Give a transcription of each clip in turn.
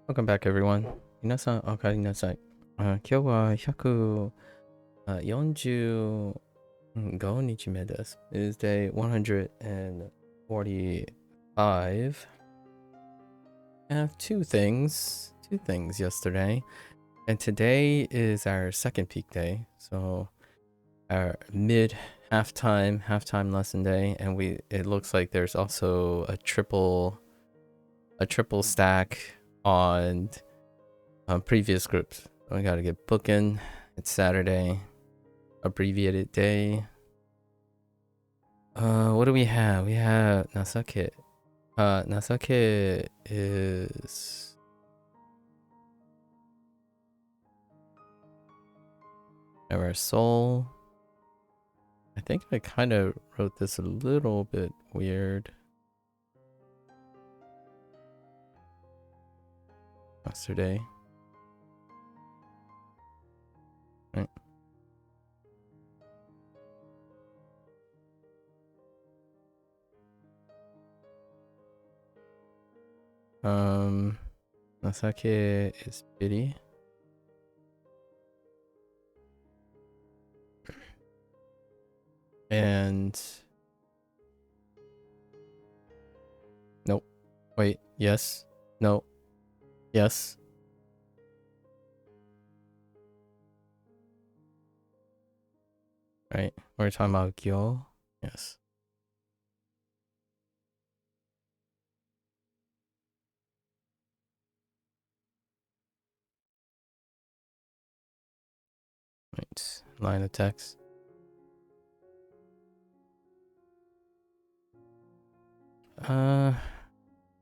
Welcome back, everyone. 皆さん、おかえりなさい。今日は145日目です。It is day 145. I have two things yesterday, and today is our second peak day. So our mid halftime lesson day, and it looks like there's also a triple stack on previous groups. We gotta get booking. It's Saturday. Abbreviated day. What do we have? We have Nasake. Nasake is our soul. I think I kind of wrote this a little bit weird yesterday. Right. Nasake is pity. And nope. Wait, yes. No. Yes. Right. We're talking about Gyo. Yes. Right. Line of text.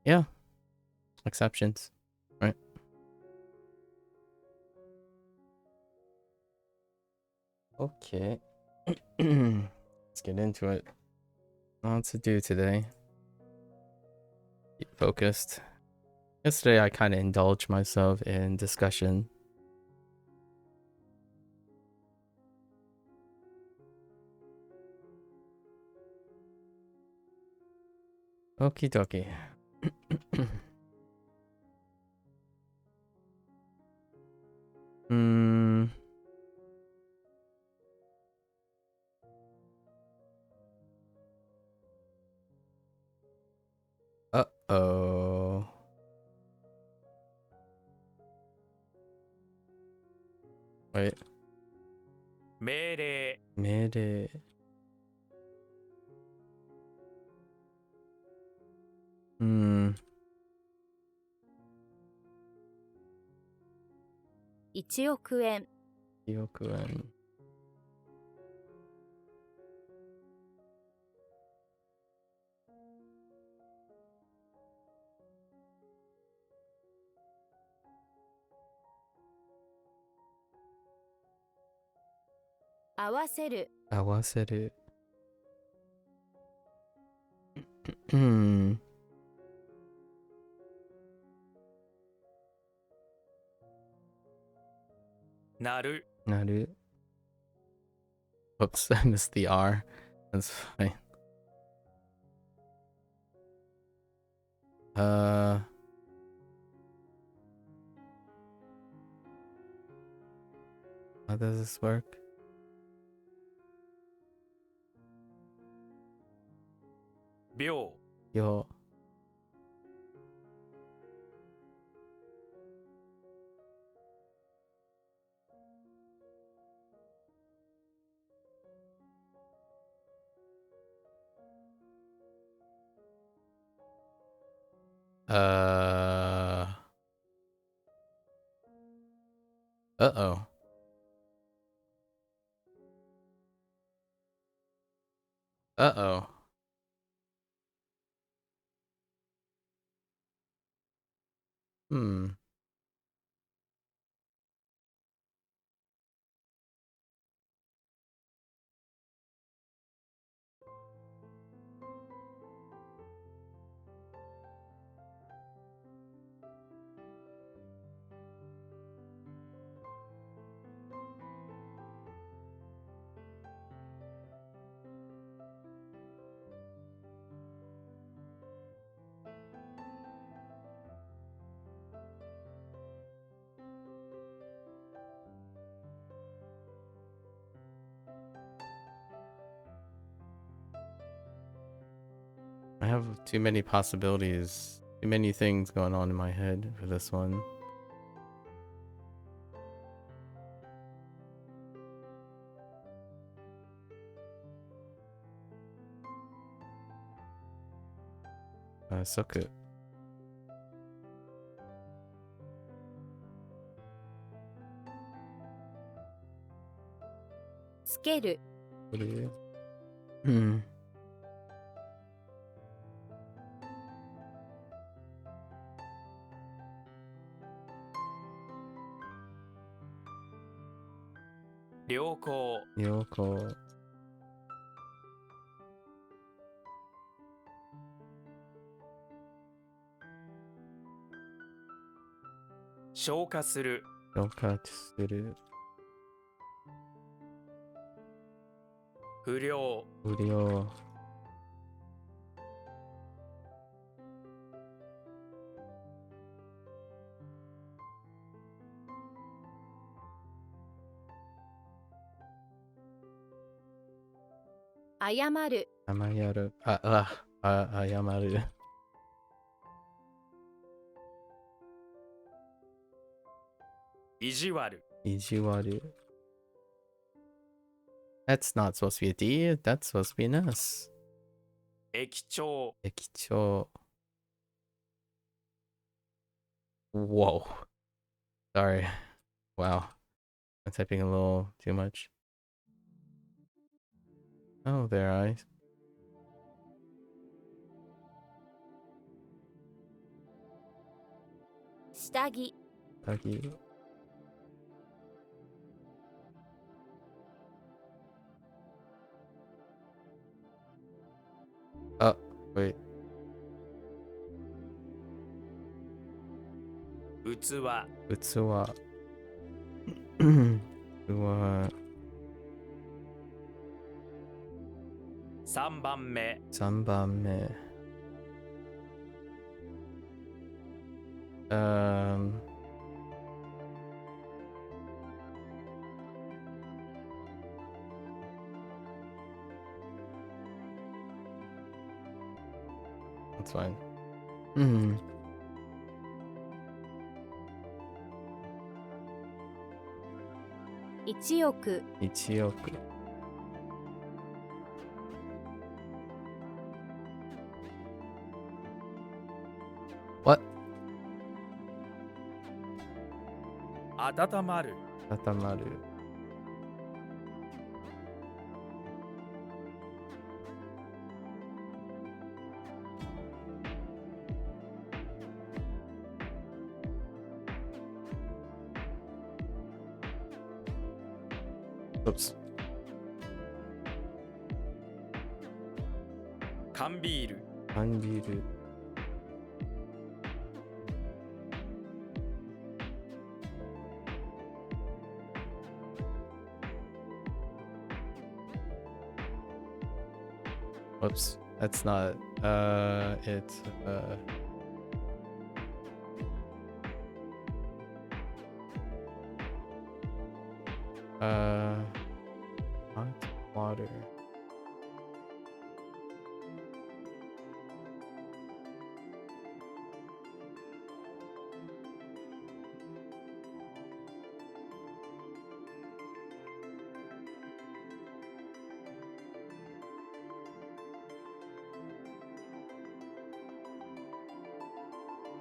Yeah. Exceptions. Right. Okay. Let's get into it. Lots to do today. Keep focused. Yesterday I kind of indulged myself in discussion. Okie dokie. Uh-oh. Wait. Made it. Hmm. 1億円。1億円。合わせる。合わせる。Hmm. なる。なる. Oops, I missed the R. That's fine. How does this work? 秒。よ。Uh-oh. Uh-oh. Hmm. have too many possibilities, too many things going on in my head for this one. Soku. つける What are you? Hmm. 良好 Yoko. 消化する Yokatsu. 不良 Uryo. 謝る Amayaru. Ayamaru. 意地悪 Ijiwaru. That's not supposed to be a D, that's supposed to be an S. 駅長 Ekicho. Whoa. Sorry. Wow. I'm typing a little too much. Oh, there I. 下着 Taki. Oh, wait. 器 Utsuwa. Utsuwa. 3番目 3番目. That's fine. 1億 1億. What? 温まる Atamaru. Oops. 缶ビール Anbiru. Whoops. That's not it's hot water.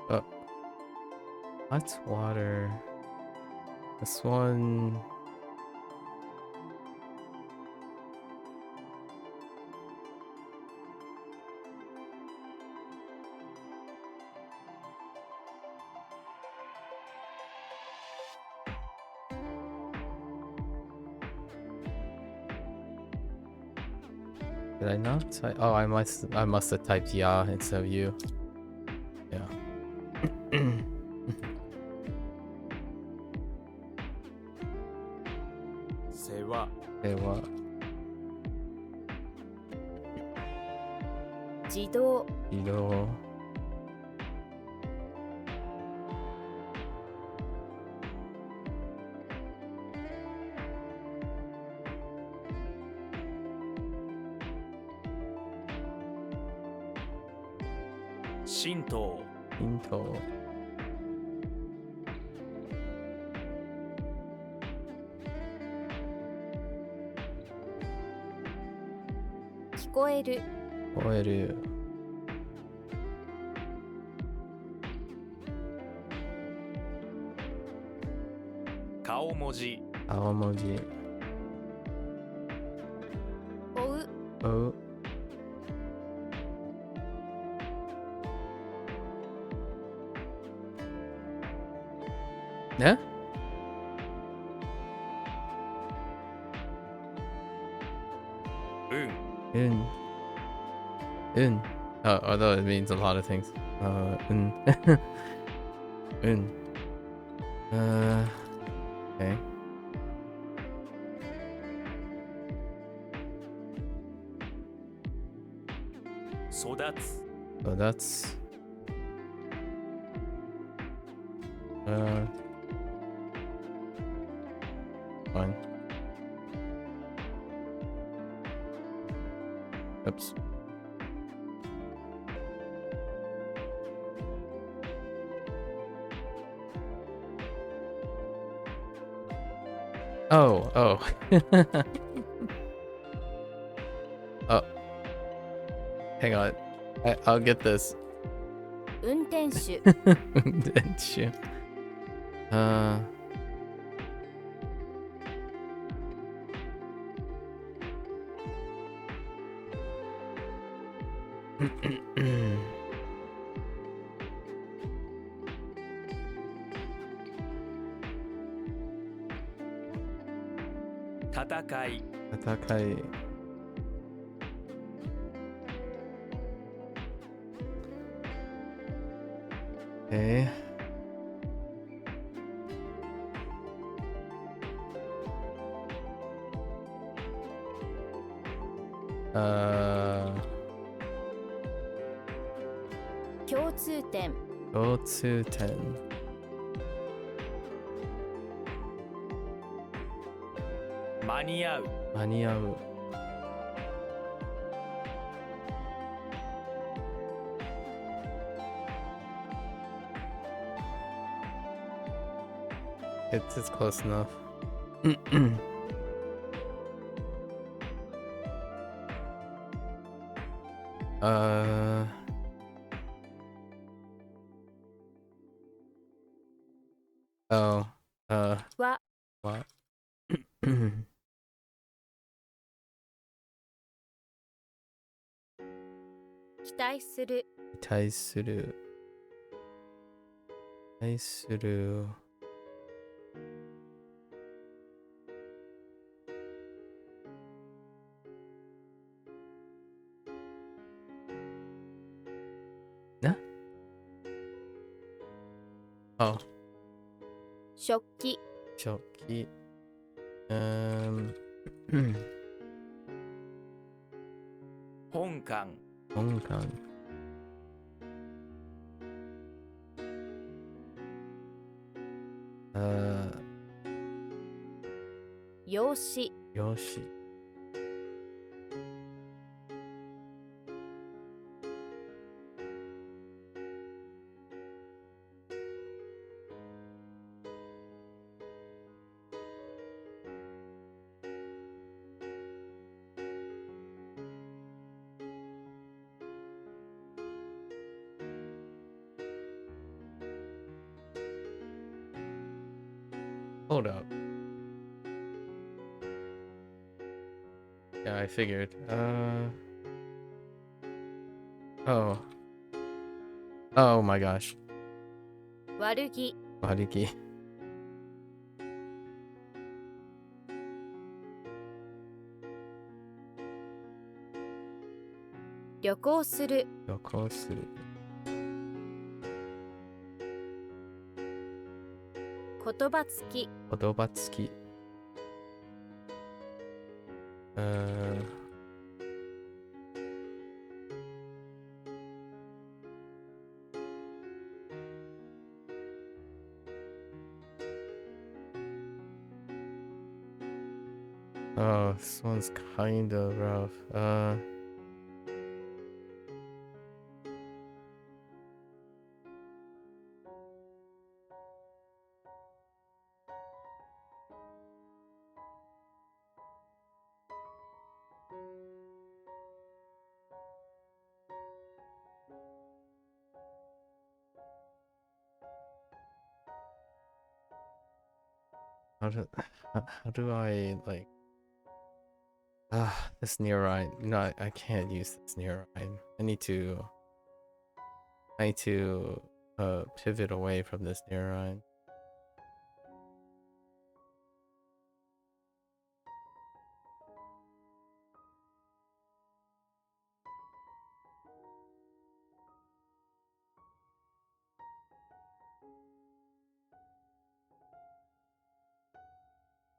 Oh. Hot water. This one. Did I not type? Oh, I must have typed ya instead of you. Yeah. 世話 Okay, what? 自動 Ido. 神道。神道。聞こえる。聞こえる。顔文字。青文字。追う。追う。ね運。Un. Un. Although it means a lot of things. Un. Un. Okay. 育つ。 So that's. Fine. Oops. Oh, oh. Oh. Hang on. I'll get this. 運転手。 Didn't you?戦い。戦い。共通点。共通点。間に合う。間に合う。It's close enough. Oh. は。 What? 期待する。期待する。期待する。なあ、食器。食器。本館。本館。用紙。用紙。Hold up. Yeah, I figured. Oh. Oh my gosh. 悪気。悪気。旅行する。旅行する。言葉つき。言葉つき。Oh, this one's kind of rough. how do I like this nearine? No, I can't use this nearine. I need to pivot away from this nearine.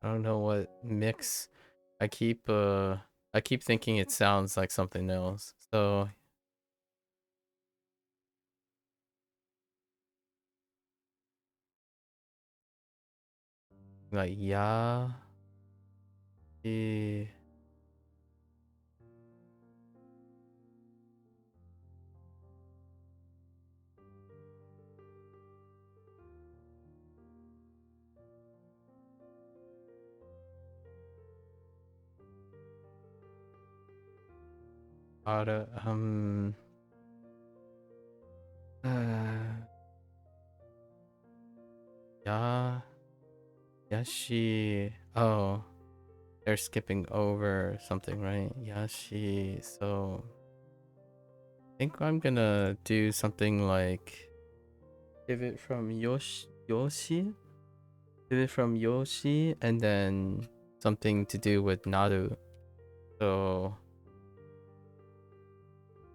I don't know what mix. I keep thinking it sounds like something else. So like yeah. Ara, yeah, Yashi. Oh, they're skipping over something, right? Yashi. So I think I'm gonna do something like pivot from Yoshi, pivot from Yoshi, and then something to do with Naru. So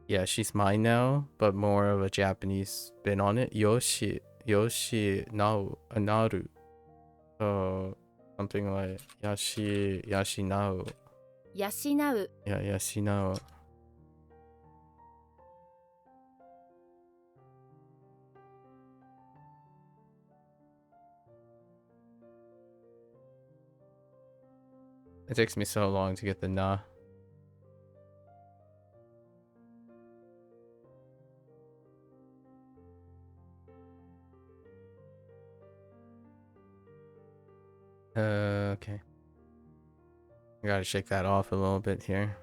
yeah, she's mine now, but more of a Japanese spin on it. Yoshi Naru. So something like Yashinao. 養う Yeah, Yashinao. It takes me so long to get the na. Okay. I gotta shake that off a little bit here.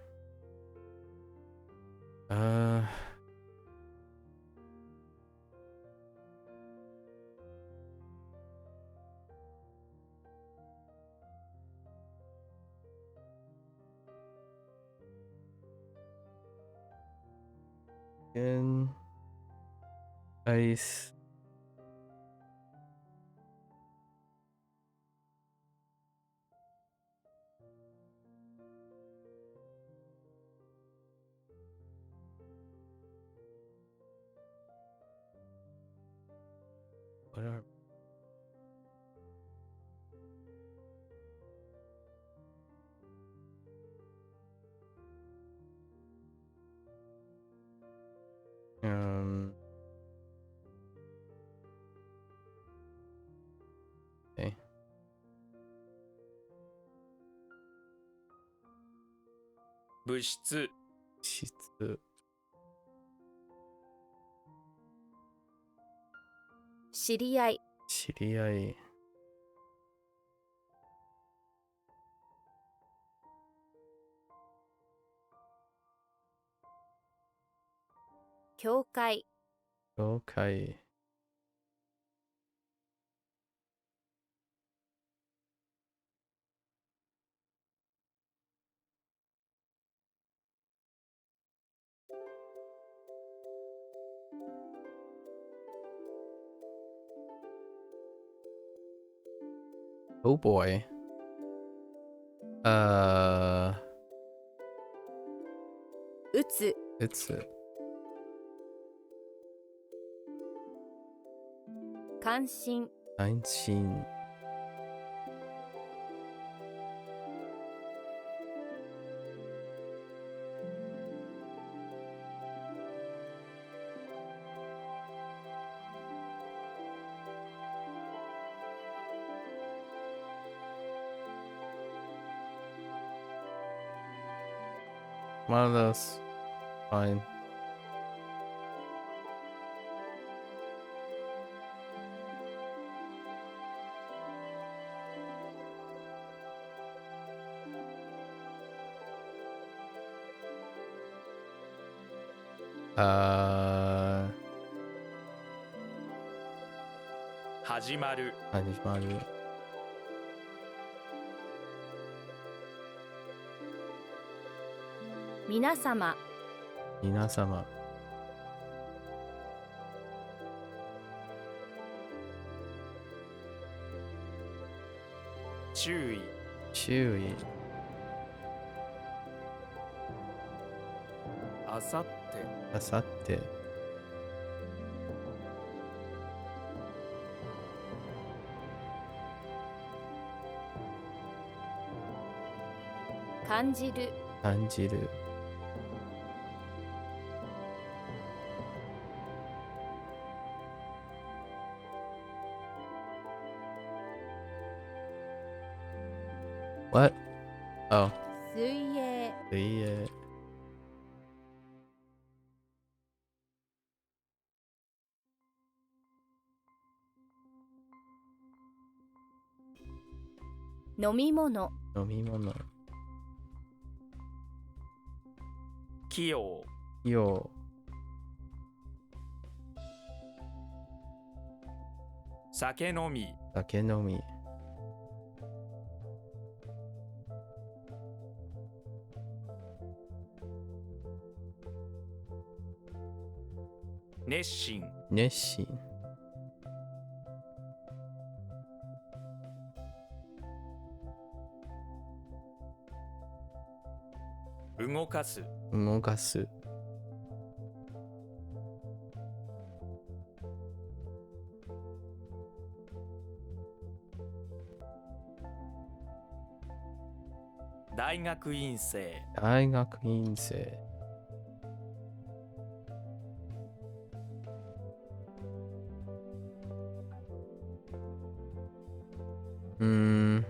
In ice. What are okay. 物質 質 知り合い 知り合い 教会 了解 Oh boy. 打つ It's 関心安心 One of those. Fine. Uh, 始まる始まる皆様、皆様。注意、注意。あさって、あさって。感じる、感じる。What? Oh, 水泳、水泳。飲み物、飲み物。器用、用。酒飲み、酒飲み。熱心、熱心。動かす、動かす。大学院生、大学院生。うーん。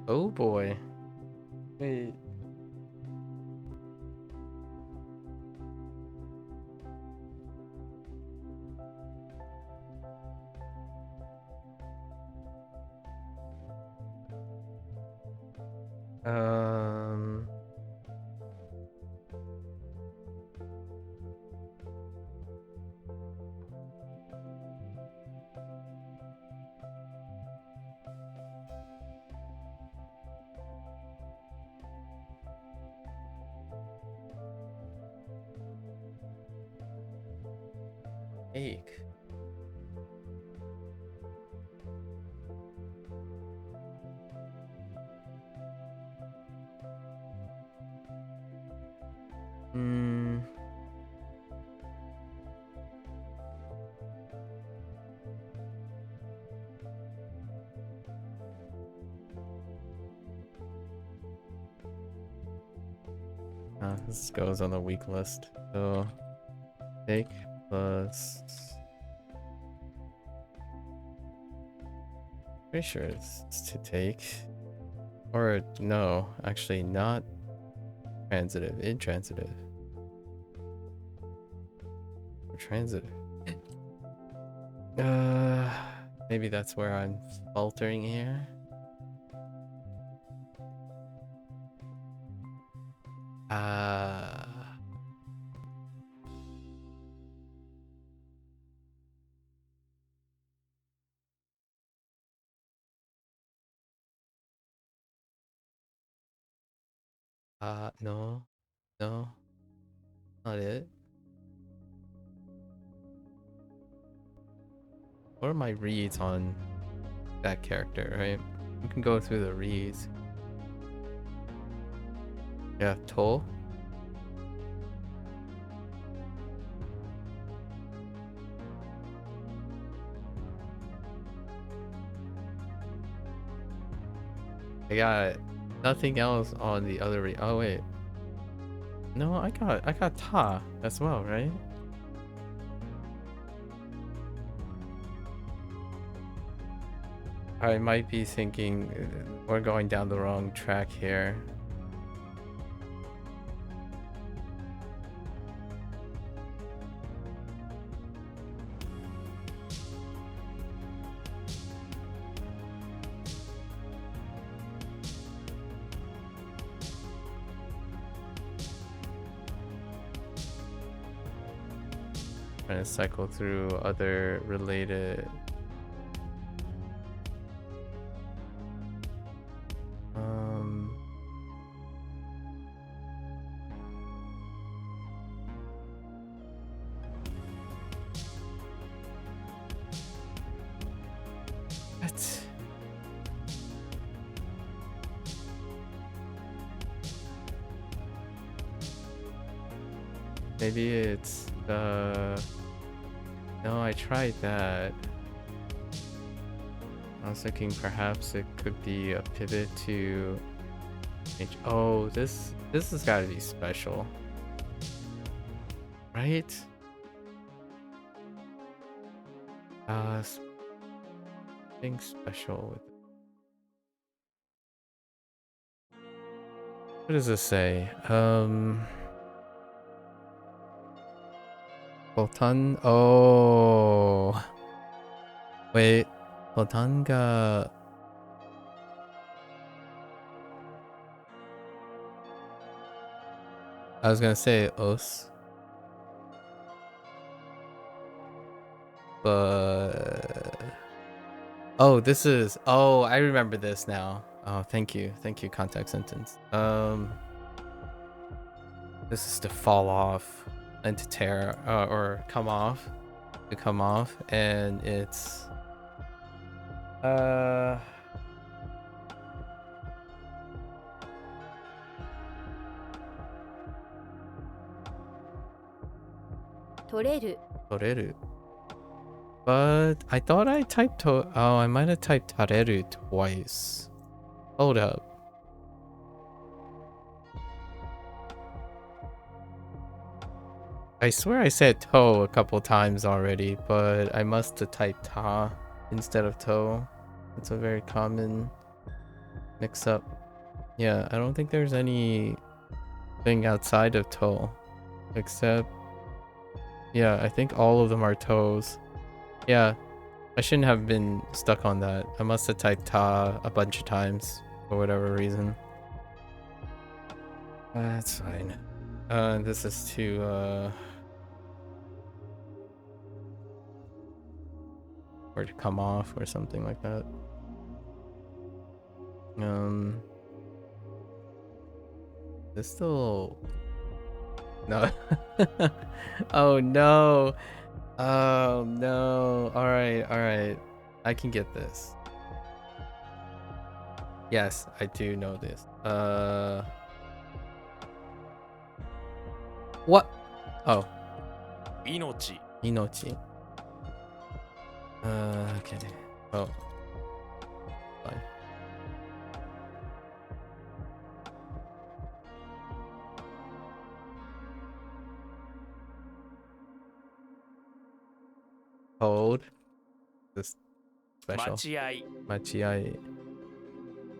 Oh boy. Wait. Um. Egg. Hmm. This goes on the weak list. So, take plus. Pretty sure it's to take. Or no, actually not transitive, intransitive. Or transitive. Maybe that's where I'm faltering here. No, no, not it. What are my reads on that character, right? We can go through the reads. Yeah, Toll. I got nothing else on the other read. Oh wait. No, I got Ta as well, right? I might be thinking we're going down the wrong track here. Trying to cycle through other related. What? Maybe it's the... No, I tried that. I was thinking perhaps it could be a pivot to... Oh, this has got to be special. Right? Something special with it. What does this say? Boltan. Oh. Wait. Boltanga. I was gonna say os. But oh, this is... Oh, I remember this now. Oh, thank you. Thank you, contact sentence. This is to fall off and to tear or come off. To come off, and it's Toreru. toreru. But I thought I typed oh, I might have typed tareru twice. Hold up. I swear I said toe a couple times already, but I must have typed ta instead of toe. It's a very common mix-up. Yeah, I don't think there's anything outside of toe, except... Yeah, I think all of them are toes. Yeah, I shouldn't have been stuck on that. I must have typed ta a bunch of times for whatever reason. That's fine. This is to or to come off or something like that. This still... No. Oh no. Oh no. All right. I can get this. Yes, I do know this. What? Oh. 命 Inochi. Okay. Oh. Fine. Hold. This special. 待合 Machiai.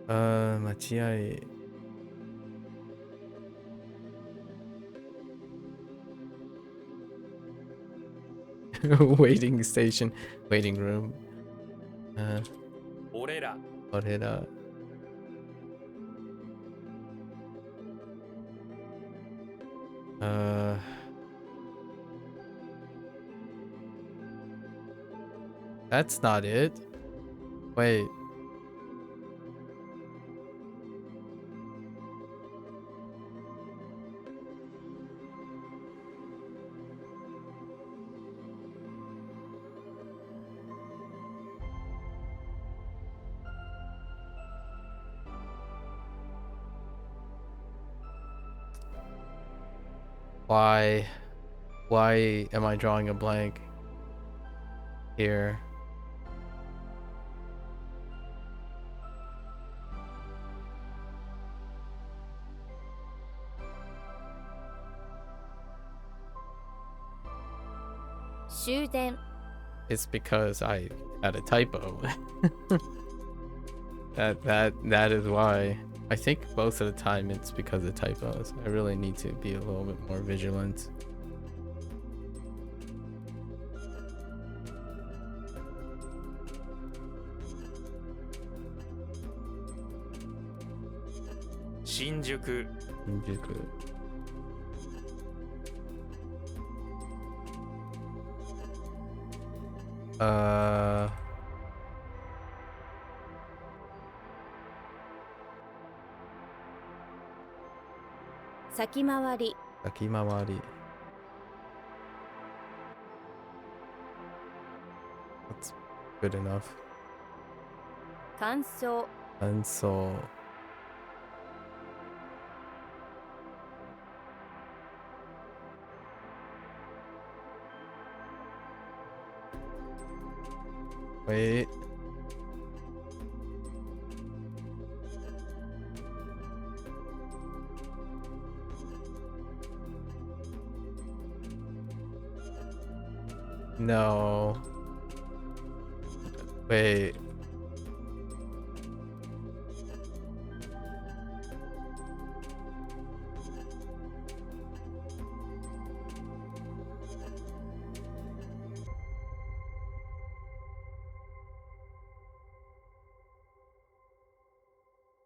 Machiai. Waiting station. Waiting room. 俺ら Orera. That's not it. Wait. Why am I drawing a blank here? Shuden. It's because I had a typo. that is why. I think most of the time it's because of typos. I really need to be a little bit more vigilant. Shinjuku Shinjuku. Uh, 先回り Sakimawari. That's good enough. 乾燥 And so, wait. No. Wait.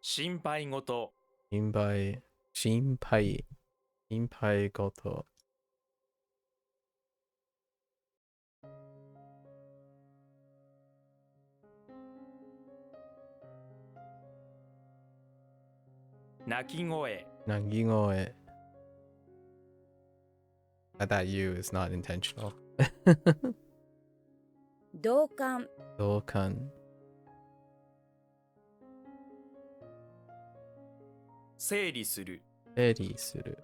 Shinpai goto. Shinpai. Shinpai. Shinpai goto. Nakigoe. Nangigoe. That U is not intentional. 同感 Dokan. 整理する。整理する.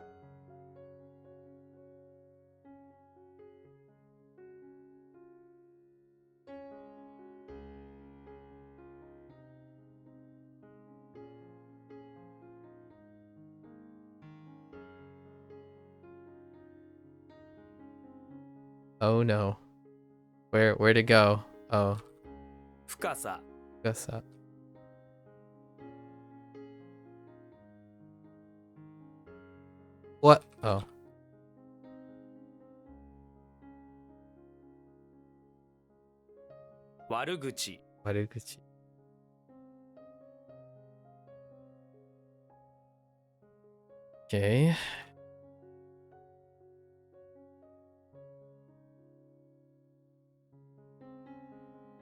Oh no. Where'd it go? Oh, 深さ。 guess that. What? Oh, 悪口。 Waruguchi. Okay.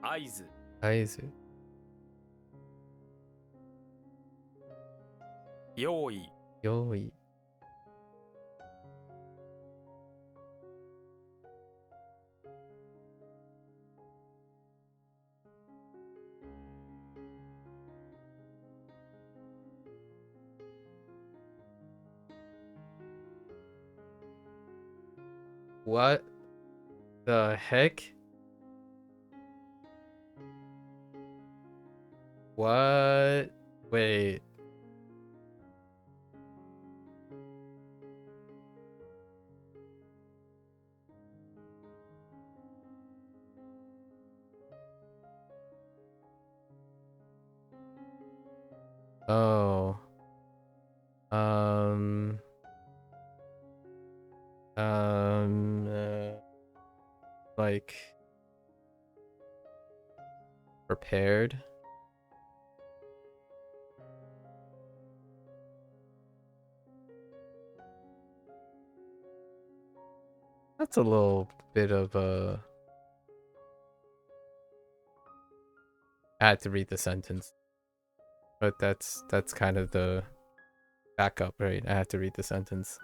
合図。 Aizu. 用意。 Yoi. What the heck? What? Wait. Oh. Um. Like prepared. That's a little bit of a. I had to read the sentence, but that's kind of the backup, right? I had to read the sentence.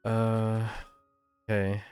Okay.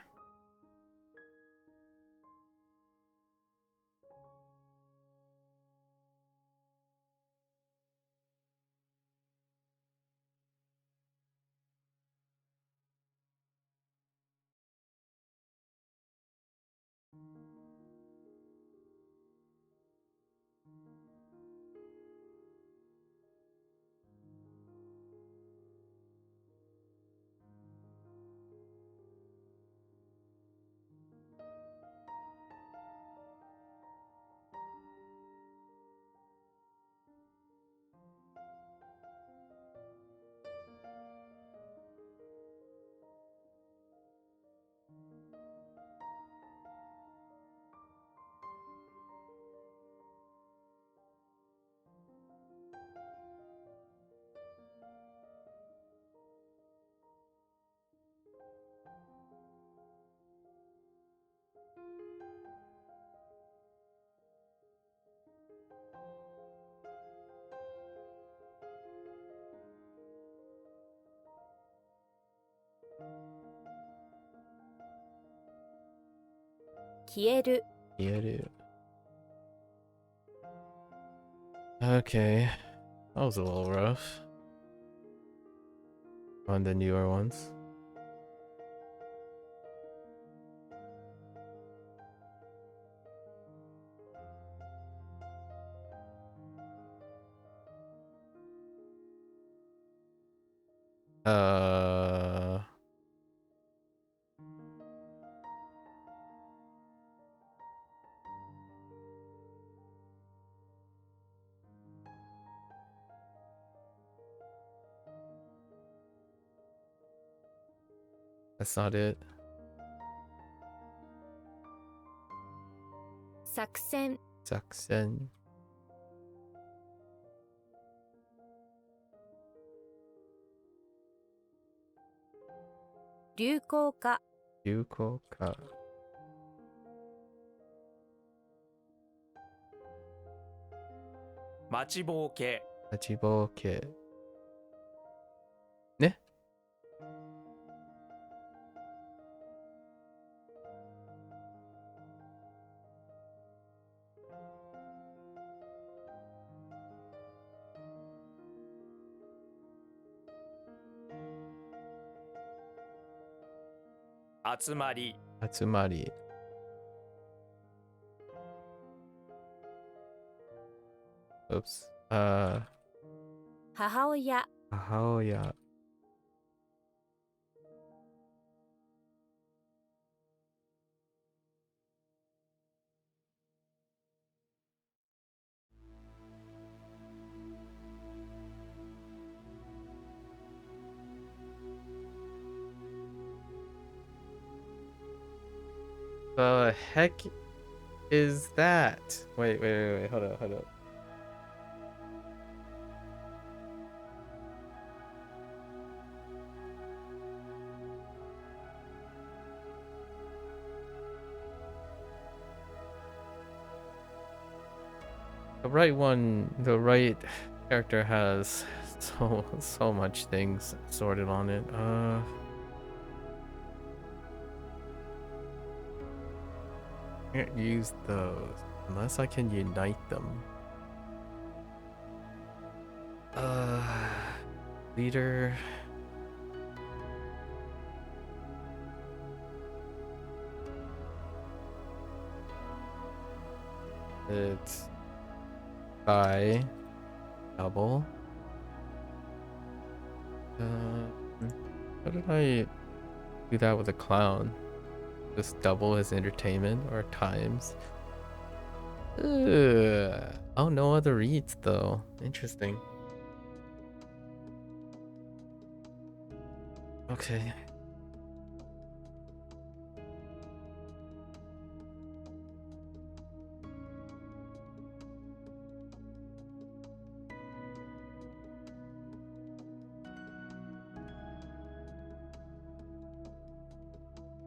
消える Kyoto. Okay. That was a little rough. On the newer ones. That's not it. 作戦 Saksen. 流行化 Yukoka. 待ちぼうけ Achiboke. Ne? 集まり Atsumari. Oops. 母親 Ahaoya. The heck is that? Wait. Hold up. The right character has so much things sorted on it. Can't use those unless I can unite them. Leader. It's by double. How did I do that with a clown? Just double his entertainment or times? Oh, no other reads though. Interesting. Okay.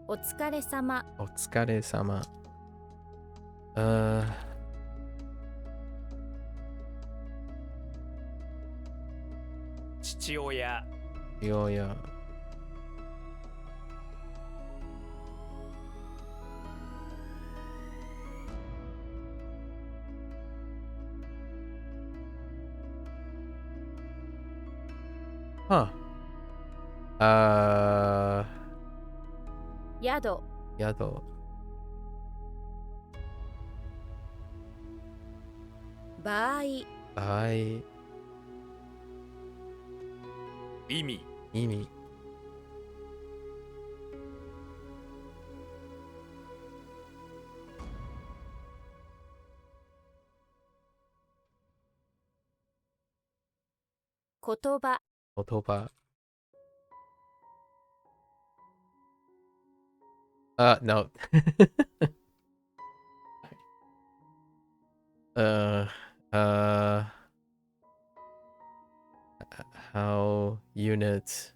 Otsukare-sama Otsukare-sama. 父親 Yoya. Huh. 宿 Yado. 場合 Bye. 意味 Imi. 言葉 Otoba. No. uh, how units.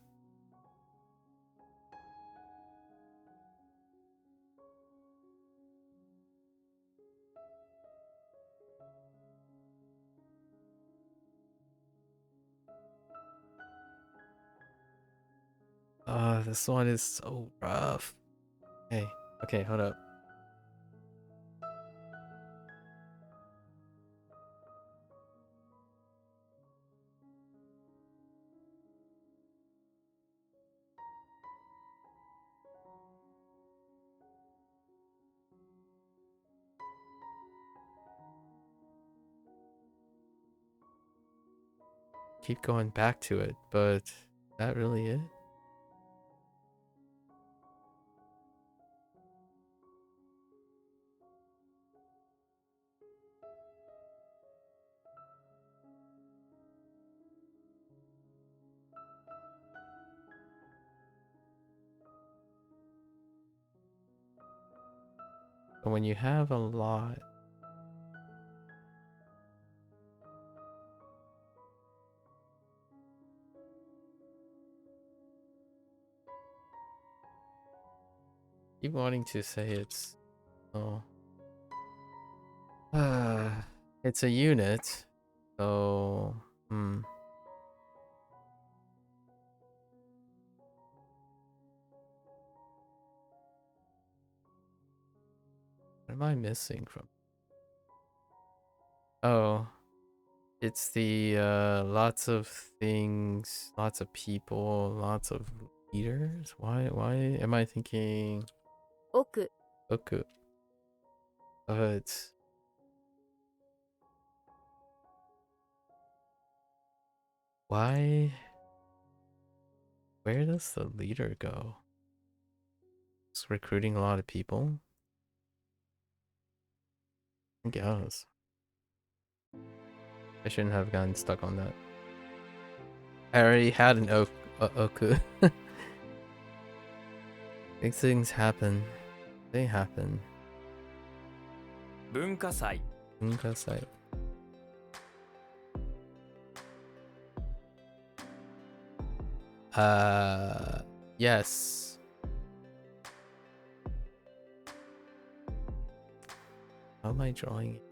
This one is so rough. Okay, hold up. keep going back to it, but is that really it? But when you have a lot, keep wanting to say it's it's a unit, so what am I missing from? Oh, it's the lots of things, lots of people, lots of leaders. Why am I thinking 奥 Oku? But why? Where does the leader go? It's recruiting a lot of people. I guess. I shouldn't have gotten stuck on that. I already had an Oku. These things happen. They happen. 文化祭 Bunkasai. Yes. How am I drawing it?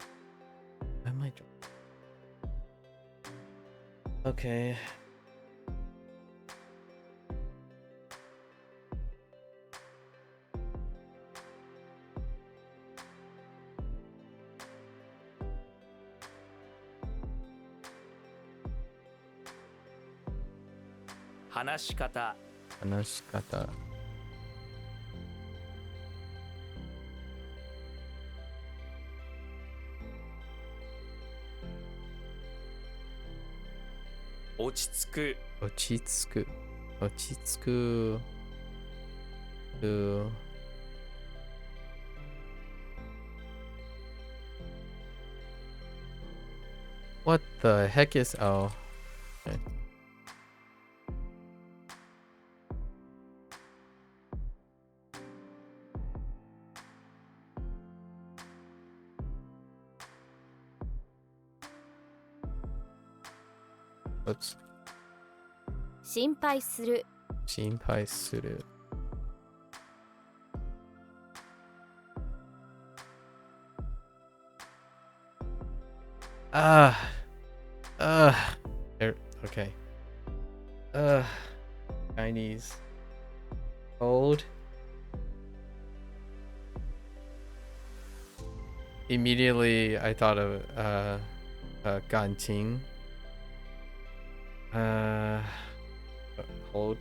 How am I drawing? Okay.「話し方」 Anashikata. 「落ち着く」 Ochitsuku. Ochitsuku. What the heck is okay. Oops. 心配する Shinpai suru. There, okay. Chinese. Hold. Immediately, I thought of Ganting. Hold.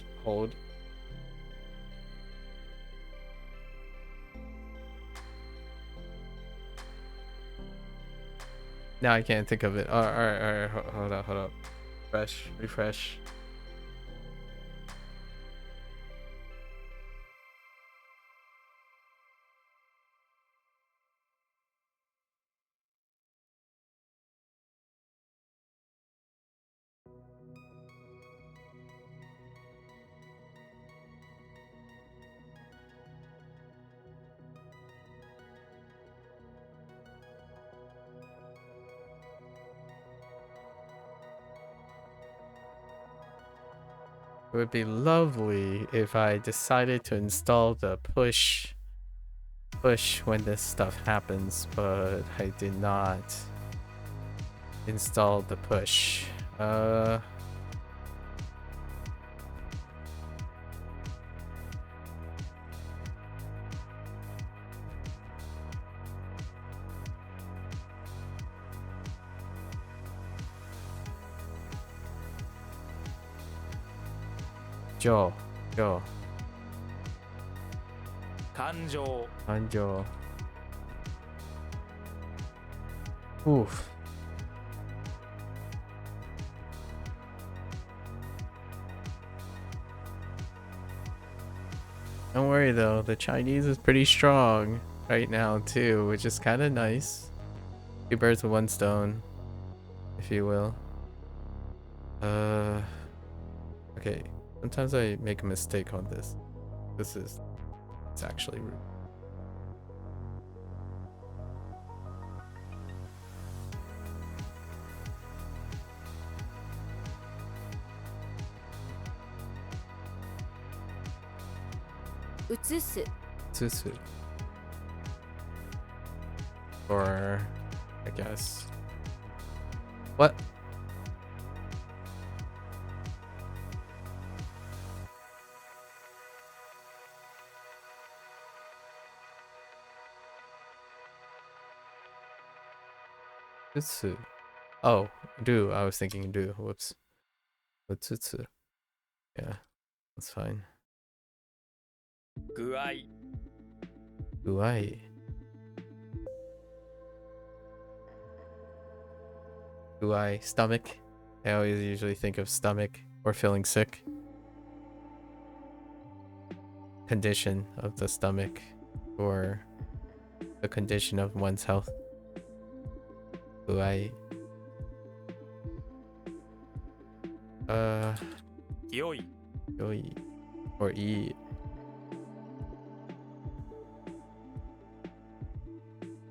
Now I can't think of it. Alright, hold up. Refresh. It would be lovely if I decided to install the push when this stuff happens, but I did not install the push. Joe. 感情 Anjo. Oof. Don't worry though, the Chinese is pretty strong right now too, which is kind of nice. Two birds with one stone, if you will. Okay. Sometimes I make a mistake on this. It's actually rude. Utsusu. Tsusu. Or, I guess. What? Tsusu. Oh, do. I was thinking do. Whoops. But Tsutsu. Yeah, that's fine. 具合 Guai. Guai. Stomach. I always usually think of stomach or feeling sick. Condition of the stomach or the condition of one's health. Guai. 良い Yoi. Or E.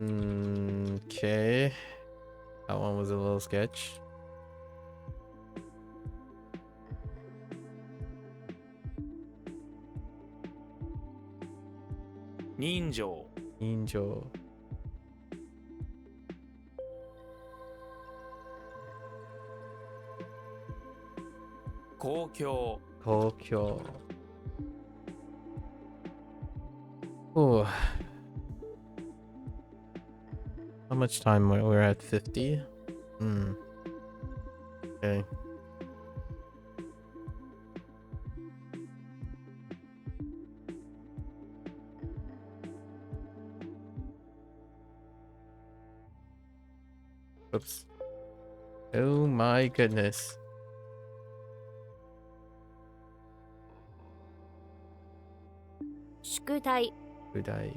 Okay. That one was a little sketch. Ninjo Ninjo. Kokyo Kokyo. Oh. How much time? We're at 50? Okay. Oops. Oh my goodness. Shukudai. Good eye.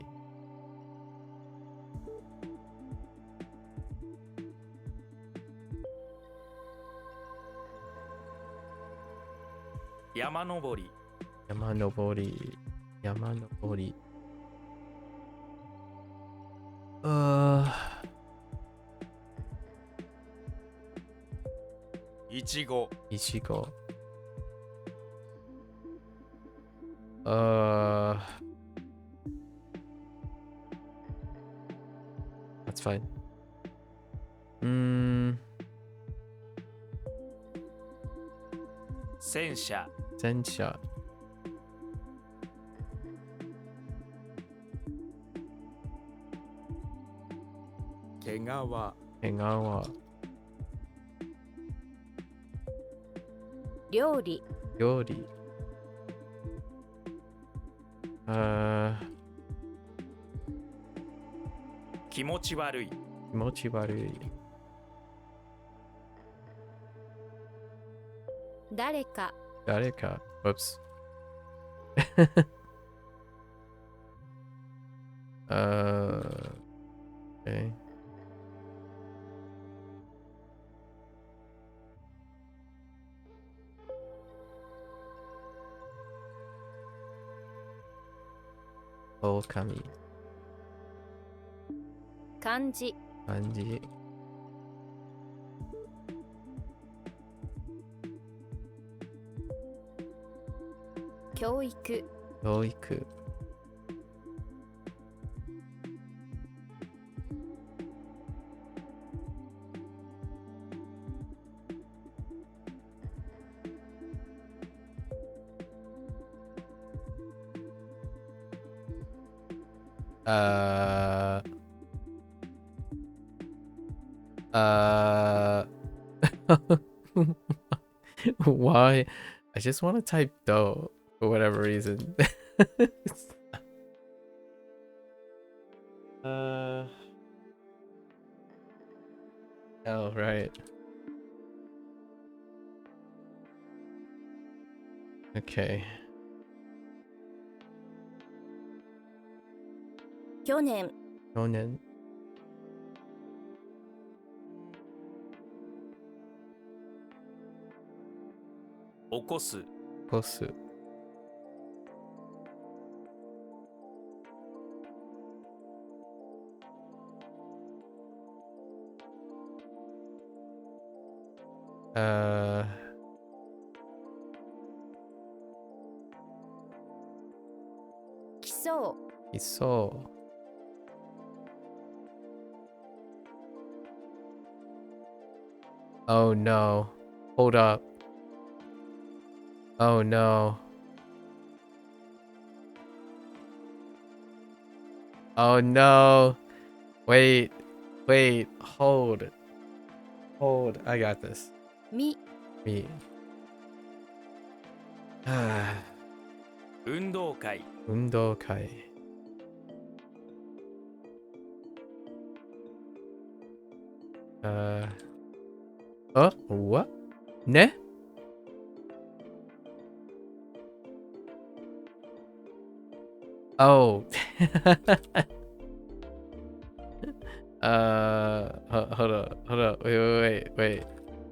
Yamanobori Yamanobori. Yamanobori. Ichigo Ichigo. That's fine. Sensha Sensha. Kegawa Hengawa. 料理。 Yori. Kimochi warui Kimochi warui. 誰か。 Dareka. Whoops. Okay. Okami. 漢字。 Kanji. 教育。 Yoiku. Why? I just want to type dough for whatever reason. Oh, right. Okay. 去年 Shonen. Okosu. Kosu. Uh, 来そう Iso. Oh no. Hold up. Oh no. Oh no. Wait. Wait. Hold. Hold. I got this. み Me. Ah. 運動会 Undokai. Oh, what? Ne? Oh. Hold up. Wait.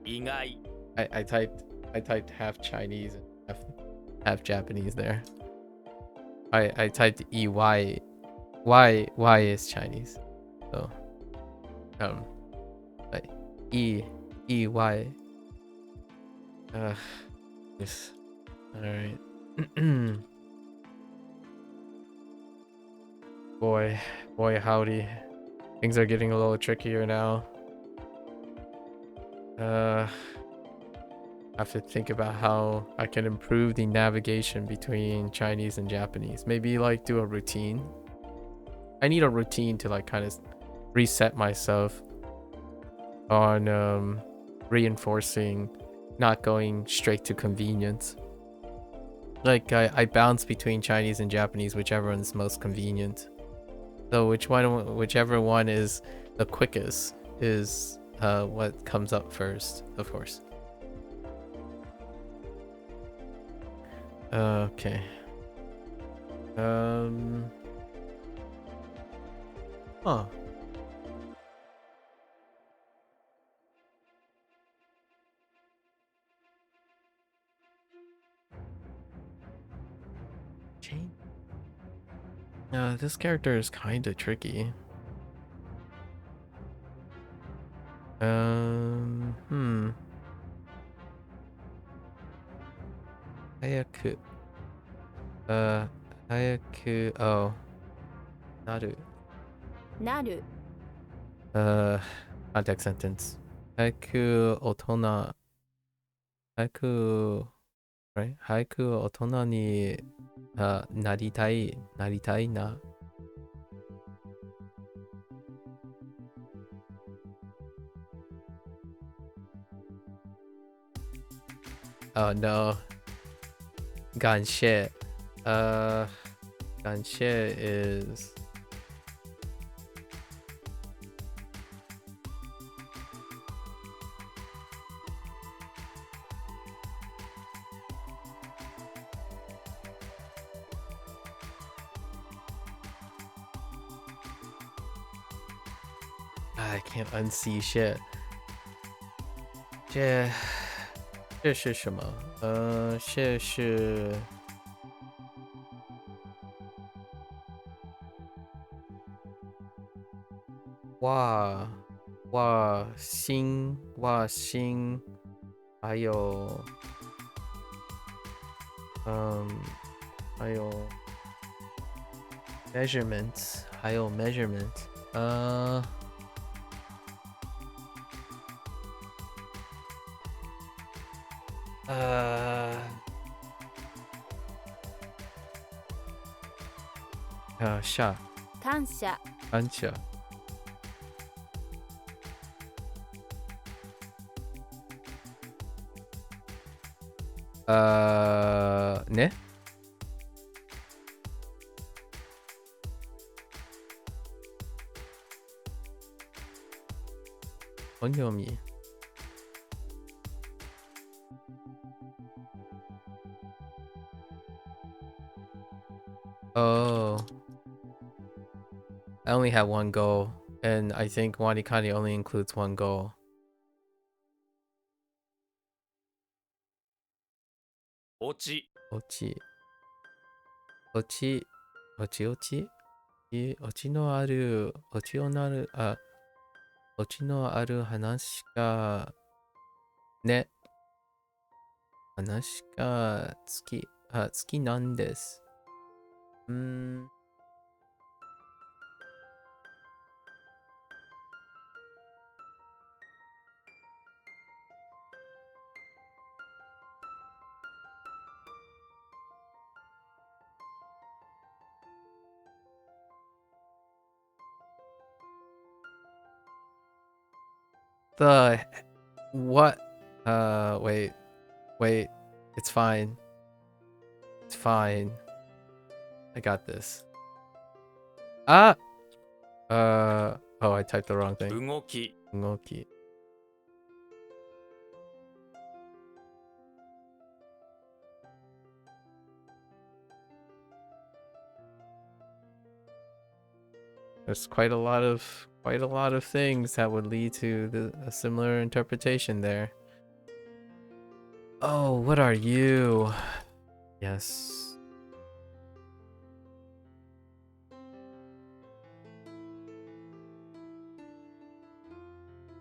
意外 I typed half Chinese and half Japanese there. I typed EY. Y is Chinese. So like EY. Yes. Alright. Boy howdy. Things are getting a little trickier now. I have to think about how I can improve the navigation between Chinese and Japanese. Maybe like do a routine. I need a routine to like kind of reset myself on reinforcing not going straight to convenience. Like I bounce between Chinese and Japanese, whichever one's most convenient. So whichever one is the quickest is what comes up first, of course. Okay. Huh. Chain. This character is kind of tricky. Hayaku. Hayaku. Oh. Naru. なる Context sentence. Hayaku otona. Hayaku. Right? Hayaku otona ni naritai. Naritai na. Oh no. Ganshe. Ganshe is I can't unsee shit. 这是什么？这是哇星，还有还有 measurements，还有 measurement，下感謝感謝ね本読み I only had one goal, and I think WaniKani only includes one goal. Ochi. Ochi. Ochi. Ochi ochi? オチのある、オチのある、あ、オチのある話が、ね、話が好きなんです。The what? Wait. It's fine. It's fine. I got this. Ah. Oh, I typed the wrong thing. 動き。動き。There's quite a lot of things that would lead to a similar interpretation there. Oh, what are you? Yes.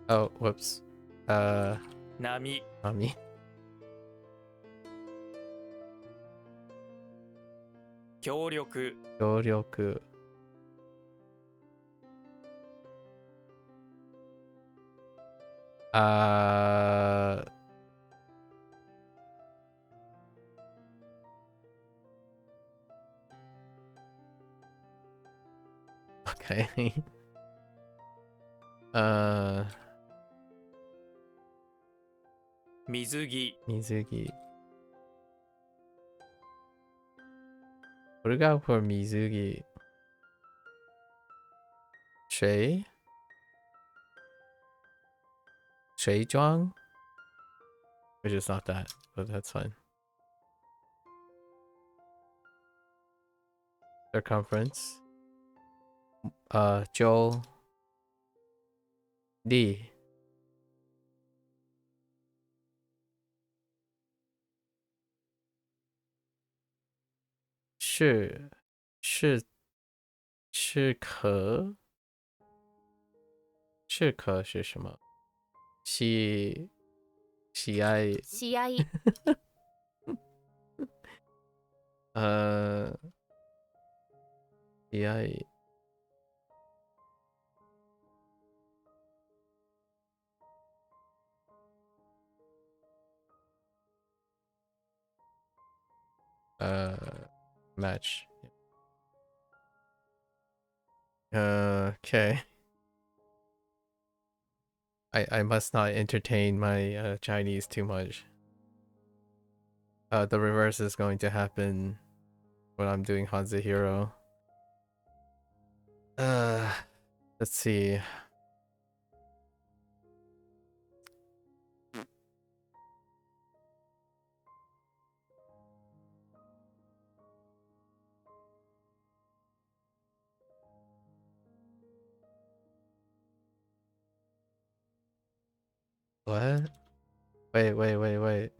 Oh, whoops. 波。波。協力。協力。Okay. 水着。水着。What about for 水着? Shui? 水装? Which is not that, but that's fine. Circumference. Joel. D. 是可是什么？喜爱試合喜愛match. Okay. I must not entertain my Chinese too much. The reverse is going to happen when I'm doing Hanzo Hero. Let's see. What? Wait.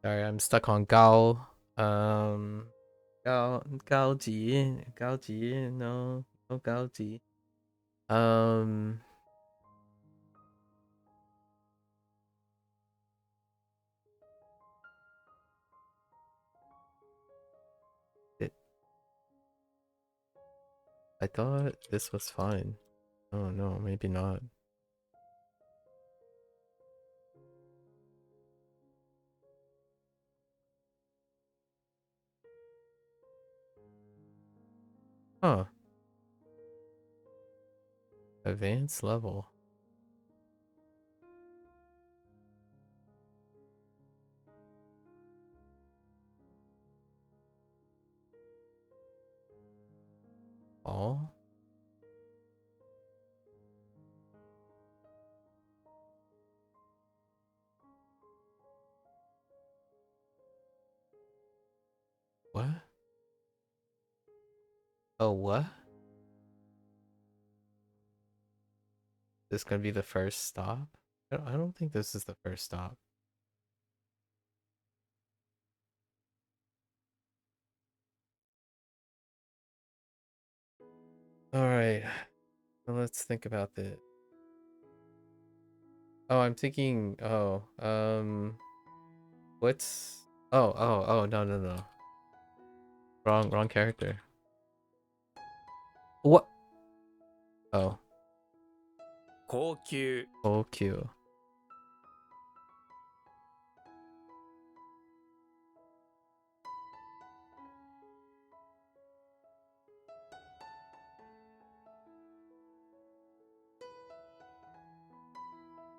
Sorry, I'm stuck on Gao. Gao Ji. No Gao Ji. I thought this was fine. Oh no, maybe not. Huh. Advanced level. All? What? Oh, what? This gonna be the first stop? I don't think this is the first stop. Alright. Well, let's think about this. Oh, I'm thinking, what's... Oh, no. Wrong character. What? Oh. 高級 OQ.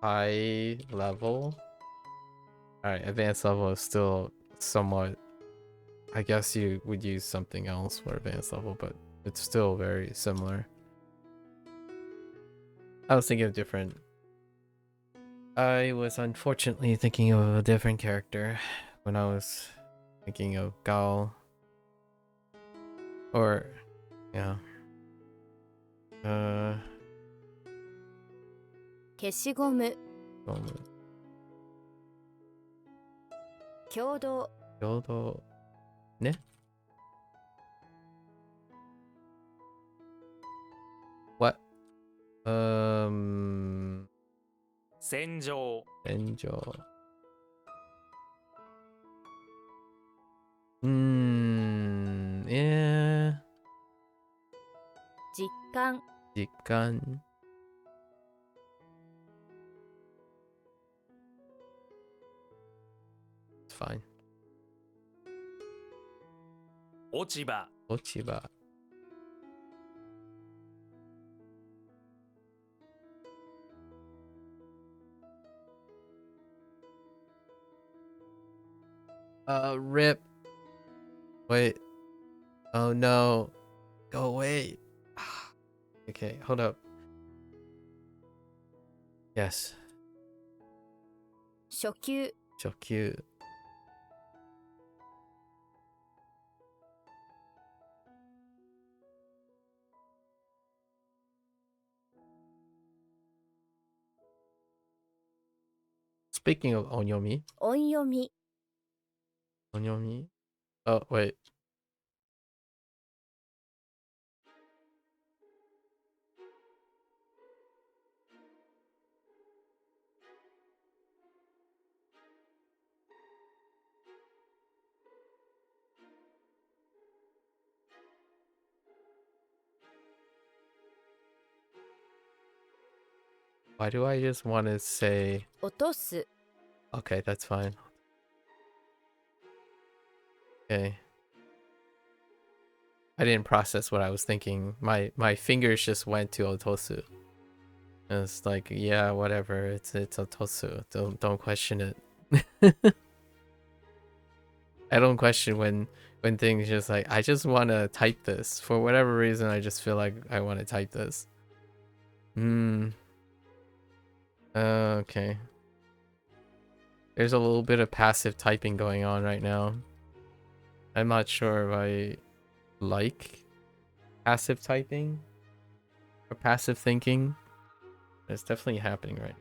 High level? Alright, advanced level is still somewhat... I guess you would use something else for advanced level, but it's still very similar. I was thinking of different... I was unfortunately thinking of a different character when I was thinking of Gao. Or... yeah. 消しゴム 共同 共同...ね? What? 戦場 Benjo. Yeah. 実感 직관. It's fine. 落ち葉 Ochiba. Rip. Wait. Oh no. Go away. Okay, hold up. Yes. 初級 Chokyu. Speaking of onyomi. 音読み Onyomi? Oh, wait. Why do I just want to say... 落とす Okay, that's fine. Okay. I didn't process what I was thinking. My fingers just went to otosu. And it's like, yeah, whatever. It's otosu. Don't question it. I don't question when things just like, I just want to type this. For whatever reason, I just feel like I want to type this. Okay. There's a little bit of passive typing going on right now. I'm not sure if I like passive typing or passive thinking. It's definitely happening right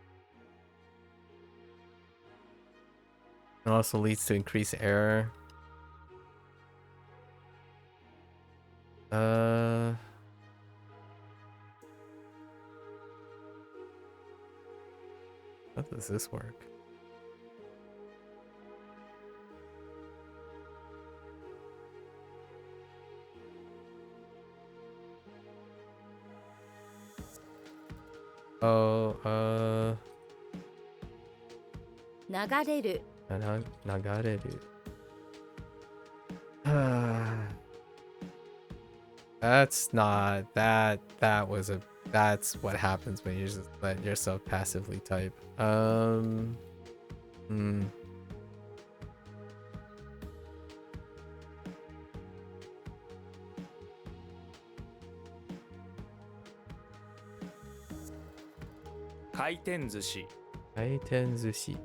now. It also leads to increased error. How does this work? Oh, 流れる nagareru. That's not that was a that's what happens when you just let yourself passively type. Hmm.回転寿司 Kaitenzushi.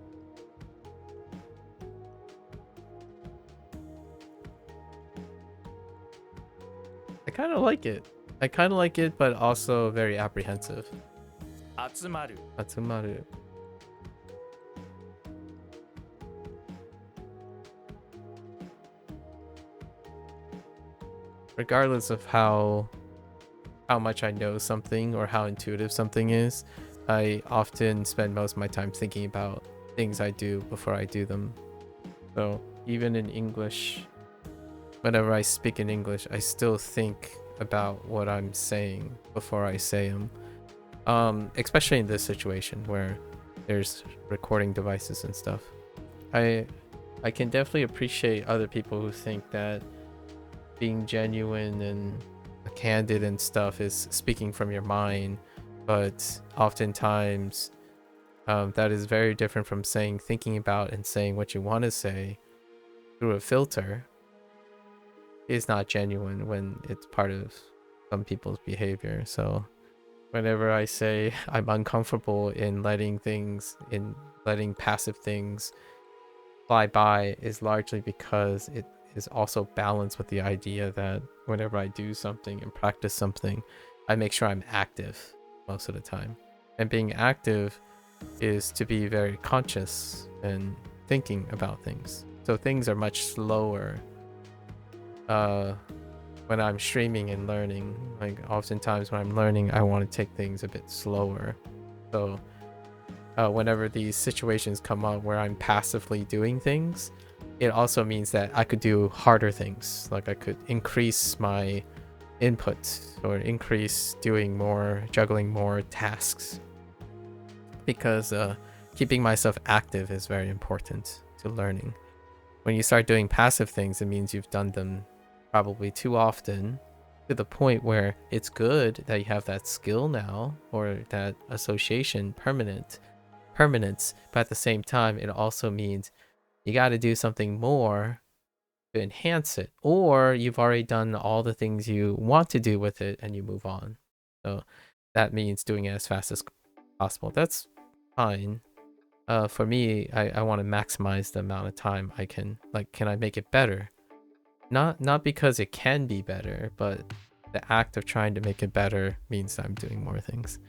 I kind of like it. I kind of like it, but also very apprehensive. 集まる Atsumaru. Regardless of how much I know something or how intuitive something is, I often spend most of my time thinking about things I do before I do them. So even in English, whenever I speak in English, I still think about what I'm saying before I say them. Especially in this situation where there's recording devices and stuff. I can definitely appreciate other people who think that being genuine and candid and stuff is speaking from your mind, but oftentimes that is very different from thinking about and saying what you want to say through a filter is not genuine when it's part of some people's behavior. So whenever I say I'm uncomfortable in letting passive things fly by, is largely because it is also balanced with the idea that whenever I do something and practice something, I make sure I'm active most of the time. And being active is to be very conscious and thinking about things. So things are much slower when I'm streaming and learning. Like oftentimes when I'm learning, I want to take things a bit slower. So whenever these situations come up where I'm passively doing things, it also means that I could do harder things. Like I could increase my input or increase juggling more tasks, because keeping myself active is very important to learning. When you start doing passive things, it means you've done them probably too often, to the point where it's good that you have that skill now, or that association permanence, but at the same time it also means you got to do something more to enhance it, or you've already done all the things you want to do with it and you move on. So that means doing it as fast as possible. That's fine. For me, I want to maximize the amount of time I can. Like, can I make it better? Not because it can be better, but the act of trying to make it better means that I'm doing more things.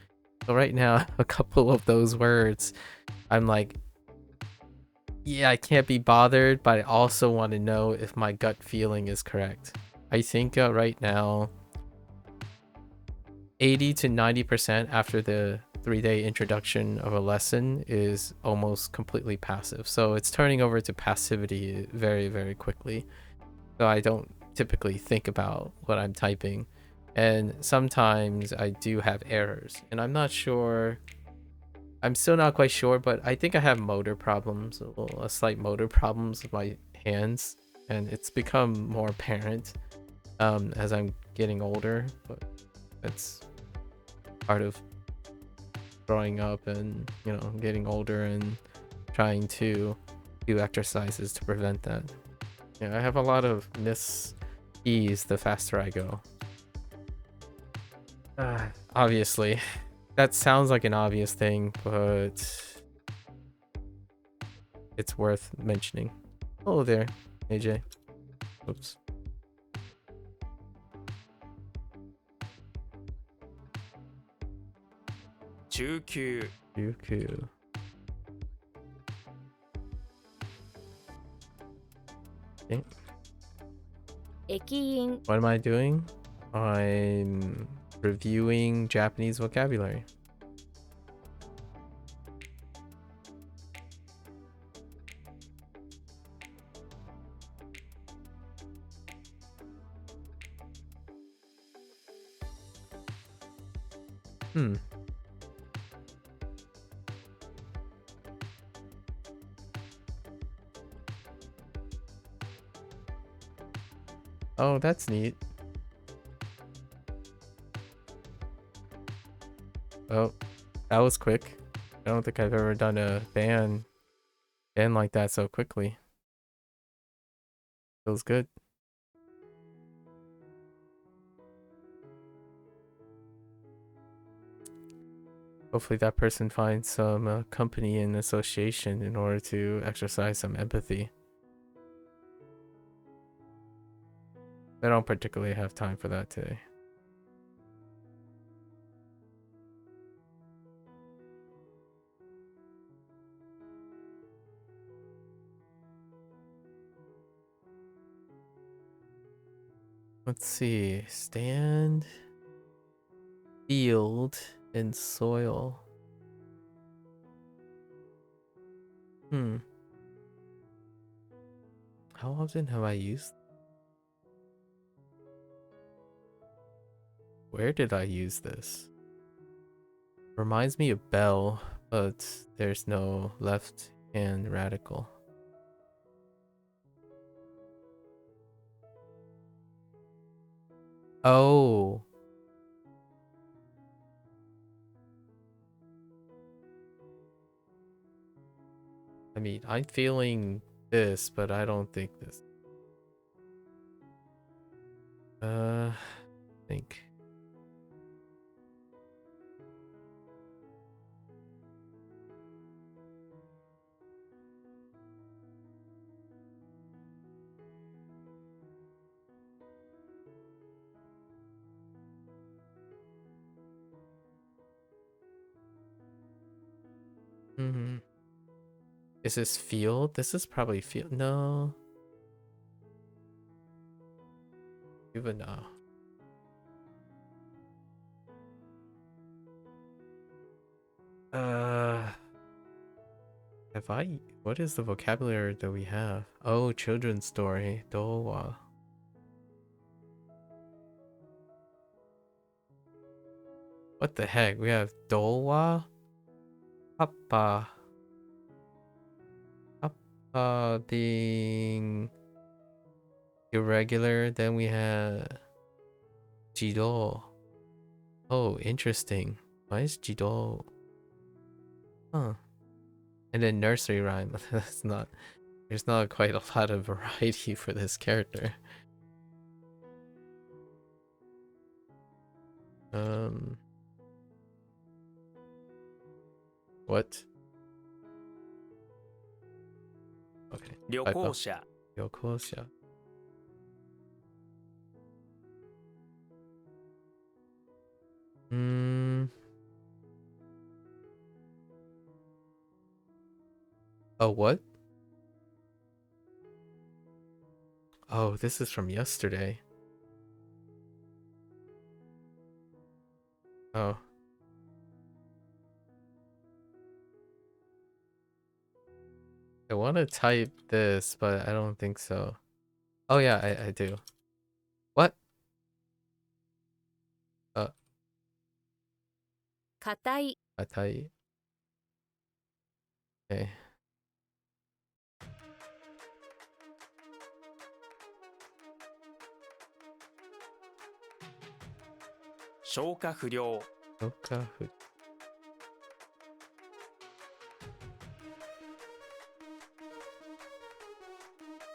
So right now, a couple of those words, I'm like, yeah, I can't be bothered, but I also want to know if my gut feeling is correct. I think right now, 80 to 90% after the 3-day introduction of a lesson is almost completely passive. So it's turning over to passivity very, very quickly. So I don't typically think about what I'm typing. And sometimes I do have errors. And I'm not sure. I'm still not quite sure, but I think I have motor problems, a slight motor problems with my hands. And it's become more apparent as I'm getting older. But that's part of growing up and, getting older and trying to do exercises to prevent that. Yeah, I have a lot of mis-keys the faster I go. Obviously, that sounds like an obvious thing, but it's worth mentioning. Hello there, AJ. Oops. Chūkyū Yuku. Okay. 駅員 What am I doing? I'm reviewing Japanese vocabulary. Oh, that's neat. Oh, that was quick. I don't think I've ever done a ban like that so quickly. Feels good. Hopefully that person finds some company and association in order to exercise some empathy. I don't particularly have time for that today. Let's see. Stand, field, and soil. How often have I used? Where did I use this? Reminds me of bell, but there's no left hand radical. Oh. I mean, I'm feeling this, but I don't think this. I think. Is this field? This is probably field. No. Even now. Have I? What is the vocabulary that we have? Oh, children's story. Dowa. What the heck? We have Dowa, Papa, Papa being irregular. Then we have Jido. Oh, interesting. Why is Jido? Huh. And then nursery rhyme. That's not. There's not quite a lot of variety for this character. What? Okay. 旅行者 Yokosia. Oh, what? Oh, this is from yesterday. Oh. I want to type this, but I don't think so. Oh yeah, I do. What? 硬い Atai. Okay. 消化不良 Okafu.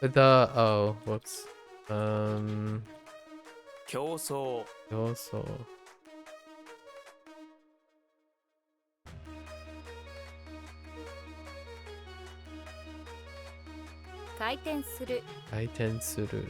Oh, whoops. 競争 Also. 回転する Kaitensuru.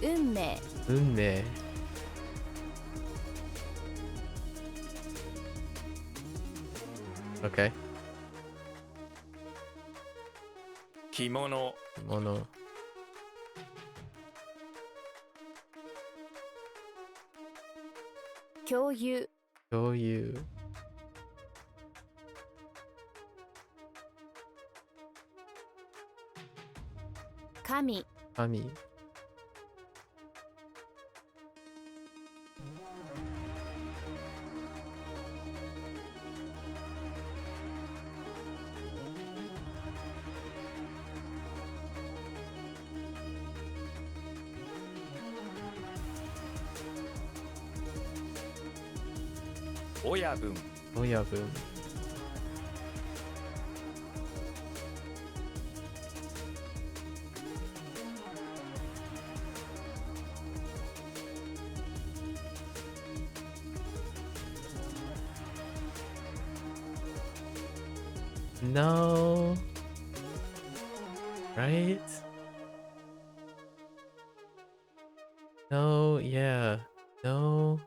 Unme Unme. Okay. 着物 Mono. 共有 Shoyu. 神神。親分親分。No. Right? No, yeah. No.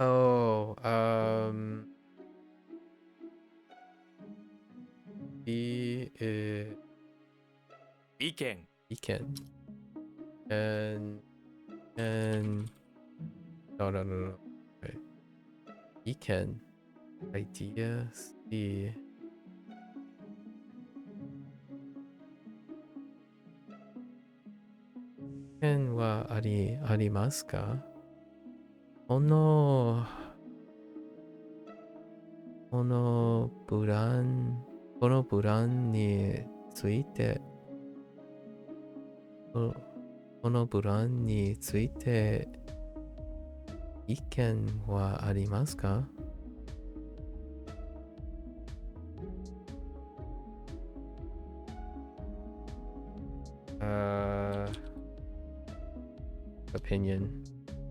Oh, he is 意見 he can and no. Okay. He can idea see. 意見はありますか？このブランについて意見はありますか？ opinion.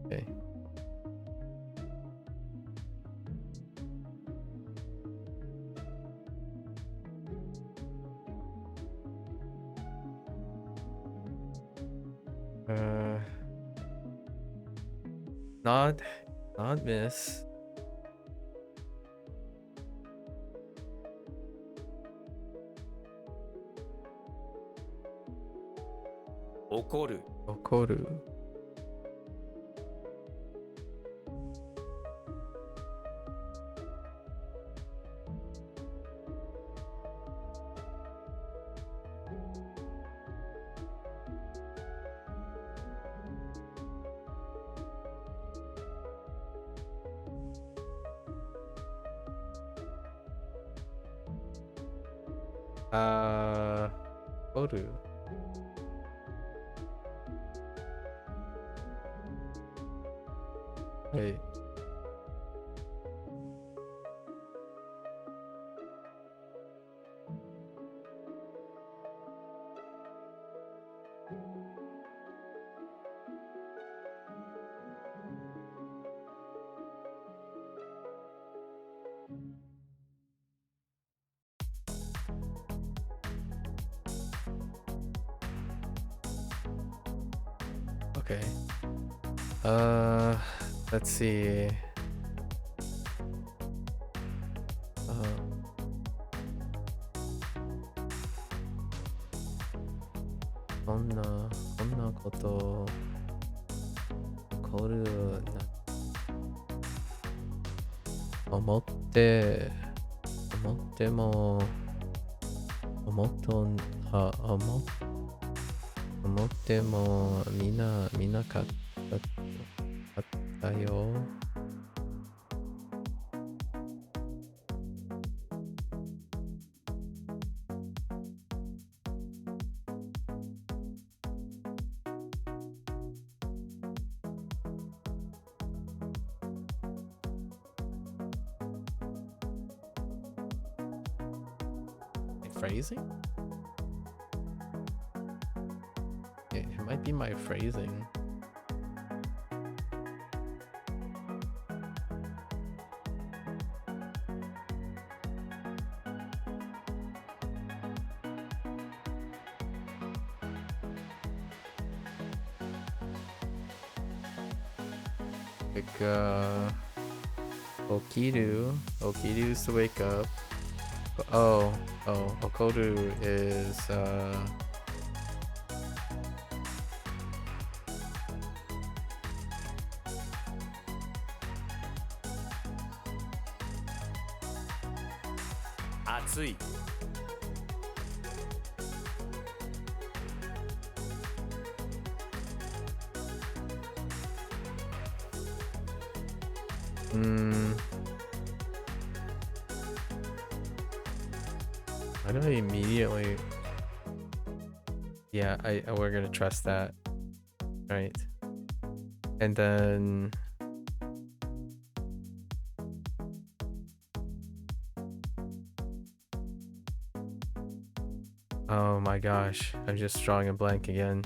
Okay. Not miss. 怒る怒る。怒る。はい。Okay. Let's see.こんなこと起こるな思っても思っても見なかったよ。Phrasing? It might be my phrasing. Like, 起きる is to wake up. Oh, okoru is 暑い Why do I immediately? Yeah, we're gonna trust that, right? And then oh my gosh, I'm just drawing a blank again.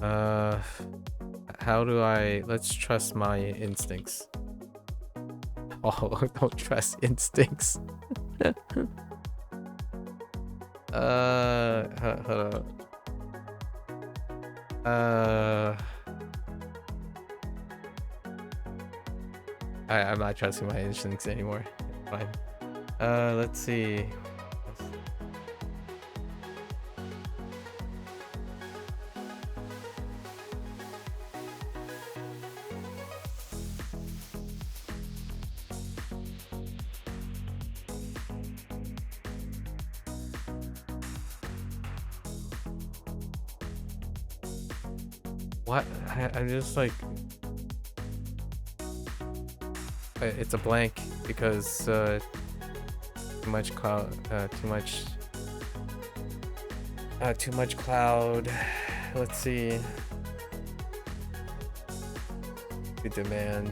How do I? Let's trust my instincts. Oh, don't trust instincts. Hold up. I'm not trusting my instincts anymore. Fine. Let's see. What? I'm just like, it's a blank because too much cloud. Too much cloud. Let's see. Good demand.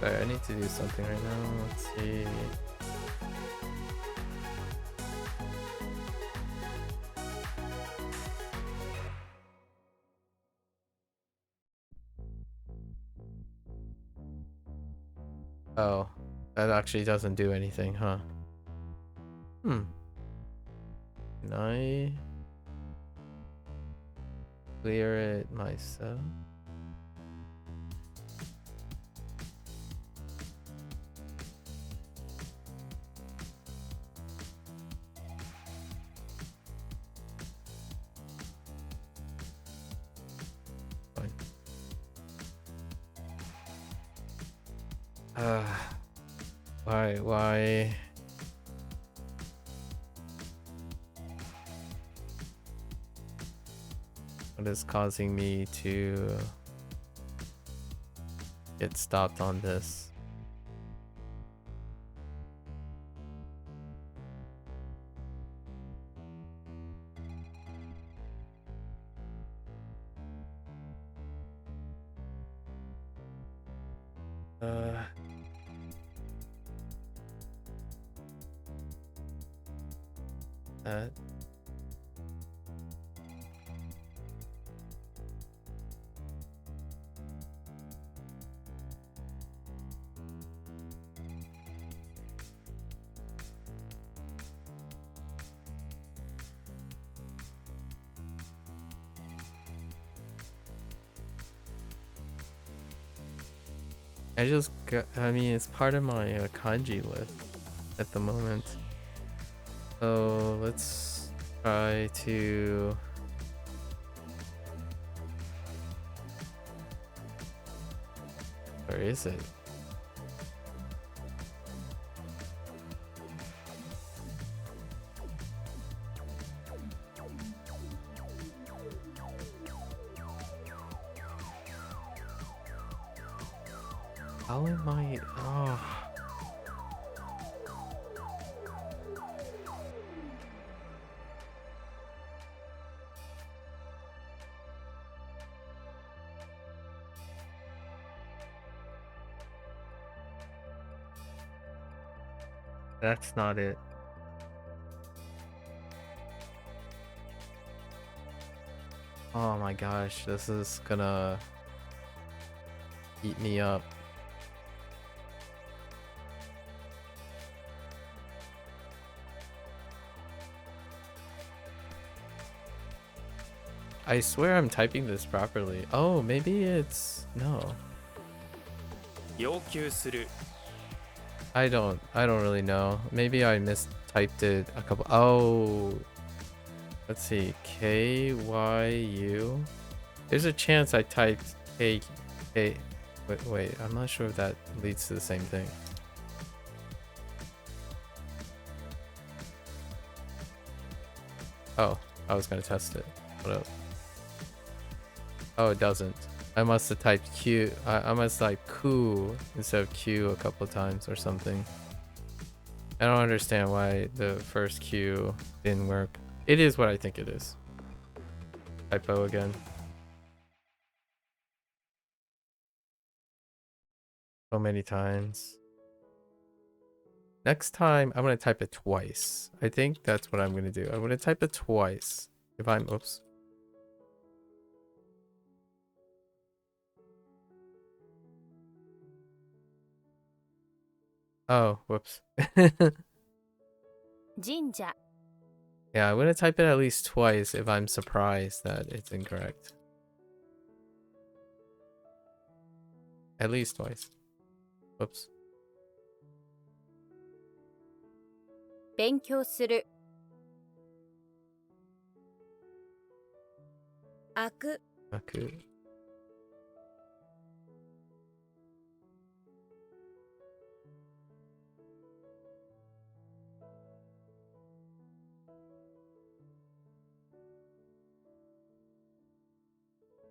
Sorry, I need to do something right now. Let's see. Oh, that actually doesn't do anything, huh? Can I clear it myself? Why? What is causing me to get stopped on this? That. I just got, I mean, it's part of my kanji list at the moment. So let's try to where is it? How am I? Oh. That's not it. Oh my gosh, this is gonna eat me up. I swear I'm typing this properly. Oh, maybe it's no. 要求する I don't really know. Maybe I mistyped it a couple. Oh, let's see. KYU. There's a chance I typed K. Wait, I'm not sure if that leads to the same thing. Oh, I was gonna test it. What up? Oh, it doesn't. I must have typed Q. I must type Ku instead of Q a couple of times or something. I don't understand why the first Q didn't work. It is what I think it is. Typo again. So many times. Next time, I'm going to type it twice. I think that's what I'm going to do. I'm going to type it twice. If I'm... Oops. Oh, whoops. 神社 Yeah, I'm going to type it at least twice if I'm surprised that it's incorrect. At least twice. Whoops. 勉強する MAKU MAKU.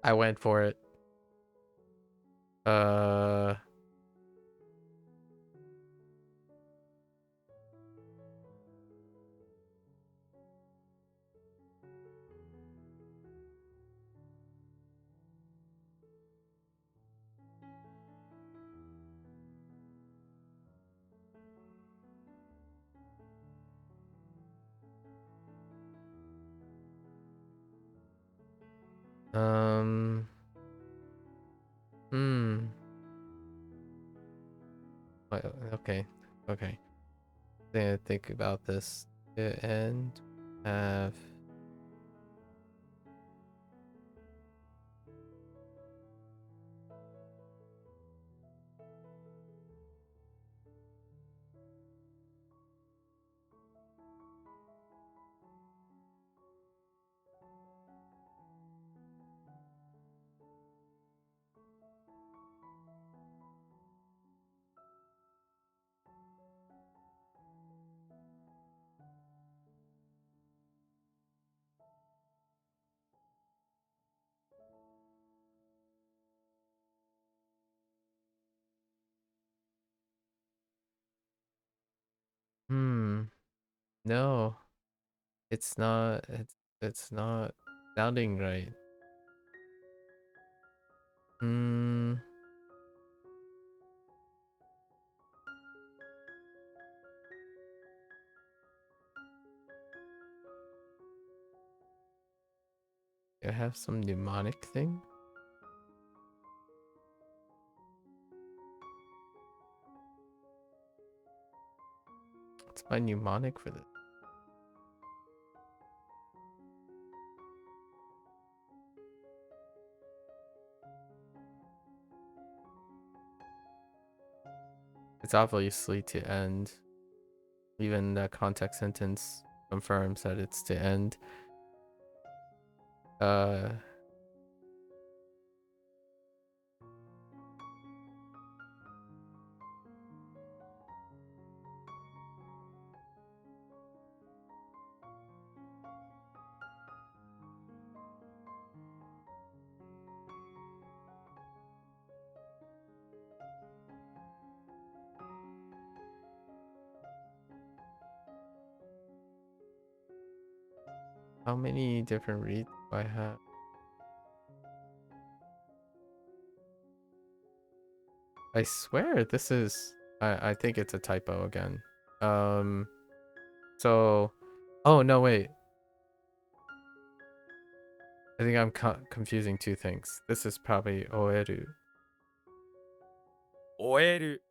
I went for it. Okay. Okay. Think about this. And have... No. It's not... It's not sounding right. Do I have some mnemonic thing? What's my mnemonic for this? It's obviously to end. Even the context sentence confirms that it's to end. How many different reads do I have? I swear this is... I think it's a typo again. So... Oh, no, wait. I think I'm confusing two things. This is probably oeru. 終える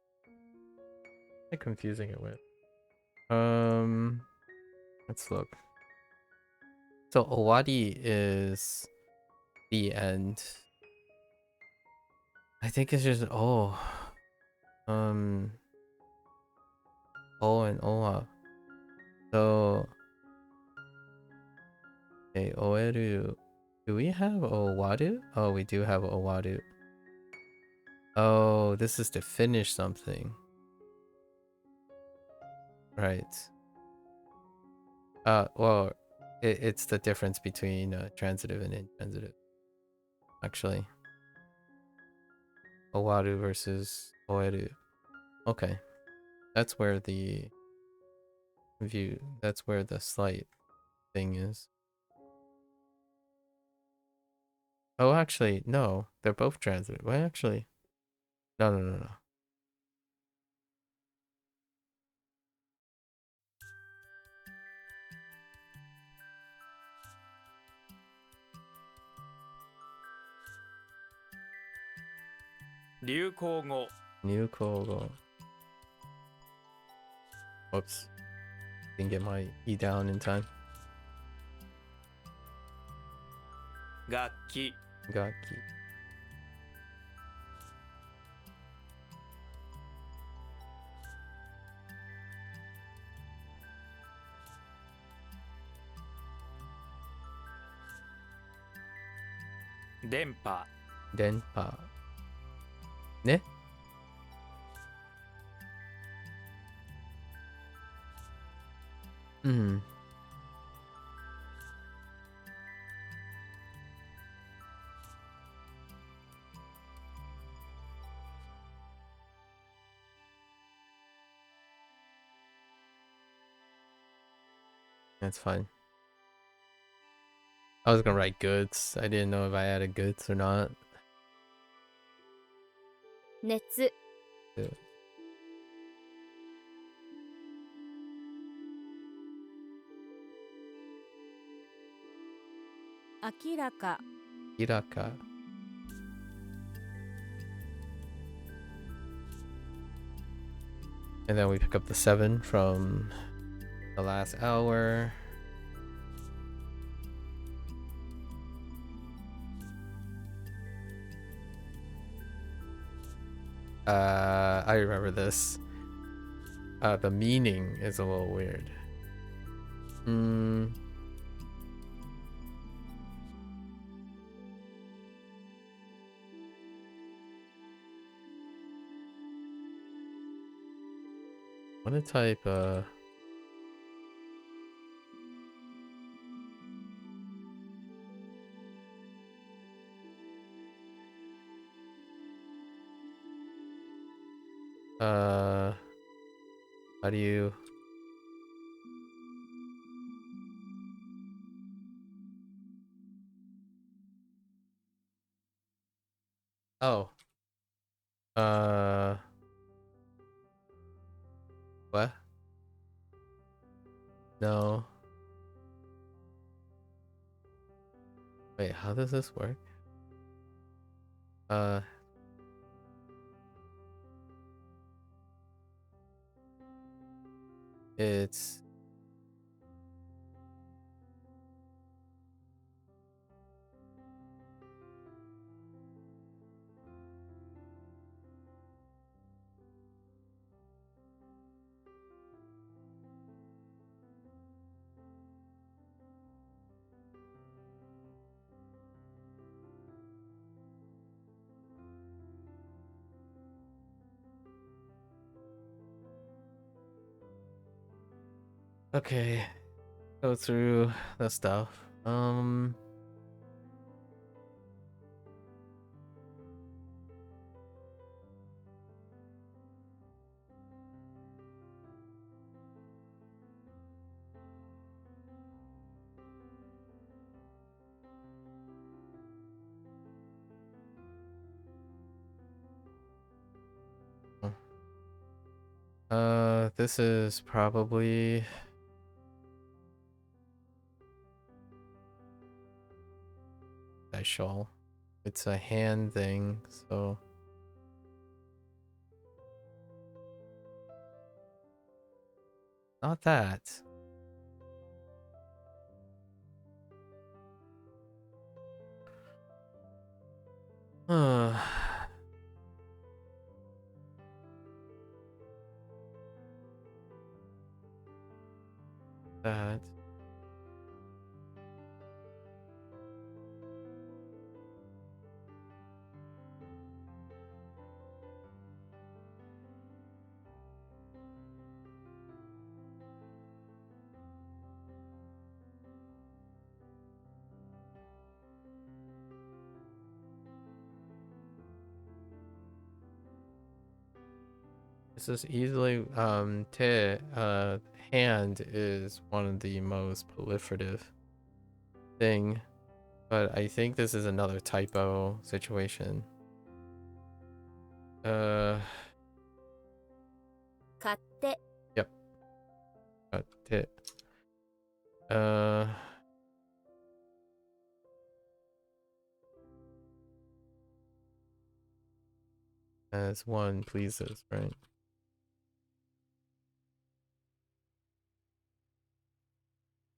What am I confusing it with? Let's look. So owari is the end. I think it's just O. O and Oa. So, okay, Oeru. Do we have Owadu? Oh, we do have Owadu. Oh, this is to finish something. Right. Well, it's the difference between transitive and intransitive. Actually. Owadu versus Oeru. Okay. That's where the that's where the slight thing is. Oh, actually, no. They're both transitive. Well, actually, no. 流行語 New Kogo. Whoops. Didn't get my E down in time. 楽器 Gaki. Denpa Denpa. Ne? Hmm. That's fine. I was gonna write goods. I didn't know if I added goods or not. 熱 Yeah. 明らか Hiraka. And then we pick up the 7 from the last hour. I remember this. The meaning is a little weird. What to type how do you Oh. What? No. Wait, how does this work? It's okay. Go through the stuff. This is probably a shawl. It's a hand thing, so not that. Uh, that. This is easily te hand is one of the most proliferative thing, but I think this is another typo situation. 買って Yep. Got it. As one pleases, right?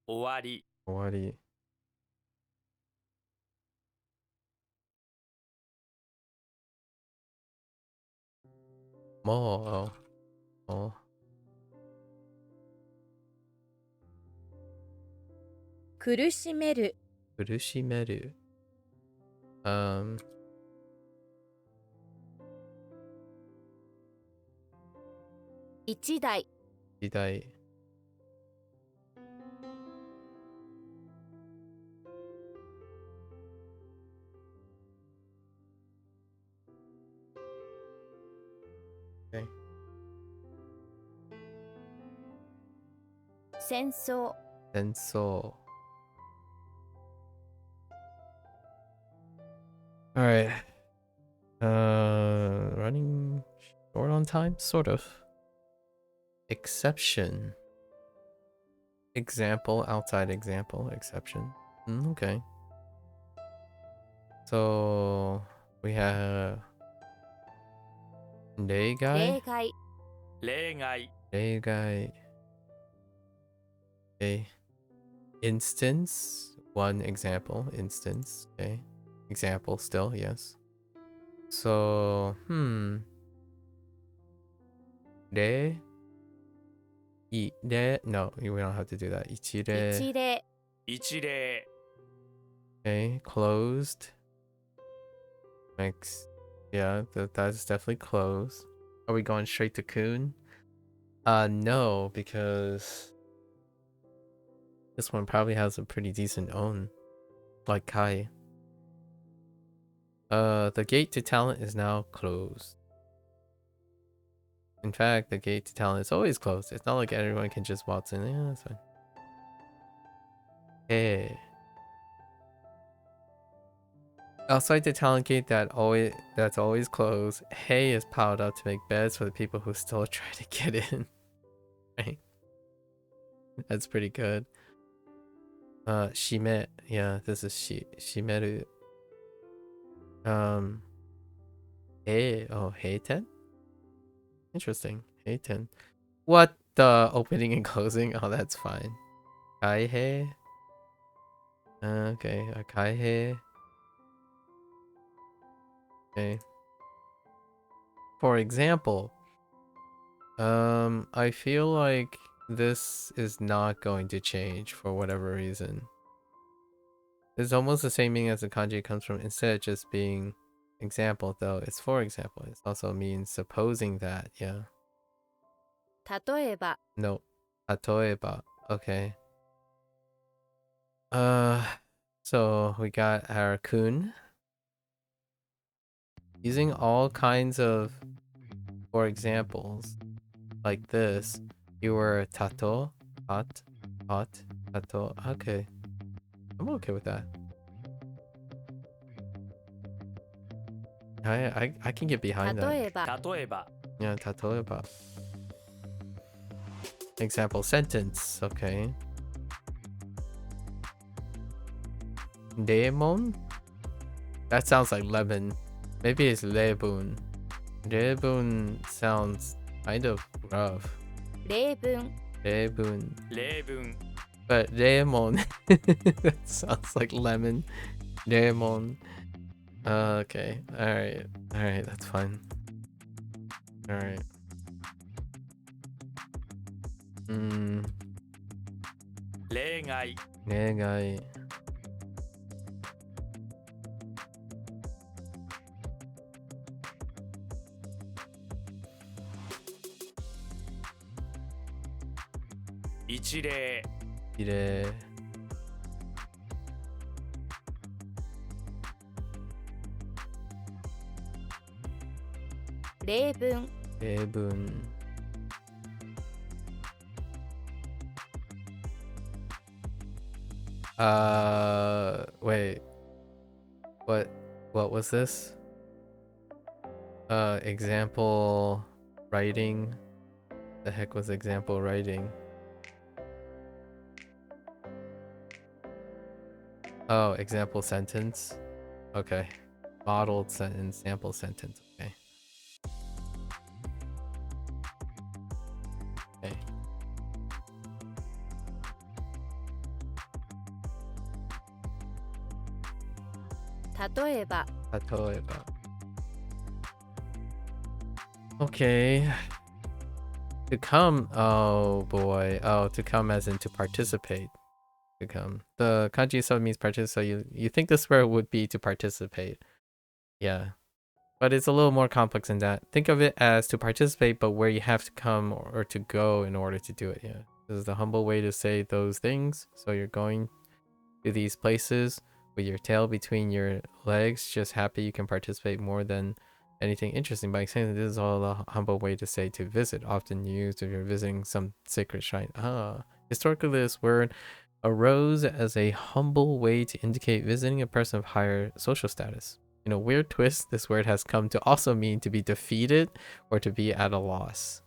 終わり 終わり. More. Oh. 苦しめる 苦しめる. 1台 時代. Okay. 戦争 戦争. All right. Running short on time, sort of. Exception. Example, outside example, exception. Okay. So we have 例外?例外例外 例外. Okay. Instance, one example, instance. Okay. Example still, yes. So, 例? No, we don't have to do that. 一例. 一例一例 Okay, closed. Next. Yeah, that's definitely closed. Are we going straight to Kun? No, because this one probably has a pretty decent own. Like Kai. The gate to talent is now closed. In fact, the gate to talent is always closed. It's not like everyone can just waltz in. Yeah, that's fine. Hey. Outside the talent gate that's always closed, hay is piled up to make beds for the people who still try to get in. Right? That's pretty good. Shime. Yeah, this is shimeru. Hey. Oh, heiten? Interesting. Heiten. What the opening and closing? Oh, that's fine. Kaihei. Okay, kaihei. Okay. For example, I feel like this is not going to change for whatever reason. It's almost the same meaning as the kanji it comes from. Instead of just being example, though, it's for example. It also means supposing that, yeah. 例えば No. 例えば. Okay. So we got our kun. Using all kinds of for examples like this, you were tato, hot, tato. Okay. I'm okay with that. I can get behind 例 that. えば例えば Yeah, tatoeba. Example sentence. Okay. Lemon? That sounds like lemon. Maybe it's lebun. Lebun sounds kind of rough. 例文 Lebun. 例文 But lemon. That sounds like lemon. Lemon. Okay. Alright. Alright, that's fine. Alright. 例外 恋愛 一例 이래例文 대분 wait. What was this? Example writing. The heck was example writing? Oh, example sentence. Okay. Modeled sentence, sample sentence. Okay. Okay.例えば 例えば. Okay. To come. Oh boy. Oh, to come as in to participate. To come. The kanji sub means participate. You think this word would be to participate. Yeah. But it's a little more complex than that. Think of it as to participate, but where you have to come or to go in order to do it. Yeah. This is the humble way to say those things. So you're going to these places with your tail between your legs, just happy you can participate more than anything interesting. By saying that this is all a humble way to say to visit, often used if you're visiting some sacred shrine. Historically, this word arose as a humble way to indicate visiting a person of higher social status. In a weird twist, this word has come to also mean to be defeated or to be at a loss.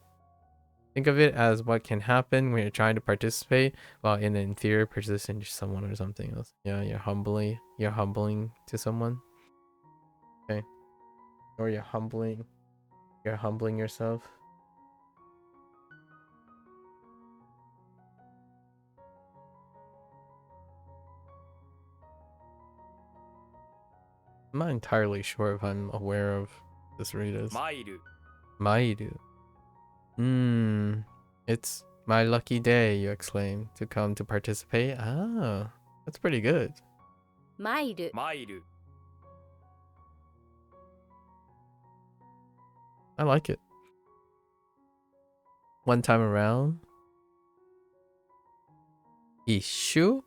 Think of it as what can happen when you're trying to participate while in an inferior position to someone or something else. Yeah, you're humbling to someone. Okay. Or you're humbling yourself. I'm not entirely sure if I'm aware of this read as マイル Mairu. It's my lucky day, you exclaim, to come to participate. Ah, that's pretty good. マイル マイル I like it. One time around. Issue?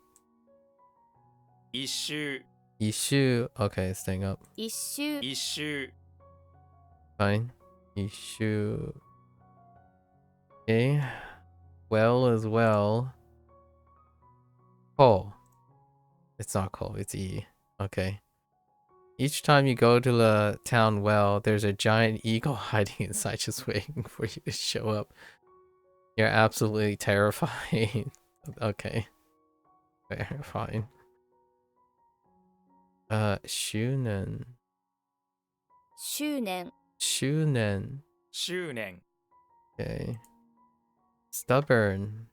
一周 Issue. Okay, staying up. 一周一周 Fine. Issue. Okay. Well as well. Oh. It's not coal, it's E. Okay. Each time you go to the town well, there's a giant eagle hiding inside just waiting for you to show up. You're absolutely terrifying. Okay. Fair, fine. Shunen. 周年 Shunen. 周年 Okay. Stubborn.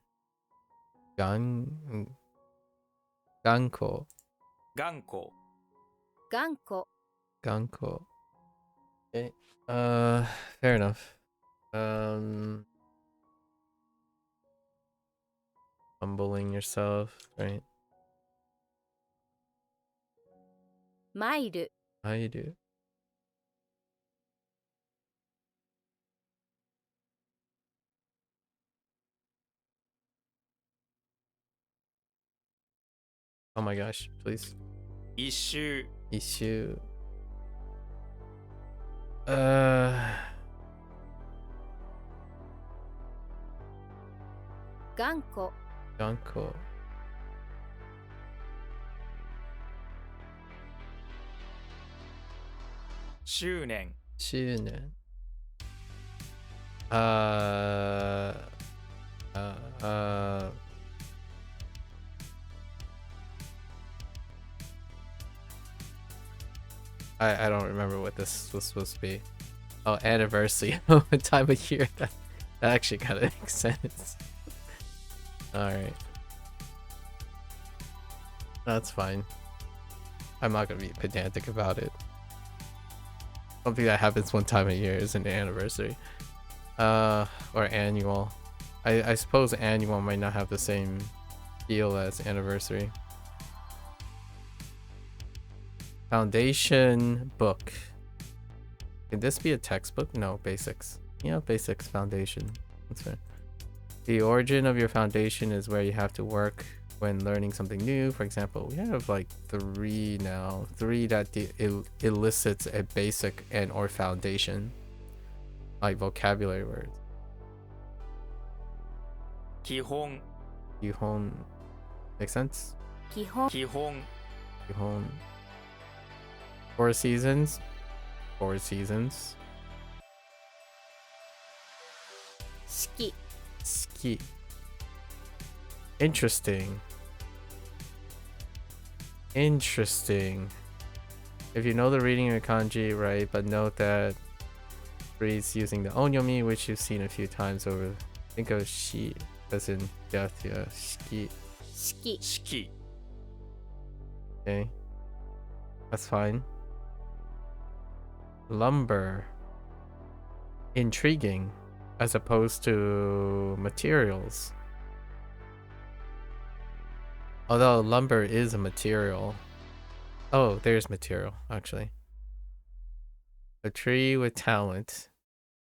Ganko. 頑固 頑固 Ganko. Okay. Fair enough. Humbling yourself, right? マイル How you do? Oh my gosh, please. 一周 Issue. 頑固 Ganko. 周年 Shunen. I don't remember what this was supposed to be. Oh, anniversary. Oh, time of year. That actually kind of makes sense. Alright. That's fine. I'm not gonna be pedantic about it. something that happens one time a year is an anniversary. Or annual. I suppose annual might not have the same feel as anniversary. Foundation book. Can this be a textbook? No, basics. Yeah, basics, foundation. That's fair. The origin of your foundation is where you have to work when learning something new. For example, we have like 3 now. 3 that elicits a basic and or foundation. Like vocabulary words. 基本 Gihon. Make sense? 基本、基本 Gihon. 4 seasons. 4 seasons. 四季、 Ski. Interesting. Interesting. If you know the reading of kanji, right, but note that reads using the onyomi, which you've seen a few times over. Think of shi as in death, yeah. Shiki. 四季、四季 Okay. That's fine. Lumber. Intriguing. As opposed to materials. Although lumber is a material. Oh, there's material, actually. A tree with talent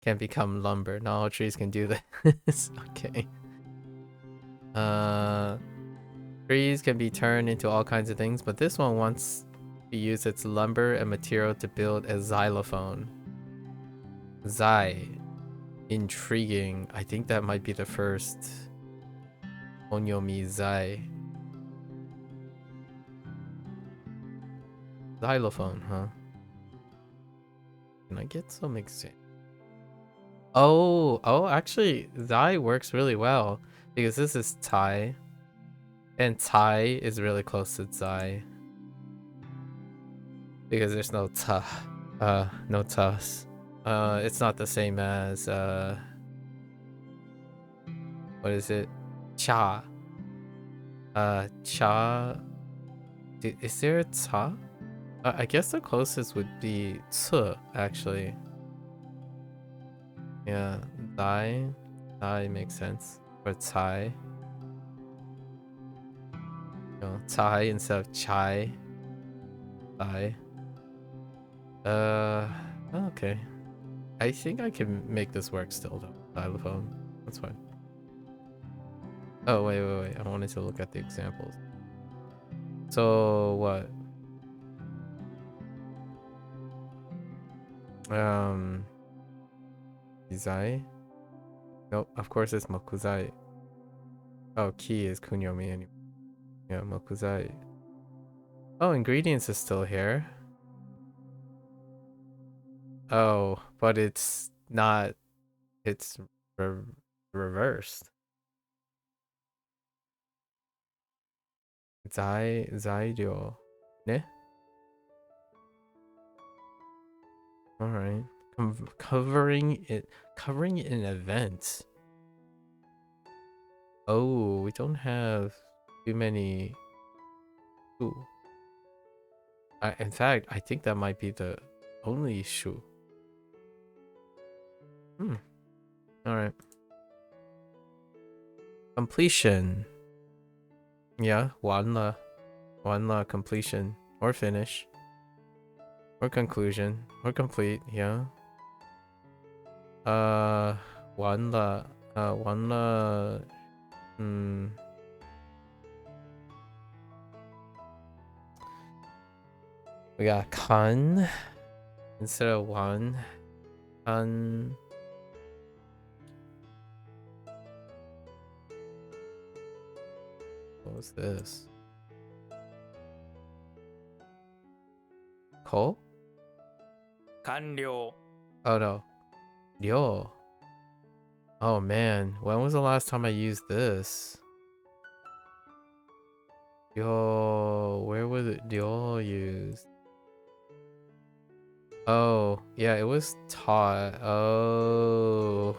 can become lumber. Not all trees can do this. Okay. Trees can be turned into all kinds of things, but this one wants to use its lumber and material to build a xylophone. Zai. Intriguing. I think that might be the first onyomi zai. Xylophone, huh? Can I get some examples? Oh, actually, zai works really well because this is tai, and tai is really close to zai because there's no ta, no tas. It's not the same as what is it? Cha. Cha. Is there a ta? I guess the closest would be tsu, actually. Yeah, dai. Dai makes sense. Or tai. No, tai instead of chai. Dai. Okay. I think I can make this work still, though. Xylophone. That's fine. Oh, wait. I wanted to look at the examples. So, what? Izai? Nope, of course it's Mokuzai. Oh, ki is kunyomi anyway. Yeah, Mokuzai. Oh, ingredients is still here. Oh, but it's not. It's reversed. Zairyo. Ne? Alright. Covering an event. Oh, we don't have too many. Ooh. In fact, I think that might be the only issue. Alright. Completion. Yeah, wanla completion or finish or conclusion or complete. Yeah. Wanla. We got kan instead of one. Kan. What was this? Ko? 完了 Oh no. Ryo. Oh man, when was the last time I used this? Yo, where was it Ryo used? Oh, yeah, it was taught. Oh.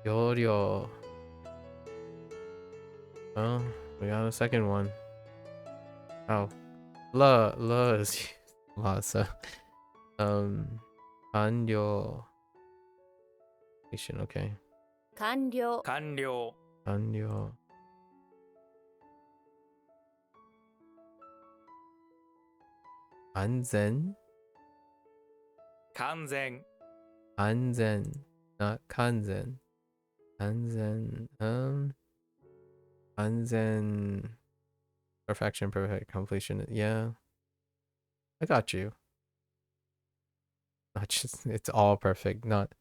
Ryo. Oh, we got a second one. Oh. La is used a lot, so Kanryo. Okay. 完了 完了 Kanryo. Anzen. 完全 Anzen. Not kanzen. Anzen. Anzen. Perfection, perfect completion. Yeah. I got you. Not just it's all perfect, not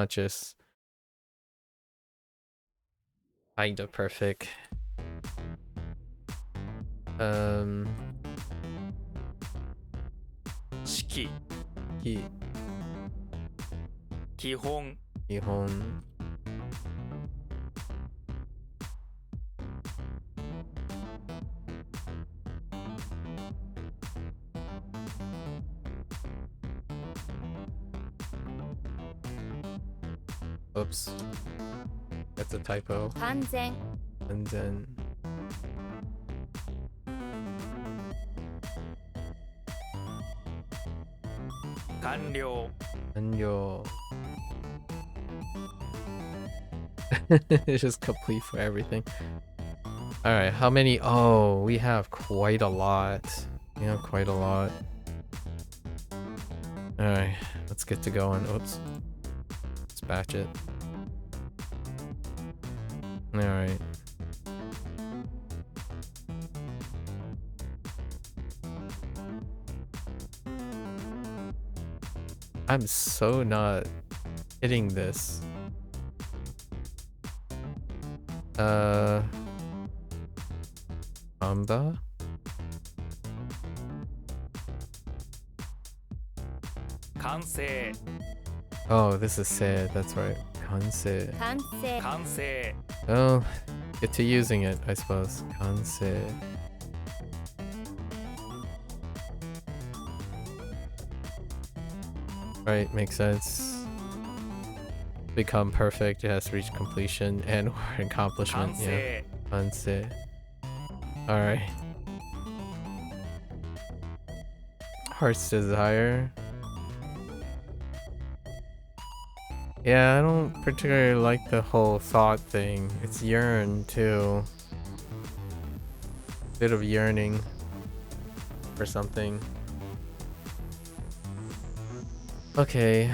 just kind of perfect. 式 He 基本 Nihon. Oops. That's a typo. 完全 And then 完了 Anyo. It's just complete for everything. Alright, how many? Oh, we have quite a lot. We have quite a lot. Alright, let's get to going. Oops. Let's batch it. Alright. I'm so not hitting this. Amba? 完成 Oh, this is sad. That's right. Kanse. 完成完成 Oh, get to using it, I suppose. Kanse. Right, makes sense. Become perfect, it has to reach completion and or accomplishment. 完 Yeah. 成 Kanse. Alright. Heart's Desire. Yeah, I don't particularly like the whole thought thing. It's yearn too. Bit of yearning for something. Okay.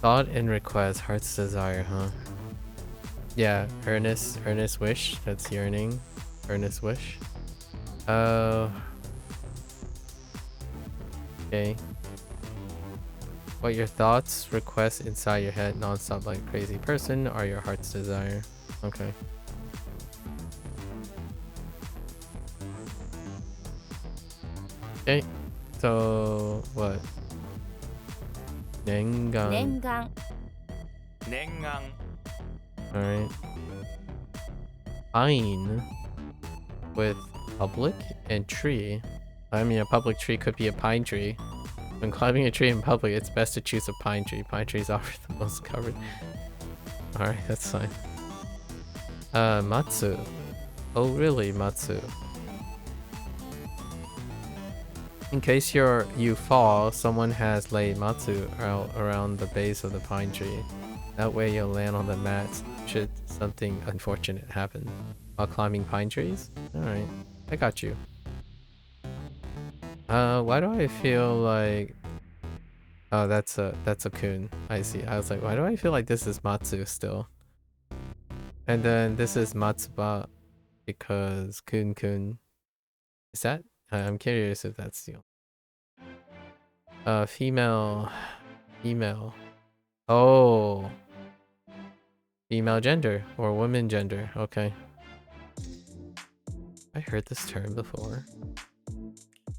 Thought and request, heart's desire, huh? Yeah, earnest wish. That's yearning. Earnest wish. Okay. What your thoughts, requests inside your head non-stop like a crazy person are your heart's desire. Okay. Okay. So what? Nengan. 念願念願 Alright. Pine with public and tree. I mean, a public tree could be a pine tree. When climbing a tree in public, it's best to choose a pine tree. Pine trees offer the most covered. Alright, that's fine. Matsu. Oh, really, Matsu? In case you fall, someone has laid Matsu out around the base of the pine tree. That way you'll land on the mats should something unfortunate happen while climbing pine trees. Alright, I got you. Why do I feel like... Oh, that's a kun. I see. I was like, why do I feel like this is Matsu still? And then this is Matsuba because kun. Is that? I'm curious if that's the... Female. Oh. Female gender or woman gender. Okay. I heard this term before.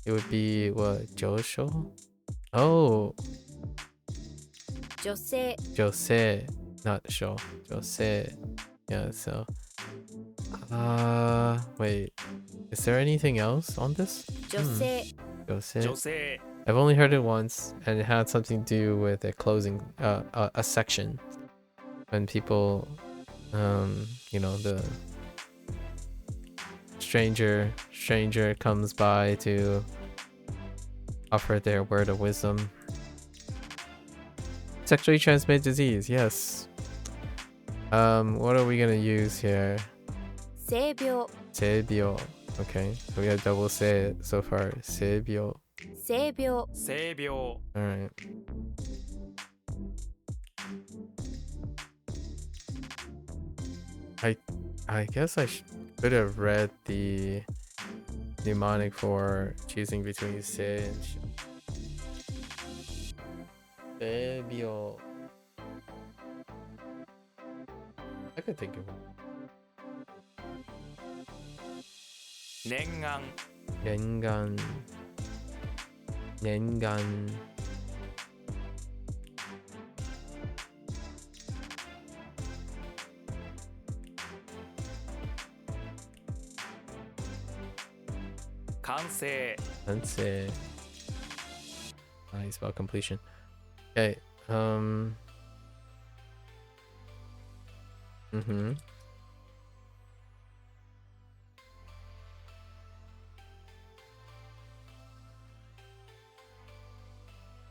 It would be what? Josho? Oh. 女性 Jose. Not sho. Jose. Yeah, so. Wait. Is there anything else on this? 女性 Jose. 女性 I've only heard it once, and it had something to do with a closing, a section. When people, you know, the stranger comes by to offer their word of wisdom. Sexually transmitted disease, yes. What are we gonna use here? 性病 세비오. Okay, so we got double se so far. 세비오. 性病性病 Alright. I guess I could have read the mnemonic for choosing between se and 세비오. I could think of it. 念願 년간. 년간. Kansei Let's say. Nice about completion. Okay. Mm-hmm.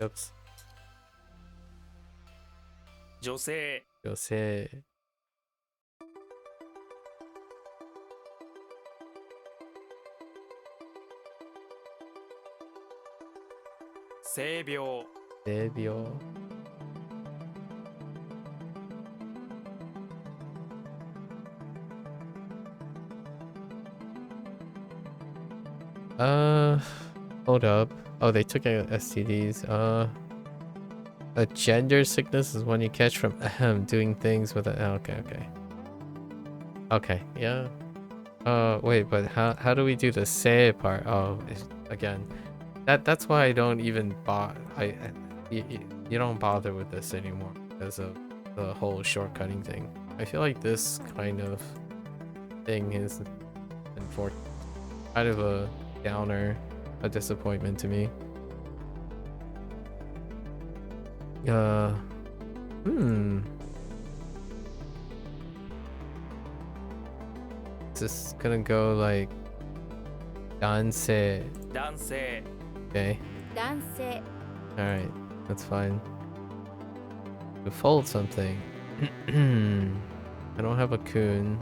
Oops. 女性 요새. 性病 대비오. Hold up. Oh, they took out STDs. A gender sickness is one you catch from doing things with a. Okay, okay. Okay, yeah. Wait, but how do we do the say part? Oh, again, that's why I don't even you don't bother with this anymore because of the whole shortcutting thing. I feel like this kind of thing is kind of a downer, a disappointment to me. Just gonna go like danse. 男性 Okay, 男性 alright, that's fine. To fold something. I don't have a kun.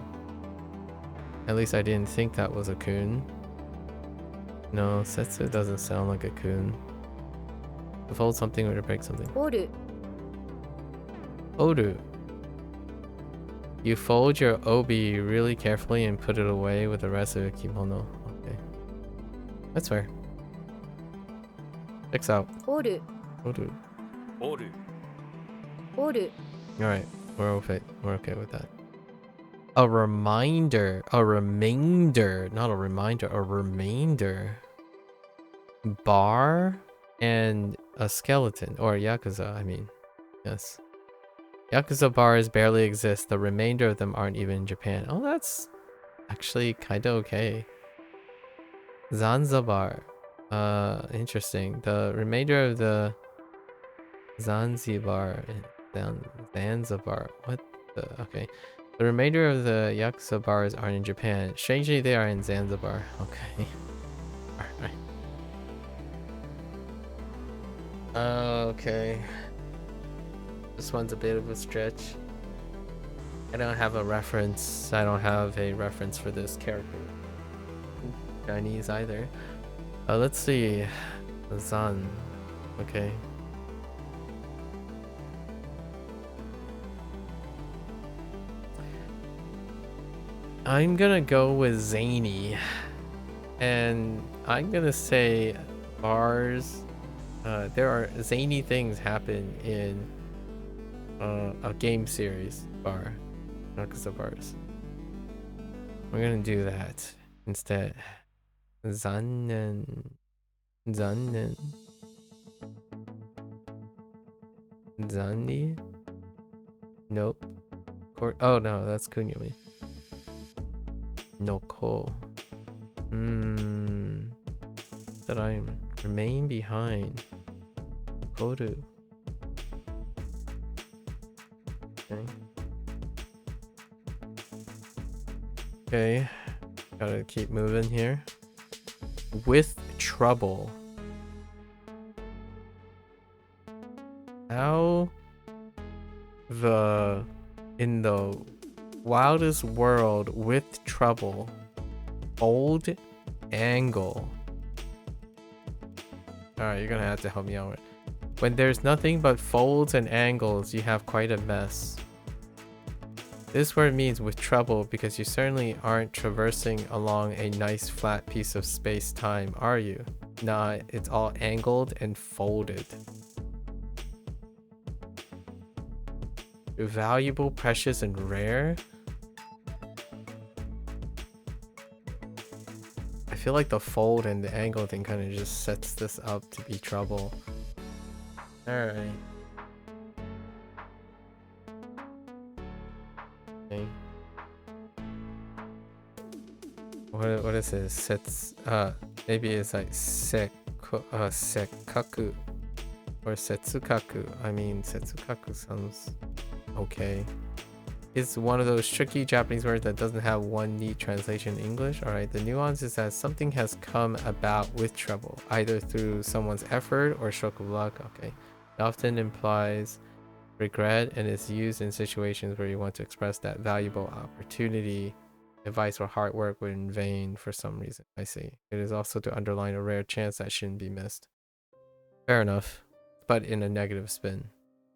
At least I didn't think that was a kun. No, setsu doesn't sound like a kun. To fold something or to break something. 折る Oru. You fold your obi really carefully and put it away with the rest of your kimono. Okay. That's fair. Checks out. 折る Oru. おる 折る Alright, we're okay. We're okay with that. A reminder. A remainder. Not a reminder. A remainder. Bar and a skeleton. Or Yakuza, I mean. Yes. Yakuza bars barely exist. The remainder of them aren't even in Japan. Oh, that's actually kind of okay. Zanzibar. Interesting. The remainder of the Zanzibar. Zanzibar. What the? Okay. The remainder of the Yakuza bars aren't in Japan. Strangely, they are in Zanzibar. Okay. Alright. Okay. This one's a bit of a stretch. I don't have a reference. I don't have a reference for this character. Chinese either. Let's see. Zan. Okay. I'm gonna go with zany. And I'm gonna say bars. There are zany things happen in a game series bar. Yakuza bars. We're gonna do that instead. Zannen. Zannen. Zandi? Nope. Oh no, that's Kunyumi. Noko. That I remain behind. Koru. Okay. Okay. Gotta keep moving here. With trouble. How in the wildest world with trouble. Fold, angle. Alright, you're gonna have to help me out with. When there's nothing but folds and angles, you have quite a mess. This word means with trouble because you certainly aren't traversing along a nice flat piece of space-time, are you? Nah, it's all angled and folded. Valuable, precious, and rare? I feel like the fold and the angle thing kind of just sets this up to be trouble. Alright. Okay. What is this? Sets maybe it's like sekkaku or setsukaku. I mean setsukaku sounds okay. It's one of those tricky Japanese words that doesn't have one neat translation in English. Alright, the nuance is that something has come about with trouble, either through someone's effort or stroke of luck. Okay. It often implies regret and is used in situations where you want to express that valuable opportunity, advice, or hard work were in vain for some reason. I see. It is also to underline a rare chance that shouldn't be missed. Fair enough, but in a negative spin.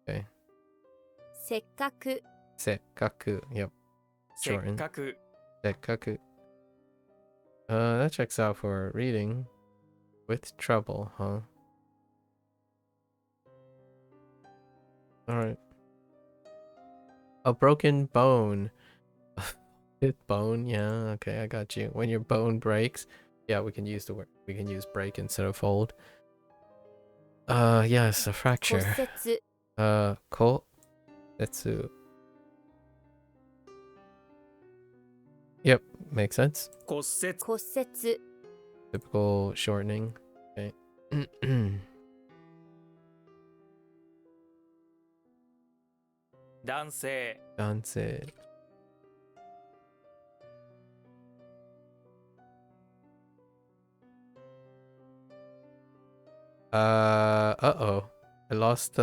Okay. せっかく Sekkaku. Yep. せっかく Sekkaku. That checks out for reading. With trouble, huh? Alright. A broken bone. With bone, yeah, okay, I got you. When your bone breaks, yeah, we can use the word. We can use break instead of fold. Yes, a 骨 fracture. 折 Kosetsu. Yep, makes sense. 骨折骨折 Typical shortening. Okay. 男性 Danse. Uh-oh. I lost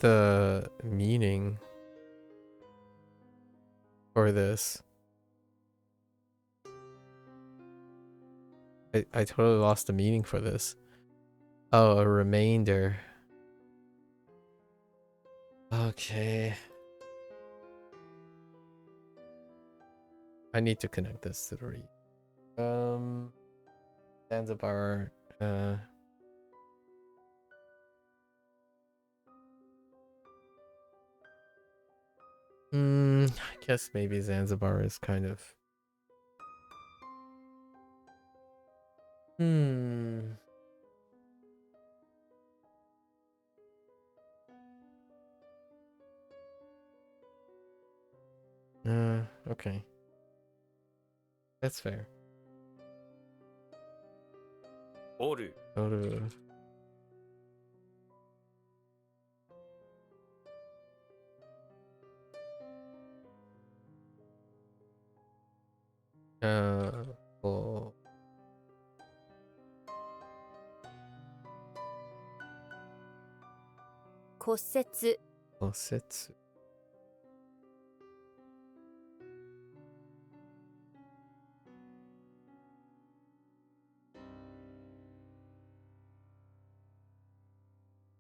the meaning for this. I totally lost the meaning for this. Oh, a remainder. Okay. I need to connect this to the read. Zanzibar. I guess maybe Zanzibar is kind of. Okay. That's fair. 折る Oh. 骨折 Kosetsu.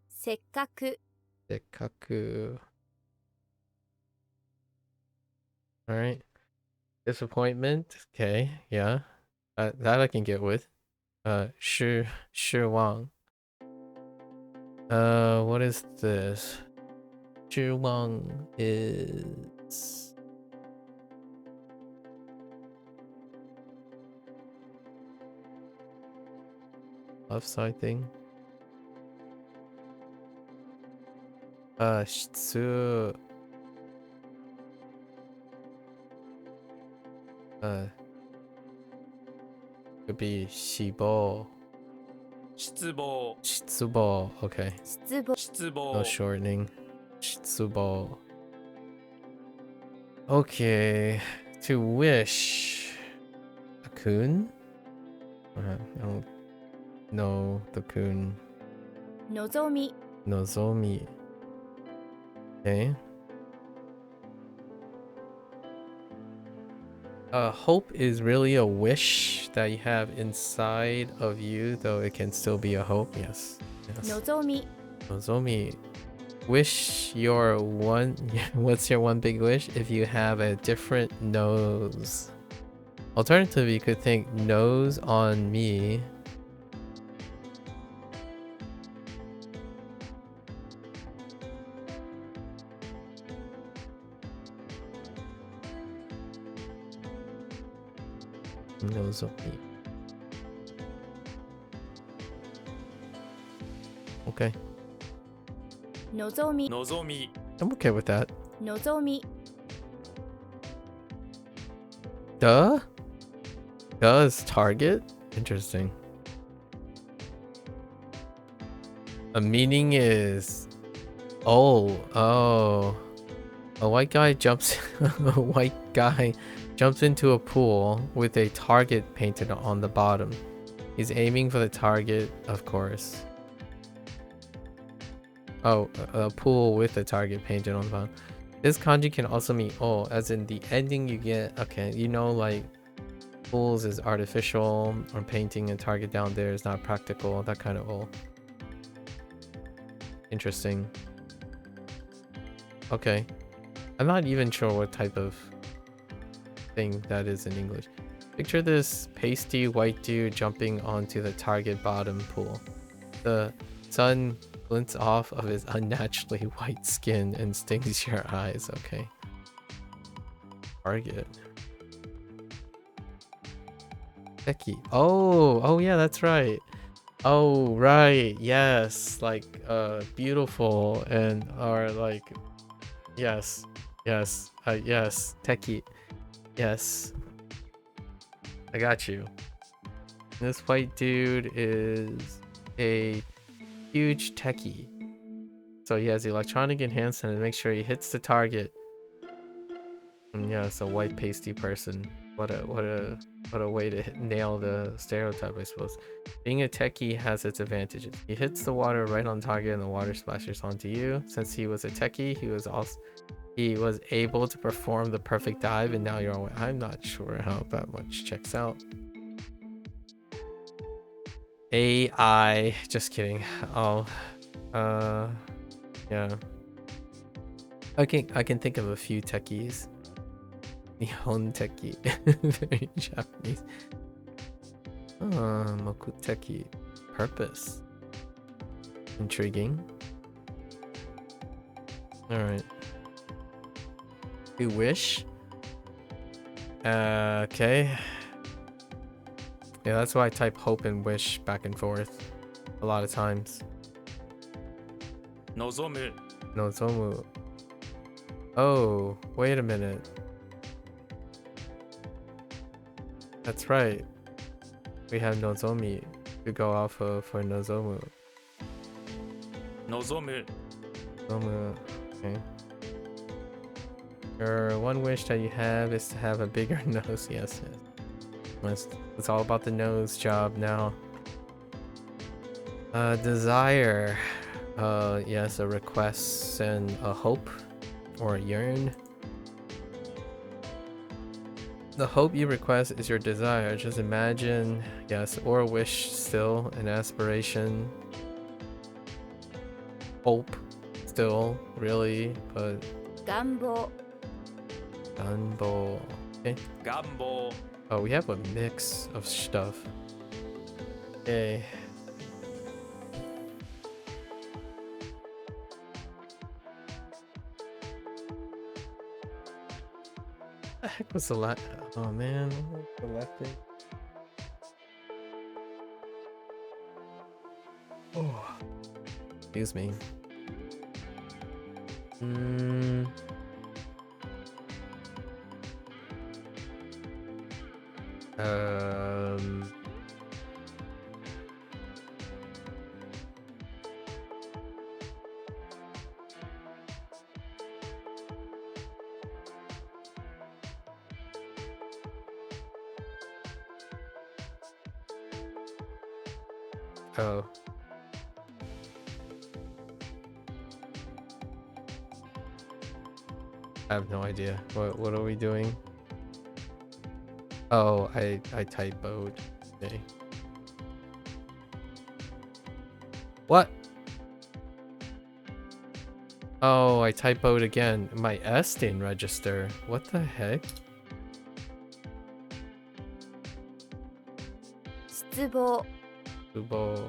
せっかく Sekkaku. Alright. Disappointment. Okay, yeah. That I can get with. Wang. What is this? Wang is left side thing. Shitsu. Could be Shibo. 失望 Shitsubo. Okay. 失望 失望 No shortening. Shitsubo. Okay. To wish. A kun? I don't know the kun. Nozomi. Nozomi. Okay. Hope is really a wish that you have inside of you, though it can still be a hope. Yes. Yes. Nozomi. Nozomi. Wish your one. What's your one big wish? If you have a different nose. Alternatively, you could think nose on me. Nose on me. Okay. Nozomi. 望み I'm okay with that. Nozomi. Duh? Duh is target? Interesting. A meaning is... Oh. A white guy jumps... a white guy jumps into a pool with a target painted on the bottom. He's aiming for the target, of course. Oh, a pool with a target painted on the bottom. This kanji can also mean oh, as in the ending you get. Okay, you know, like pools is artificial, or painting a target down there is not practical. That kind of oh. Interesting. Okay, I'm not even sure what type of thing that is in English. Picture this pasty white dude jumping onto the target bottom pool. The sun glints off of his unnaturally white skin and stings your eyes. Okay. Target. Becky. Oh yeah, that's right. Oh right, yes, like beautiful and are like yes, yes, techie, yes. I got you. This white dude is a huge techie. So he has electronic enhancement to make sure he hits the target. And yeah, it's a white pasty person. What a way to nail the stereotype, I suppose. Being a techie has its advantages. He hits the water right on target and the water splashes onto you. Since he was a techie, he was able to perform the perfect dive, and now you're away. I'm not sure how that much checks out. AI, just kidding. Oh, yeah. I can think of a few techies. Nihon techie, very Japanese. MAKU techie, purpose. Intriguing. All right. We wish. Okay. Yeah, that's why I type hope and wish back and forth a lot of times. 望む Nozomu. Oh, wait a minute. That's right. We have Nozomi to go off of for Nozomu. 望む Nozomu. Okay. Your one wish that you have is to have a bigger nose. Yes. It's all about the nose job now. Desire. Yes, a request and a hope or a yearn. The hope you request is your desire. Just imagine, yes, or a wish still, an aspiration. Hope still, really, but 願望 Ganbo. Okay. 願望 Oh, we have a mix of stuff. Okay. The heck was the last? Oh man, what was the last thing? Oh, excuse me. Um. Oh. I have no idea. What are we doing? Oh, I typoed. Okay. What? Oh, I typoed again. My S didn't register. What the heck? 失望 Ubo,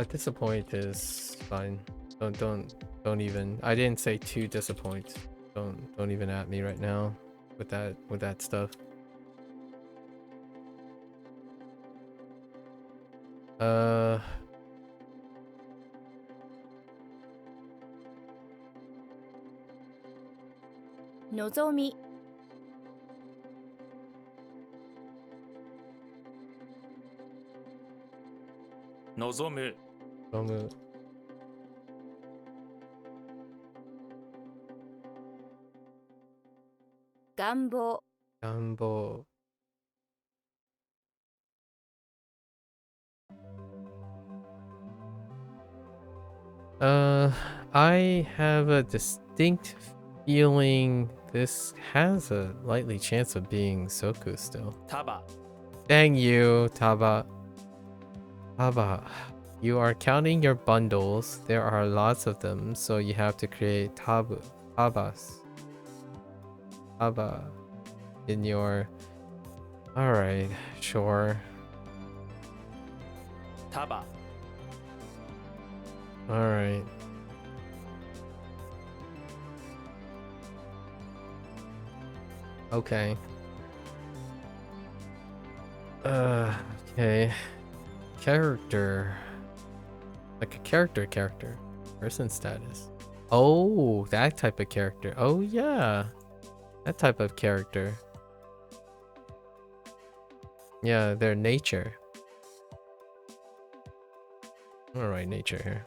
disappoint is fine. Don't even. I didn't say to disappoint. Don't even at me right now with that stuff. Uh, 望み 望む Gomu, 願望 Gambo. I have a distinct feeling this has a likely chance of being Soku still. 束 Dang you, Taba. Taba, you are counting your bundles. There are lots of them, so you have to create tabas. Taba in your... Alright, sure. 束 Alright. Okay. Okay. Character. Like a character. Person status. Oh, that type of character. Oh, yeah. That type of character. Yeah, their nature. Alright, nature here.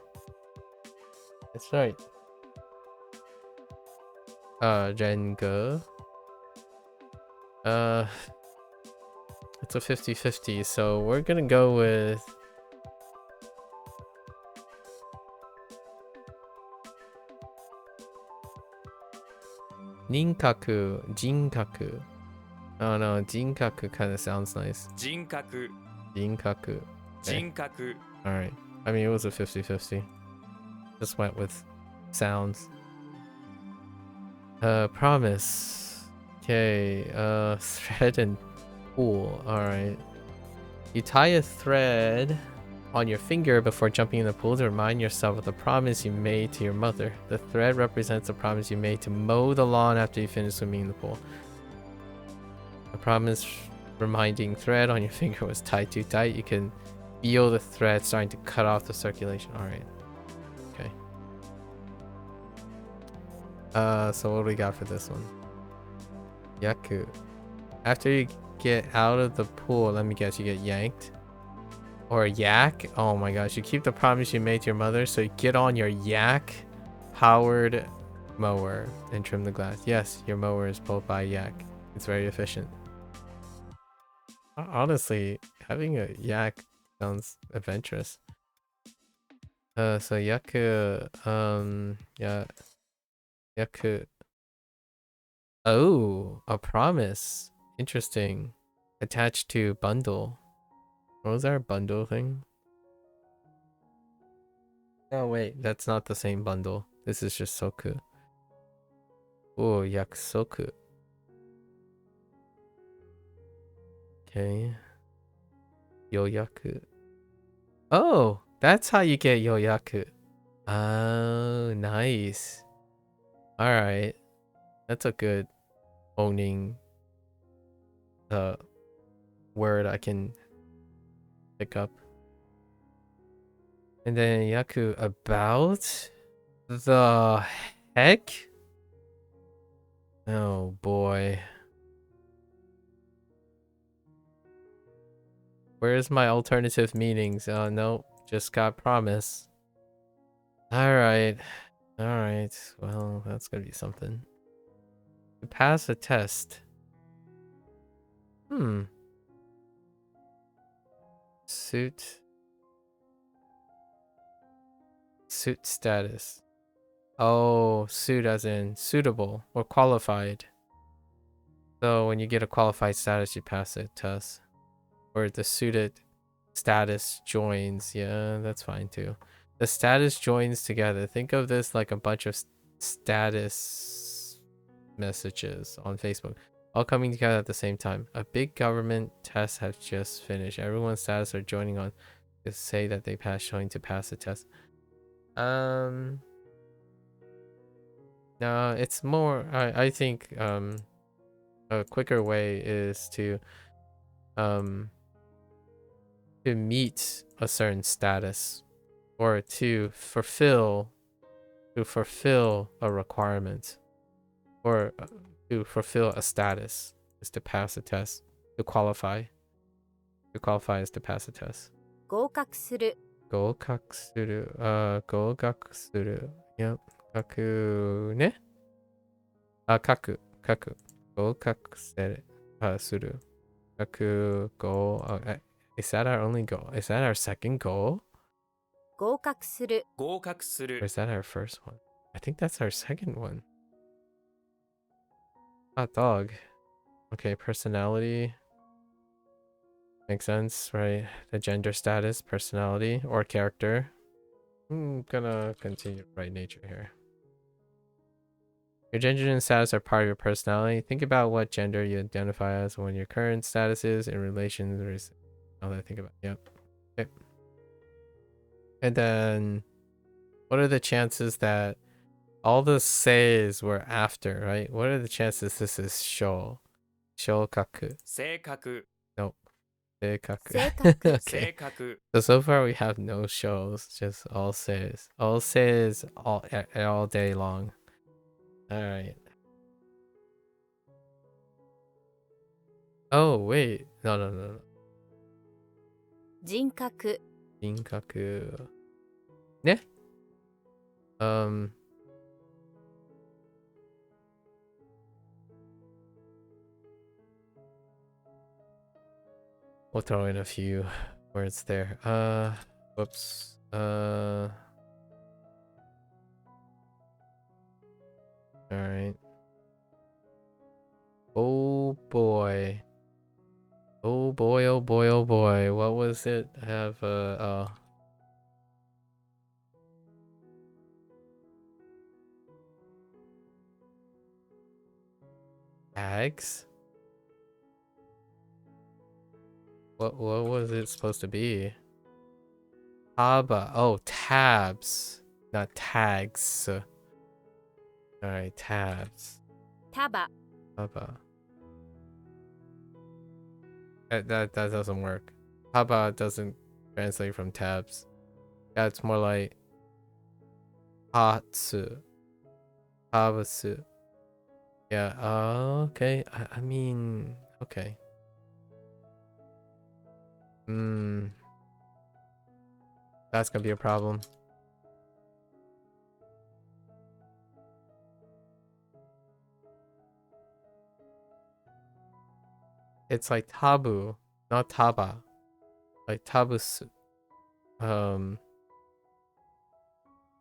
That's right. Renga. It's a 50-50, so we're gonna go with... Ninkaku, Jinkaku. Oh no, Jinkaku kind of sounds nice. 人格 Jinkaku. Okay. 人格 Alright. I mean, it was a 50-50. Just went with sounds. Promise. Okay, thread and pool. Alright. You tie a thread on your finger before jumping in the pool to remind yourself of the promise you made to your mother. The thread represents a promise you made to mow the lawn after you finish swimming in the pool. A promise reminding thread on your finger was tied too tight. You can feel the thread starting to cut off the circulation. Alright. Okay. So what do we got for this one? Yaku. After you get out of the pool, let me guess, you get yanked? Or yak? Oh my gosh, you keep the promise you made to your mother, so you get on your yak powered mower and trim the grass. Yes, your mower is pulled by yak. It's very efficient. Honestly, having a yak sounds adventurous. So yaku, yeah, yaku. Oh, a promise. Interesting. Attached to bundle. What was our bundle thing? Oh wait, that's not the same bundle. This is just soku. Oh, yakusoku. Okay. Yoyaku. Oh, that's how you get yoyaku. Oh, nice. Alright. That's a good owning word I can pick up. And then yaku about the heck? Oh boy. Where's my alternative meanings? Oh no, just got promise. Alright. Alright. Well, that's gonna be something. To pass a test. Suit status. Oh, suit as in suitable or qualified. So when you get a qualified status, you pass a test. Or the suited status joins. Yeah, that's fine too. The status joins together. Think of this like a bunch of status messages on Facebook, all coming together at the same time. A big government test has just finished. Everyone's status are joining on to say that they passed, showing to pass the test. No, it's more. I think a quicker way is to meet a certain status or to fulfill a requirement or to fulfill a status is to pass a test. To qualify is to pass a test. 合格する合格する。合格する。Yep. 書くね。書く。合格する。する。書く。Is that our only goal? Is that our second goal? 合格する合格す Or る is that our first one? I think that's our second one. Hot dog. Okay, personality. Makes sense, right? The gender status, personality, or character. I'm gonna continue to write nature here. Your gender and status are part of your personality. Think about what gender you identify as, when your current status is in relation to all that I think about. Yep. Okay. And then what are the chances that all the says were after, right? What are the chances this is sho? Shokaku. 性格 Nope. Seikaku. 性格 Okay. 性格 So far we have no shows, just all says. All says all day long. Alright. Oh, wait. No. 人格 Ginkaku. Ne? We'll throw in a few words there. Whoops. Alright. Oh boy. Oh boy. What was it? I have tags? What was it supposed to be? Taba. Oh, tabs. Not tags. Alright, tabs. 束 Taba. That doesn't work. Taba doesn't translate from tabs. That's more like Hatsu. Tabasu. Yeah, okay. I mean, okay. That's gonna be a problem. It's like tabu, not taba. Like tabusu. I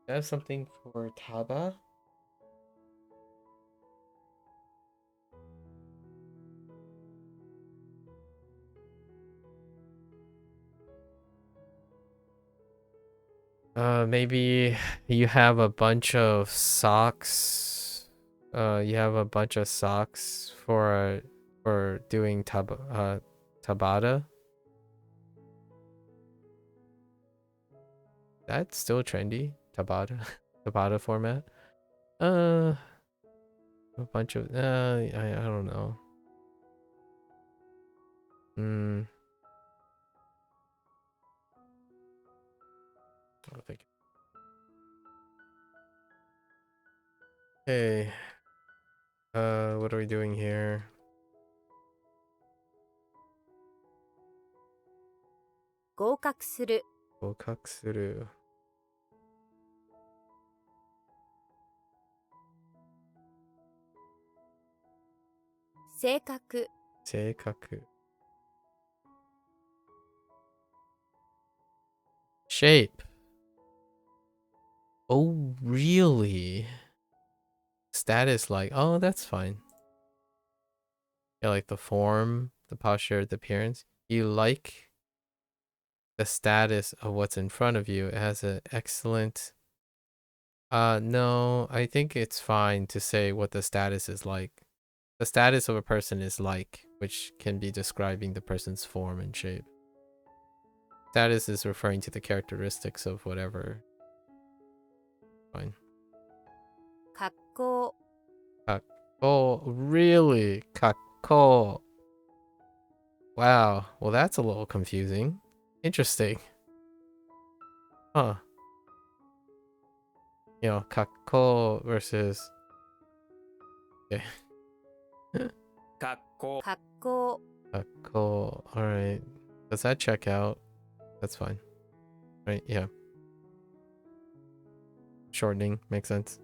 have something for taba? Maybe you have a bunch of socks. You have a bunch of socks for doing tabata. That's still trendy. Tabata. Tabata format. A bunch of I don't know. I don't think. Okay. What are we doing here? 合格する合格する。性格性格。Shape. Oh, really? Status like, oh, that's fine. Yeah, like the form, the posture, the appearance. You like the status of what's in front of you. It has an excellent... no, I think it's fine to say what the status is like. The status of a person is like, which can be describing the person's form and shape. Status is referring to the characteristics of whatever. Fine. 格好 Oh, really? Kako. Wow. Well, that's a little confusing. Interesting. Huh. You know, kako versus... Okay. 格好 格好 Kako. Alright. Does that check out? That's fine. Right, yeah. Shortening. Makes sense.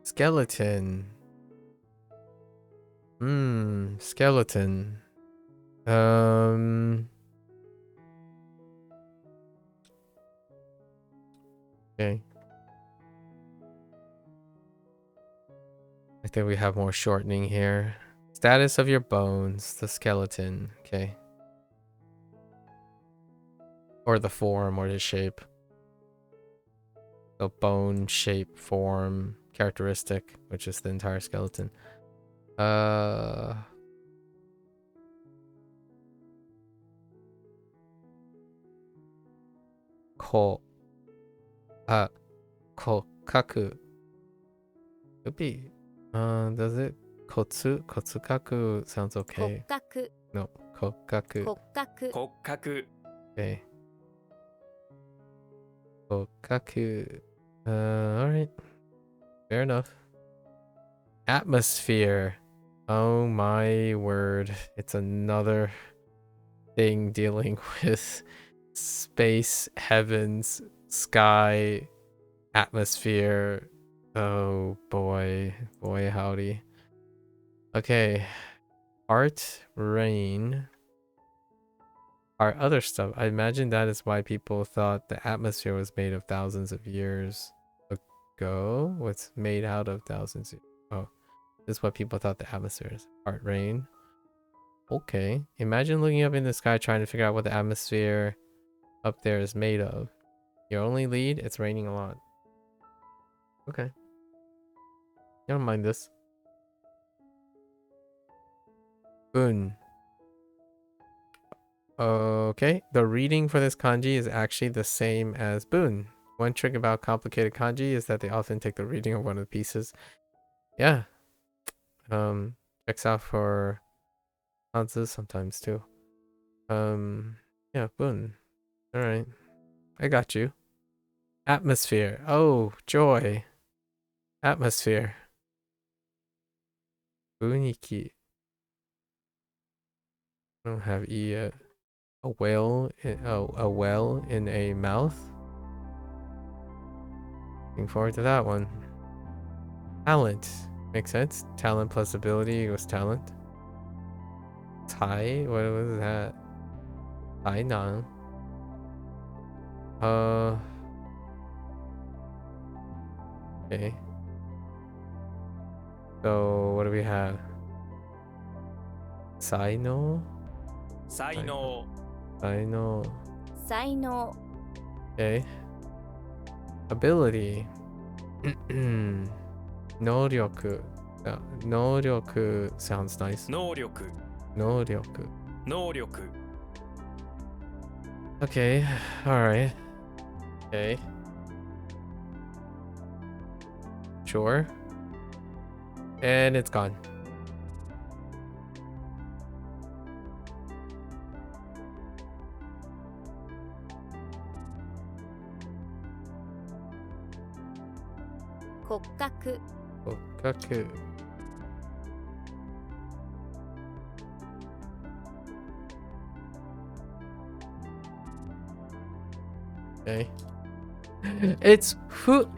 Skeleton. Skeleton. Okay. I think we have more shortening here. Status of your bones, the skeleton. Okay. Or the form or the shape. So bone, shape, form, characteristic, which is the entire skeleton. Ko. Kokaku. Could be. Does it? Kotsukaku sounds 骨 okay. 格 No, kokaku. 骨格骨格 Okay. Kokaku. Alright. Fair enough. Atmosphere. Oh my word. It's another thing dealing with space, heavens, sky, atmosphere. Oh boy. Boy howdy. Okay. Art, rain. Our other stuff. I imagine that is why people thought the atmosphere was made of thousands of years ago. What's made out of thousands of... Oh. This is what people thought the atmosphere is. Art, rain. Okay. Imagine looking up in the sky trying to figure out what the atmosphere up there is made of. Your only lead? It's raining a lot. Okay. I don't mind this. Bun. Okay. The reading for this kanji is actually the same as bun. One trick about complicated kanji is that they often take the reading of one of the pieces. Yeah. Checks out for answers sometimes too. Yeah, bun. Alright. I got you. Atmosphere. Oh, joy. Atmosphere. Buniki. I don't have E yet. A whale a well in a mouth. Looking forward to that one. Talent. Makes sense. Talent plus ability equals talent. Tai? What was that? Tai Nang. Okay. So what do we have? Saino? 才能 Saino. 才能 Okay. Ability. 能力. No, 能力 sounds nice. 能力能力. 能力 Okay. Alright. Okay. Sure. And it's gone. Kokkaku. Kokaku. Okay. It's who?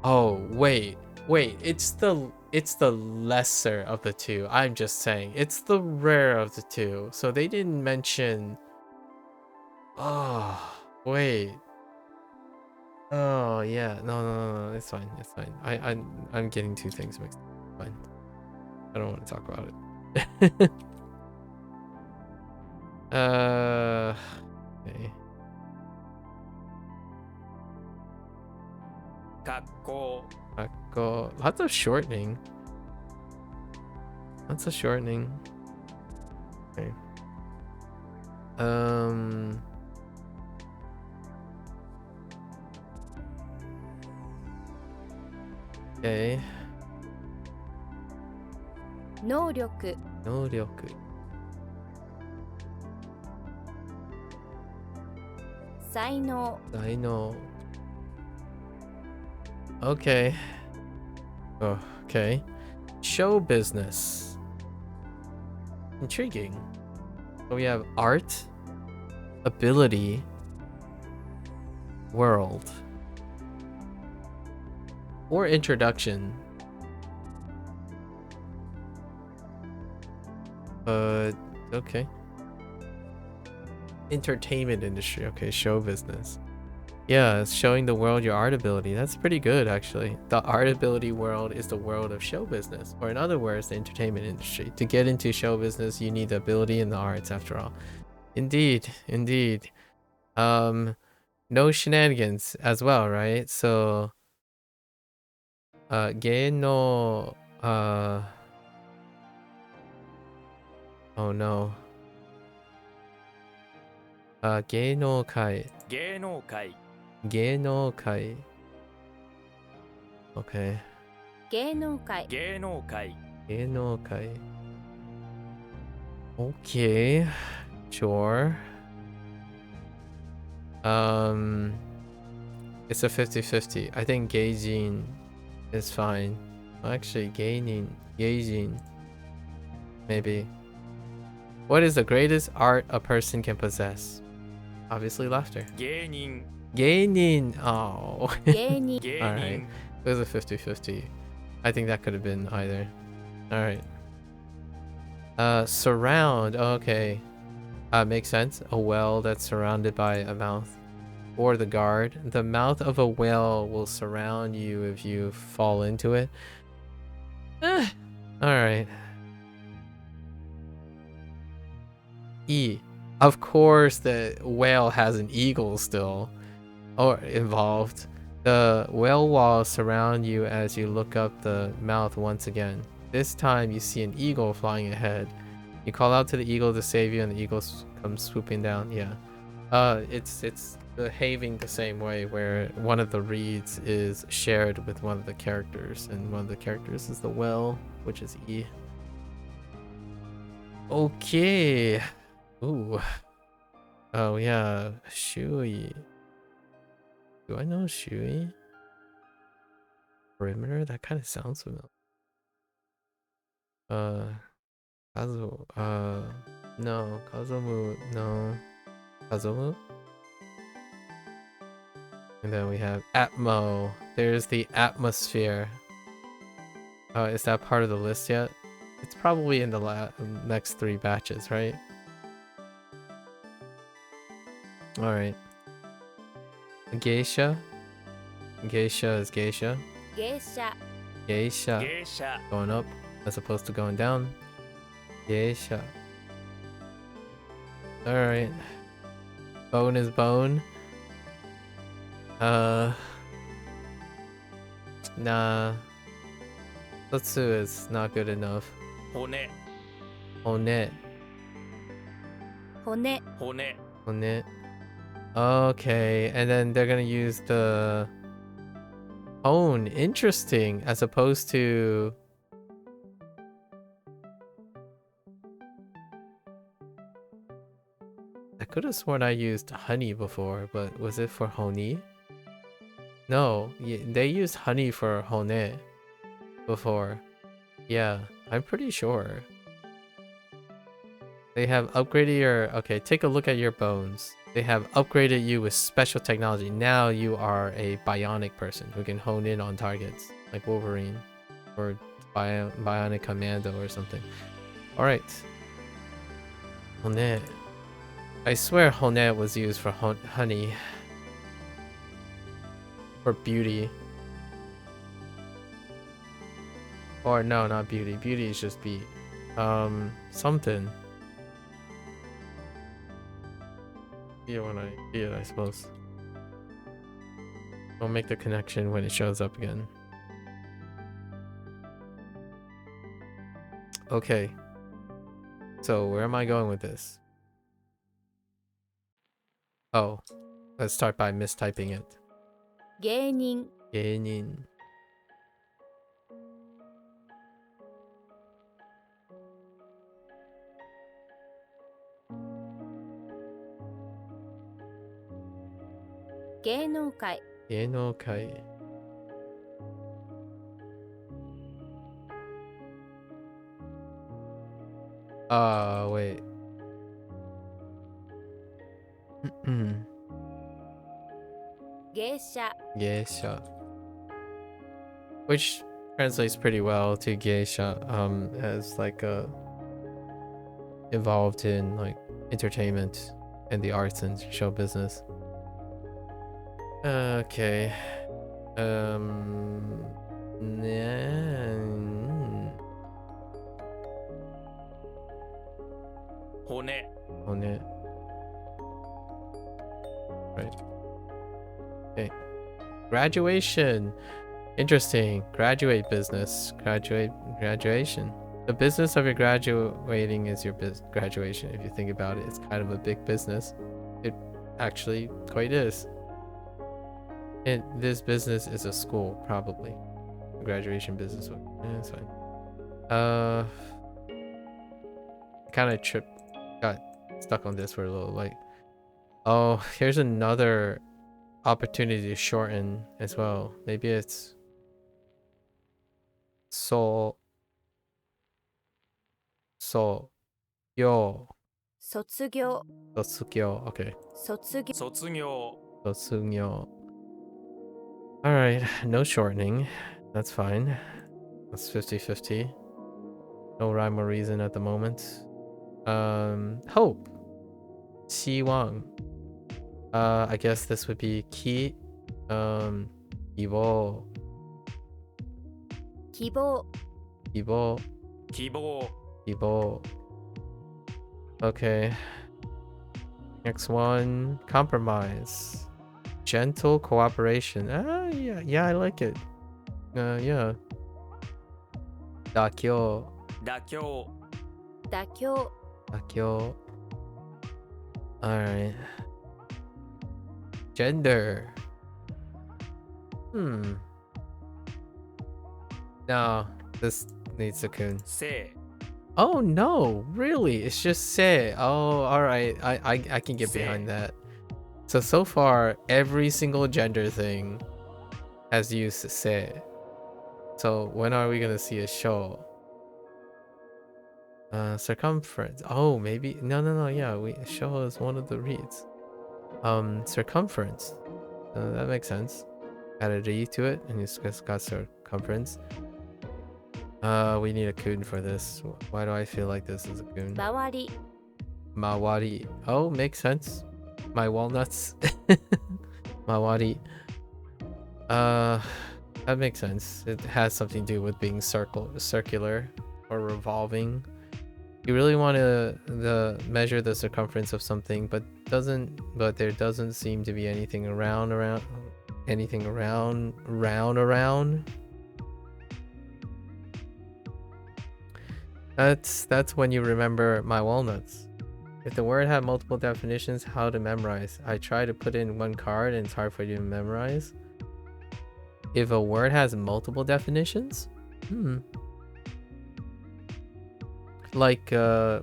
Oh wait, it's the lesser of the two. I'm just saying it's the rare of the two. So they didn't mention Oh, wait. Oh, yeah. No. It's fine. It's fine. I'm getting two things mixed up. Fine. I don't want to talk about it. Okay. 格好 Lots of shortening. Lots of shortening. Okay. Okay. 能力 노력.才能 I know. Okay. Oh, okay. Show business. Intriguing. So we have art, ability, world, or introduction. Okay. Entertainment industry. Okay, show business. Yeah, it's showing the world your art ability. That's pretty good, actually. The art ability world is the world of show business, or in other words, the entertainment industry. To get into show business, you need the ability and the arts, after all. Indeed. No shenanigans as well, right? So, ge no, oh no. Ge no kai. 芸能界 Ge no kai. Okay. 芸能界芸能界 Ge no kai. Okay. Sure. It's a 50-50. I think gauging is fine. Actually, gauging, maybe. What is the greatest art a person can possess? Obviously, laughter. 芸人 Gaining. Oh. 芸人 芸 All 人 right. It was a 50-50. I think that could have been either. All right. Surround. Oh, okay. Makes sense. A well that's surrounded by a mouth. Or the guard. The mouth of a well will surround you if you fall into it. All right. E. Of course, the whale has an eagle still, or involved. The whale walls surround you as you look up the mouth once again. This time, you see an eagle flying ahead. You call out to the eagle to save you, and the eagle comes swooping down. Yeah. It's behaving the same way, where one of the reeds is shared with one of the characters, and one of the characters is the whale, which is E. Okay. Ooh. Oh yeah, Shui. Do I know Shui? Perimeter? That kind of sounds familiar. Kazu. No. Kazumu. No. Kazumu. And then we have Atmo. There's the atmosphere. Is that part of the list yet? It's probably in the next 3 batches, right? Alright. Geisha. Geisha is geisha. 芸者 Geisha. 芸者 Going up as opposed to going down. Geisha. Alright. Bone is bone. Nah. Tatsu is not good enough. 骨 One. 骨 骨 One. Okay, and then they're gonna use the hone. Interesting, as opposed to I could have sworn I used honey before, but was it for honi? No, they used honey for hone before. Yeah, I'm pretty sure. They have upgraded your... Okay, take a look at your bones. They have upgraded you with special technology. Now you are a bionic person who can hone in on targets, like Wolverine or Bionic Commando or something. Alright. Hone. I swear Honet was used for honey. Or beauty. Or no, not beauty. Beauty is just be something. Yeah, when I see it, I suppose. I'll make the connection when it shows up again. Okay. So where am I going with this? Oh, let's start by mistyping it. 芸人 芸人 芸能界 芸能界 wait. Hmm. 芸者 Geisha. Which translates pretty well to geisha, as like involved in like entertainment and the arts and show business. Okay. Yeah. 骨 On it. Right. Okay. Graduation. Interesting. Graduate business. Graduation. The business of your graduating is your graduation. If you think about it, it's kind of a big business. It actually quite is. And this business is a school, probably. A graduation business. Yeah, that's fine. Kind of got stuck on this for a little. Like, oh, here's another opportunity to shorten as well. Maybe it's so yo 卒業 Sotsuyo. Okay. 卒業卒業 Sotsuyo. Alright, no shortening. That's fine. That's 50-50. No rhyme or reason at the moment. Hope. Wang. I guess this would be Ki. Ibo. 希望 Ibo. 希望 Ibo. Okay. Next one. Compromise. Gentle cooperation. Ah, yeah, I like it. Yeah. Dakyo. 妥協妥協 Dakyo. Alright. Gender. No, this needs a kun. 性 Oh no, really? It's just say. Oh, alright. I can get behind Say. that. So far, every single gender thing has used say. So when are we gonna see a show? Circumference. Oh, maybe no. Yeah, show is one of the reads. Circumference. That makes sense. Added a to it, and it's just got circumference. We need a kun for this. Why do I feel like this is a kun? 周り Mawari. Oh, makes sense. My walnuts. Mawari. That makes sense. It has something to do with being circular or revolving. You really want to measure the circumference of something, but there doesn't seem to be anything around. That's when you remember my walnuts. If the word had multiple definitions, how to memorize? I try to put in one card and it's hard for you to memorize. If a word has multiple definitions? Like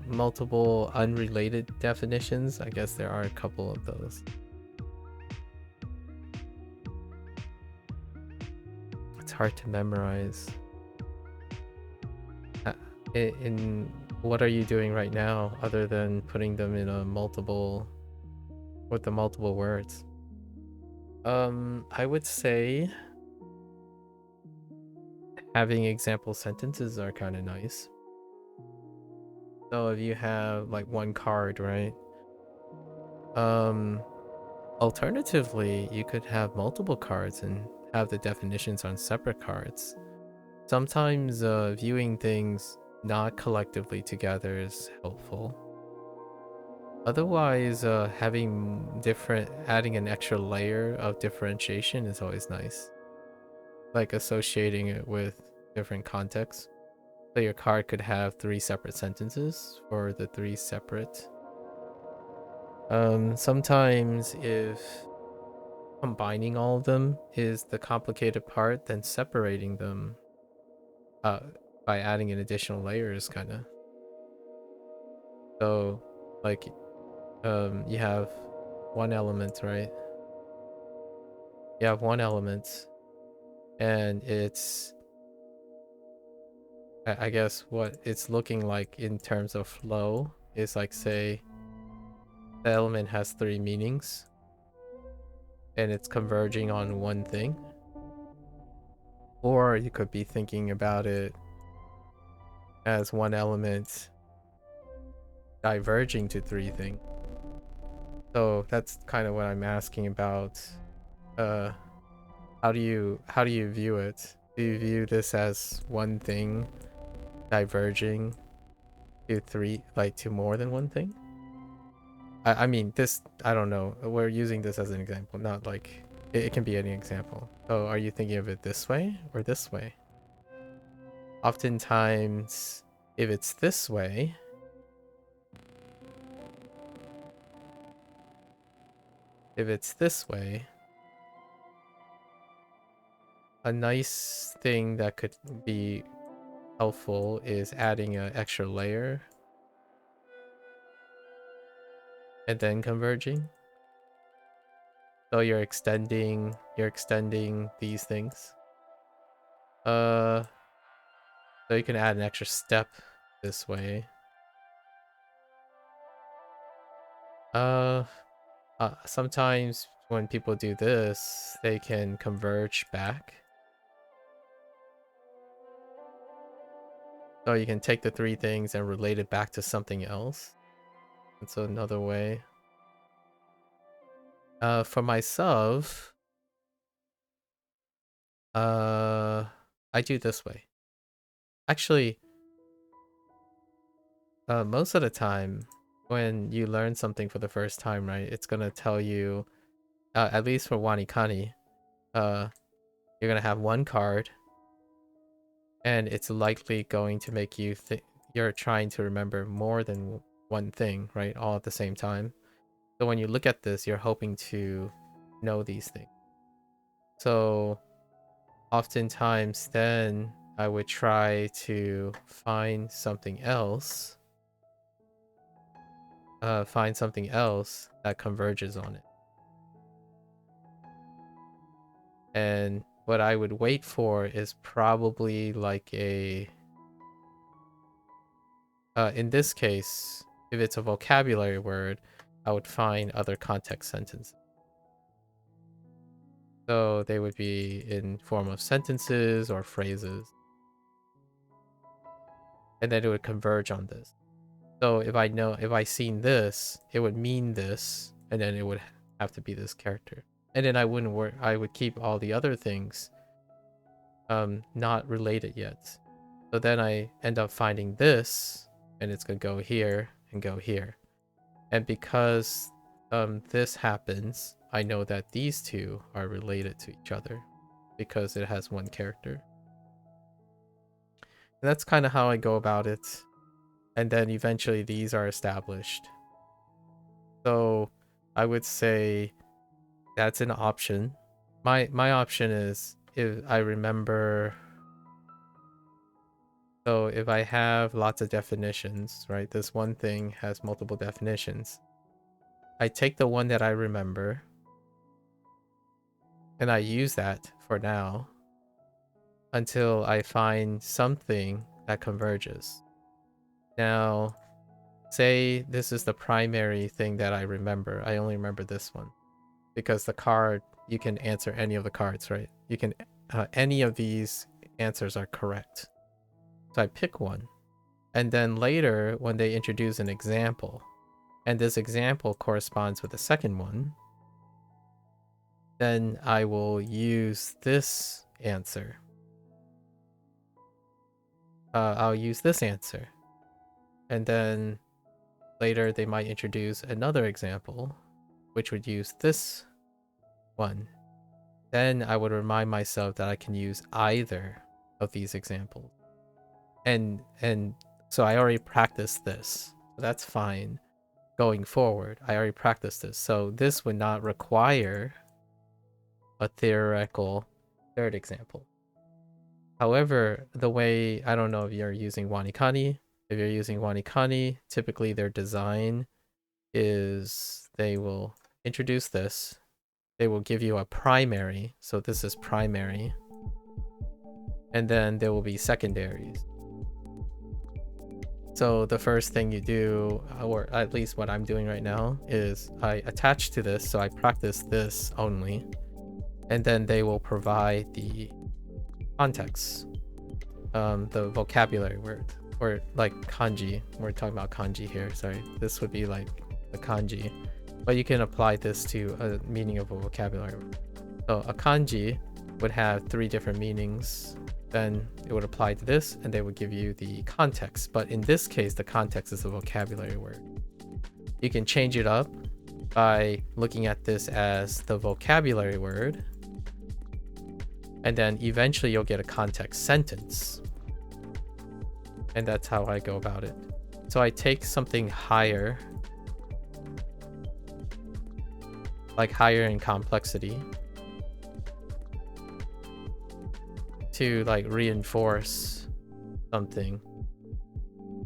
multiple unrelated definitions? I guess there are a couple of those. It's hard to memorize. In what are you doing right now other than putting them in a multiple with the multiple words? I would say having example sentences are kind of nice. So if you have like one card, right? Alternatively, you could have multiple cards and have the definitions on separate cards. Sometimes viewing things not collectively together is helpful. Otherwise, adding an extra layer of differentiation is always nice. Like associating it with different contexts. So your card could have 3 separate sentences for the 3 separate. Sometimes if combining all of them is the complicated part, then separating them by adding an additional layer is kind of. So, like, you have one element, right? You have one element, and it's, I guess what it's looking like in terms of flow is like, say, the element has 3 meanings, and it's converging on one thing. Or you could be thinking about it as one element diverging to 3 things. So that's kind of what I'm asking about. How do you view it? Do you view this as one thing diverging to 3, like to more than one thing? I mean, this, I don't know. We're using this as an example, not like it can be any example. So are you thinking of it this way or this way? Oftentimes, if it's this way, a nice thing that could be helpful is adding an extra layer and then converging. So you're extending these things. So you can add an extra step this way. Sometimes when people do this, they can converge back. So you can take the 3 things and relate it back to something else. That's another way. For myself, I do this way. Actually, most of the time when you learn something for the first time, right, it's gonna tell you, at least for WaniKani, you're gonna have one card, and it's likely going to make you think you're trying to remember more than one thing, right, all at the same time. So when you look at this, you're hoping to know these things. So oftentimes then I would try to find something else that converges on it. And what I would wait for is probably like a in this case, if it's a vocabulary word, I would find other context sentences. So they would be in form of sentences or phrases. And then it would converge on this. So if I seen this, it would mean this, and then it would have to be this character. And then I would keep all the other things not related yet. So then I end up finding this, and it's gonna go here and go here. And because this happens, I know that these two are related to each other because it has one character. And that's kind of how I go about it. And then eventually these are established. So I would say that's an option. My option is if I remember. So if I have lots of definitions, right? This one thing has multiple definitions. I take the one that I remember and I use that for now until I find something that converges. Now, say this is the primary thing that I remember. I only remember this one because the card, you can answer any of the cards, right? You can, any of these answers are correct. So I pick one. And then later, when they introduce an example, and this example corresponds with the second one, then I will use this answer. I'll use this answer. And then later they might introduce another example, which would use this one. Then I would remind myself that I can use either of these examples. And so I already practiced this. So that's fine. Going forward, I already practiced this. So this would not require a theoretical third example. However, the way, I don't know if you're using WaniKani. If you're using WaniKani, typically their design is they will introduce this. They will give you a primary. So this is primary. And then there will be secondaries. So the first thing you do, or at least what I'm doing right now, is I attach to this. So I practice this only. And then they will provide the context, the vocabulary word, or like kanji. We're talking about kanji here. Sorry, this would be like the kanji, but you can apply this to a meaning of a vocabulary word. So a kanji would have 3 different meanings. Then it would apply to this, and they would give you the context. But in this case, the context is a vocabulary word. You can change it up by looking at this as the vocabulary word. And then eventually you'll get a context sentence. And that's how I go about it. So I take something higher, like higher in complexity, to like reinforce something.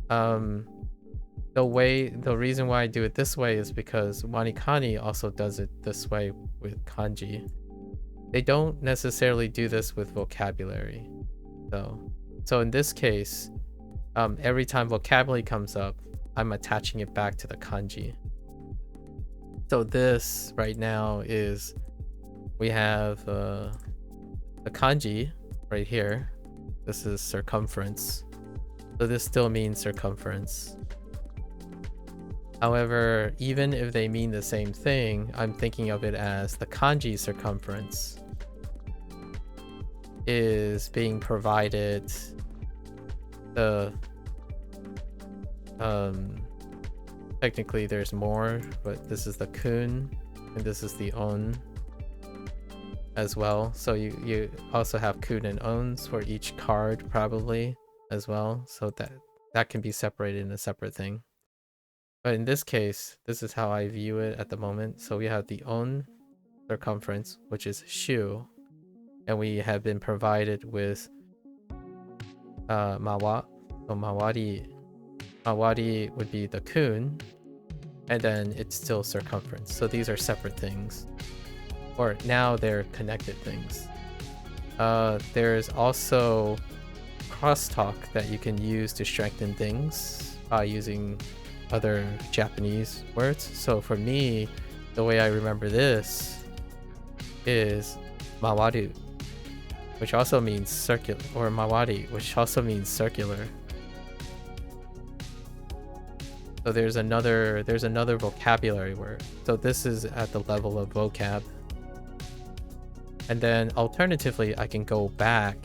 The reason why I do it this way is because WaniKani also does it this way with kanji. They don't necessarily do this with vocabulary, though. So in this case, every time vocabulary comes up, I'm attaching it back to the kanji. So this right now is, we have the kanji right here. This is circumference. So this still means circumference. However, even if they mean the same thing, I'm thinking of it as the kanji circumference is being provided the technically there's more, but this is the kun and this is the on as well. So you also have kun and ons for each card probably as well, so that can be separated in a separate thing. But in this case, this is how I view it at the moment. So we have the on circumference, which is shu, and we have been provided with mawa. So mawari would be the kun, and then it's still circumference. So these are separate things, or now they're connected things. There's also crosstalk that you can use to strengthen things by using other Japanese words. So for me, the way I remember this is mawaru, which also means circular, or mawari, which also means circular. So there's another vocabulary word. So this is at the level of vocab. And then alternatively, I can go back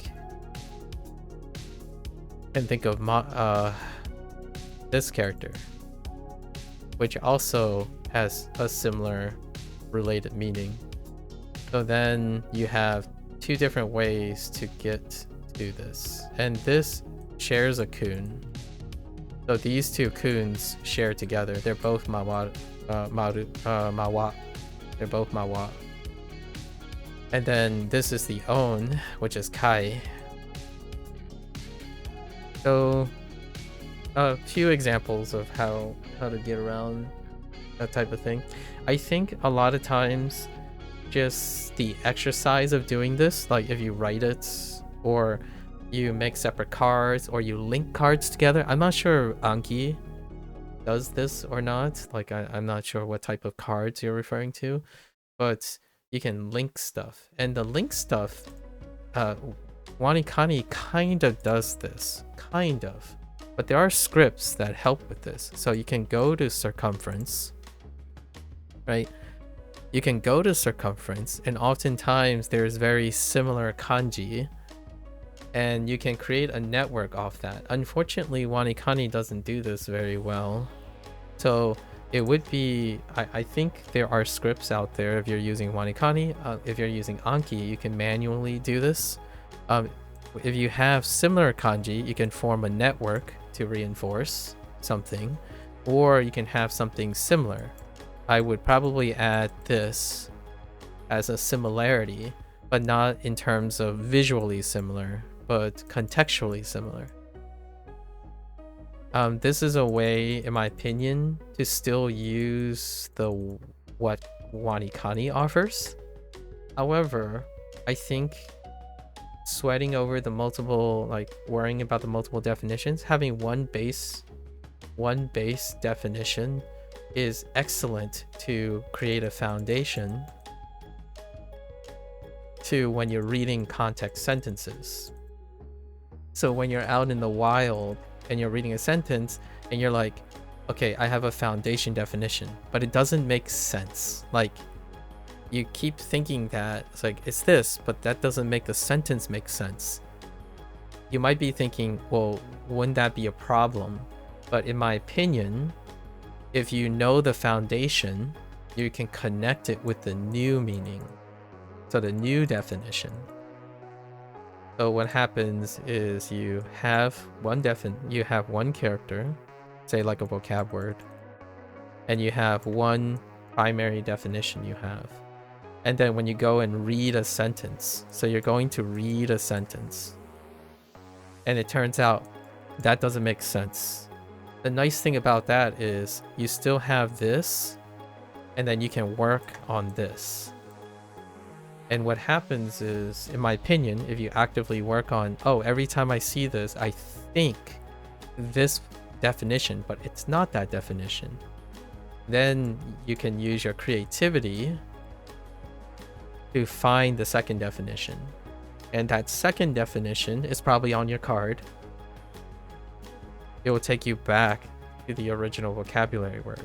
and think of this character, which also has a similar related meaning. So then you have 2 different ways to get to this, and this shares a kun. So these 2 kuns share together. They're both mawa. They're both mawa. And then this is the on, which is kai. So a few examples of how to get around that type of thing. I think a lot of times just the exercise of doing this, like if you write it or you make separate cards or you link cards together. I'm not sure Anki does this or not. Like I'm not sure what type of cards you're referring to, but you can link stuff, and the link stuff, WaniKani kind of does this, kind of. But there are scripts that help with this. So you can go to circumference, right? You can go to circumference, and oftentimes there's very similar kanji, and you can create a network off that. Unfortunately, WaniKani doesn't do this very well. So it would be, I think there are scripts out there if you're using WaniKani. If you're using Anki, you can manually do this. If you have similar kanji, you can form a network to reinforce something, or you can have something similar. I would probably add this as a similarity, but not in terms of visually similar, but contextually similar. This is a way, in my opinion, to still use what WaniKani offers. However, I think sweating over the multiple, like worrying about the multiple definitions, having one base definition is excellent to create a foundation to when you're reading context sentences. So when you're out in the wild and you're reading a sentence and you're like, okay, I have a foundation definition, but it doesn't make sense. Like, you keep thinking that it's like, it's this, but that doesn't make the sentence make sense. You might be thinking, well, wouldn't that be a problem? But in my opinion, if you know the foundation, you can connect it with the new meaning. So the new definition. So what happens is you have one character, say like a vocab word, and you have one primary definition you have. And then when you go and read a sentence, so you're going to read a sentence, and it turns out that doesn't make sense. The nice thing about that is you still have this, and then you can work on this. And what happens is, in my opinion, if you actively work on, oh, every time I see this, I think this definition, but it's not that definition, then you can use your creativity to find the second definition. And that second definition is probably on your card. It will take you back to the original vocabulary word.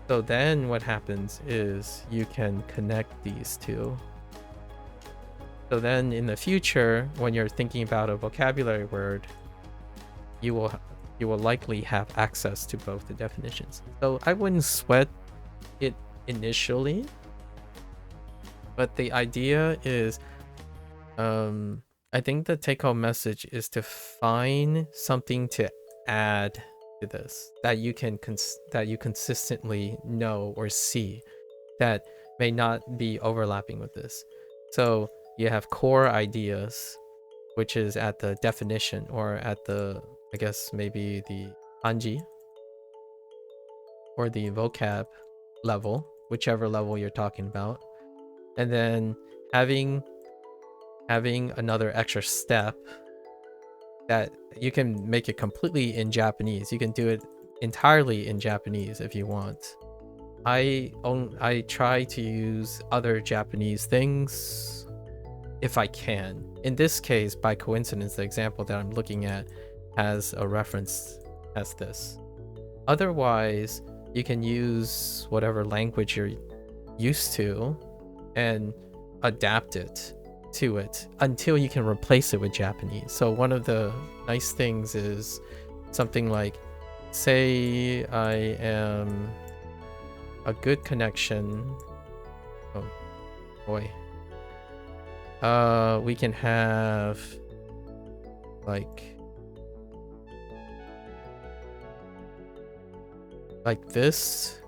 So then what happens is you can connect these two. So then in the future, when you're thinking about a vocabulary word, you will likely have access to both the definitions. So I wouldn't sweat it initially, but the idea is, I think the take-home message is to find something to add to this that you can consistently know or see that may not be overlapping with this. So you have core ideas, which is at the definition, or at the, I guess maybe the kanji or the vocab level, whichever level you're talking about. And then having another extra step that you can make it completely in Japanese. You can do it entirely in Japanese if you want. I try to use other Japanese things if I can. In this case, by coincidence, the example that I'm looking at has a reference as this. Otherwise, you can use whatever language you're used to and adapt it to it until you can replace it with Japanese. So one of the nice things is something like, say I am a good connection. Oh boy. We can have like this,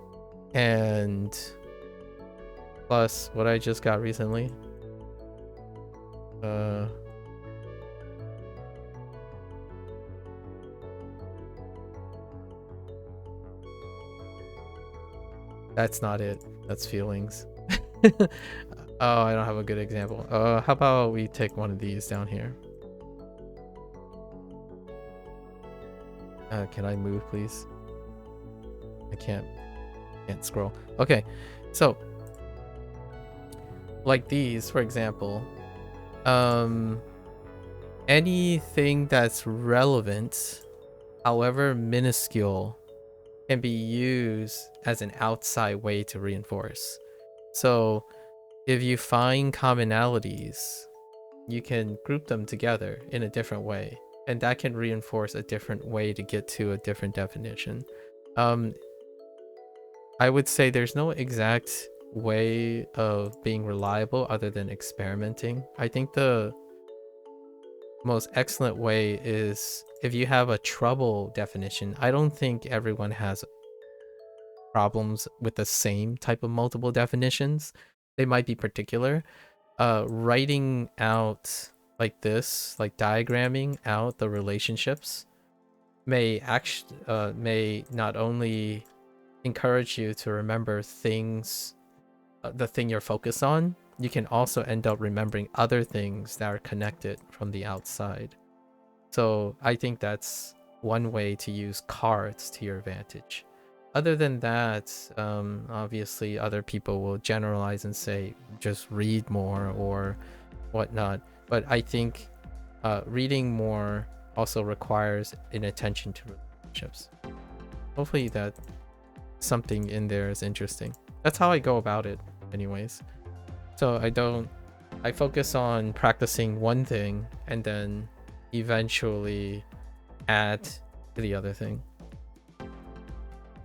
and plus what I just got recently. That's not it. That's feelings. Oh, I don't have a good example. How about we take one of these down here? Can I move, please? I can't scroll. Okay, so like these, for example, anything that's relevant however minuscule, can be used as an outside way to reinforce. So if you find commonalities, you can group them together in a different way, and that can reinforce a different way to get to a different definition. I would say there's no exact way of being reliable other than experimenting. I think the most excellent way is if you have a trouble definition. I don't think everyone has problems with the same type of multiple definitions. They might be particular. Writing out like this, like diagramming out the relationships, may not only encourage you to remember things, the thing you're focused on, you can also end up remembering other things that are connected from the outside. So I think that's one way to use cards to your advantage. Other than that, obviously other people will generalize and say just read more or whatnot. But I think reading more also requires an attention to relationships. Hopefully that something in there is interesting. That's how I go about it anyways. So I focus on practicing one thing and then eventually add to the other thing.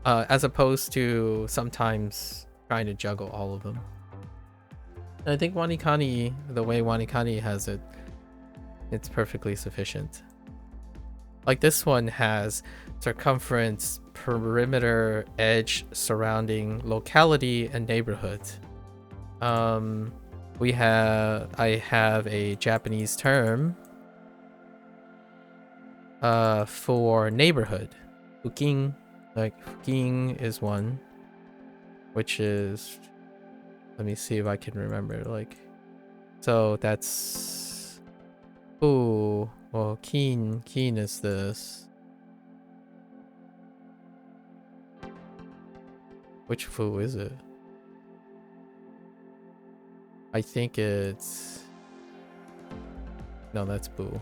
As opposed to sometimes trying to juggle all of them. And I think WaniKani, the way WaniKani has it, it's perfectly sufficient. Like this one has circumference, perimeter, edge, surrounding, locality, and neighborhood. I have a Japanese term for neighborhood. Fukin, like fukin is one, which is, let me see if I can remember, like, so that's, oh, well, keen is this. Which fu is it? I think it's, no, that's boo.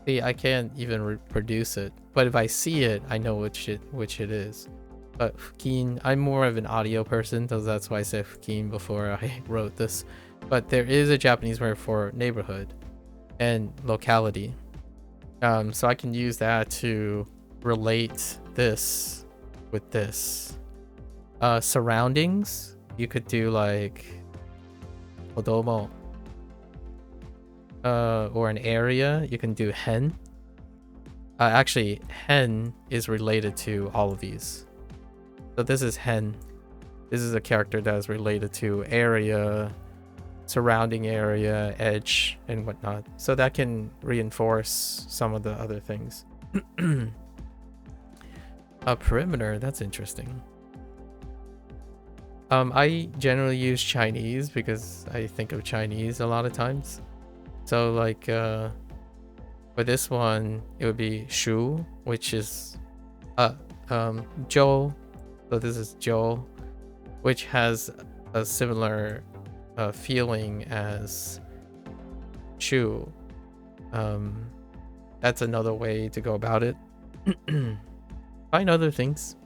See, I can't even reproduce it, but if I see it, I know which it is. But fukin, I'm more of an audio person, so that's why I said fukin before I wrote this. But there is a Japanese word for neighborhood and locality. So I can use that to relate this with this. Surroundings, you could do like kodomo. Or an area, you can do hen. Actually, hen is related to all of these. So this is hen. This is a character that is related to area, surrounding area, edge, and whatnot. So that can reinforce some of the other things. Perimeter, that's interesting. I generally use Chinese because I think of Chinese a lot of times. So like for this one, it would be shu, which is zhou. So this is zhou, which has a similar feeling as shu. That's another way to go about it. Find other things.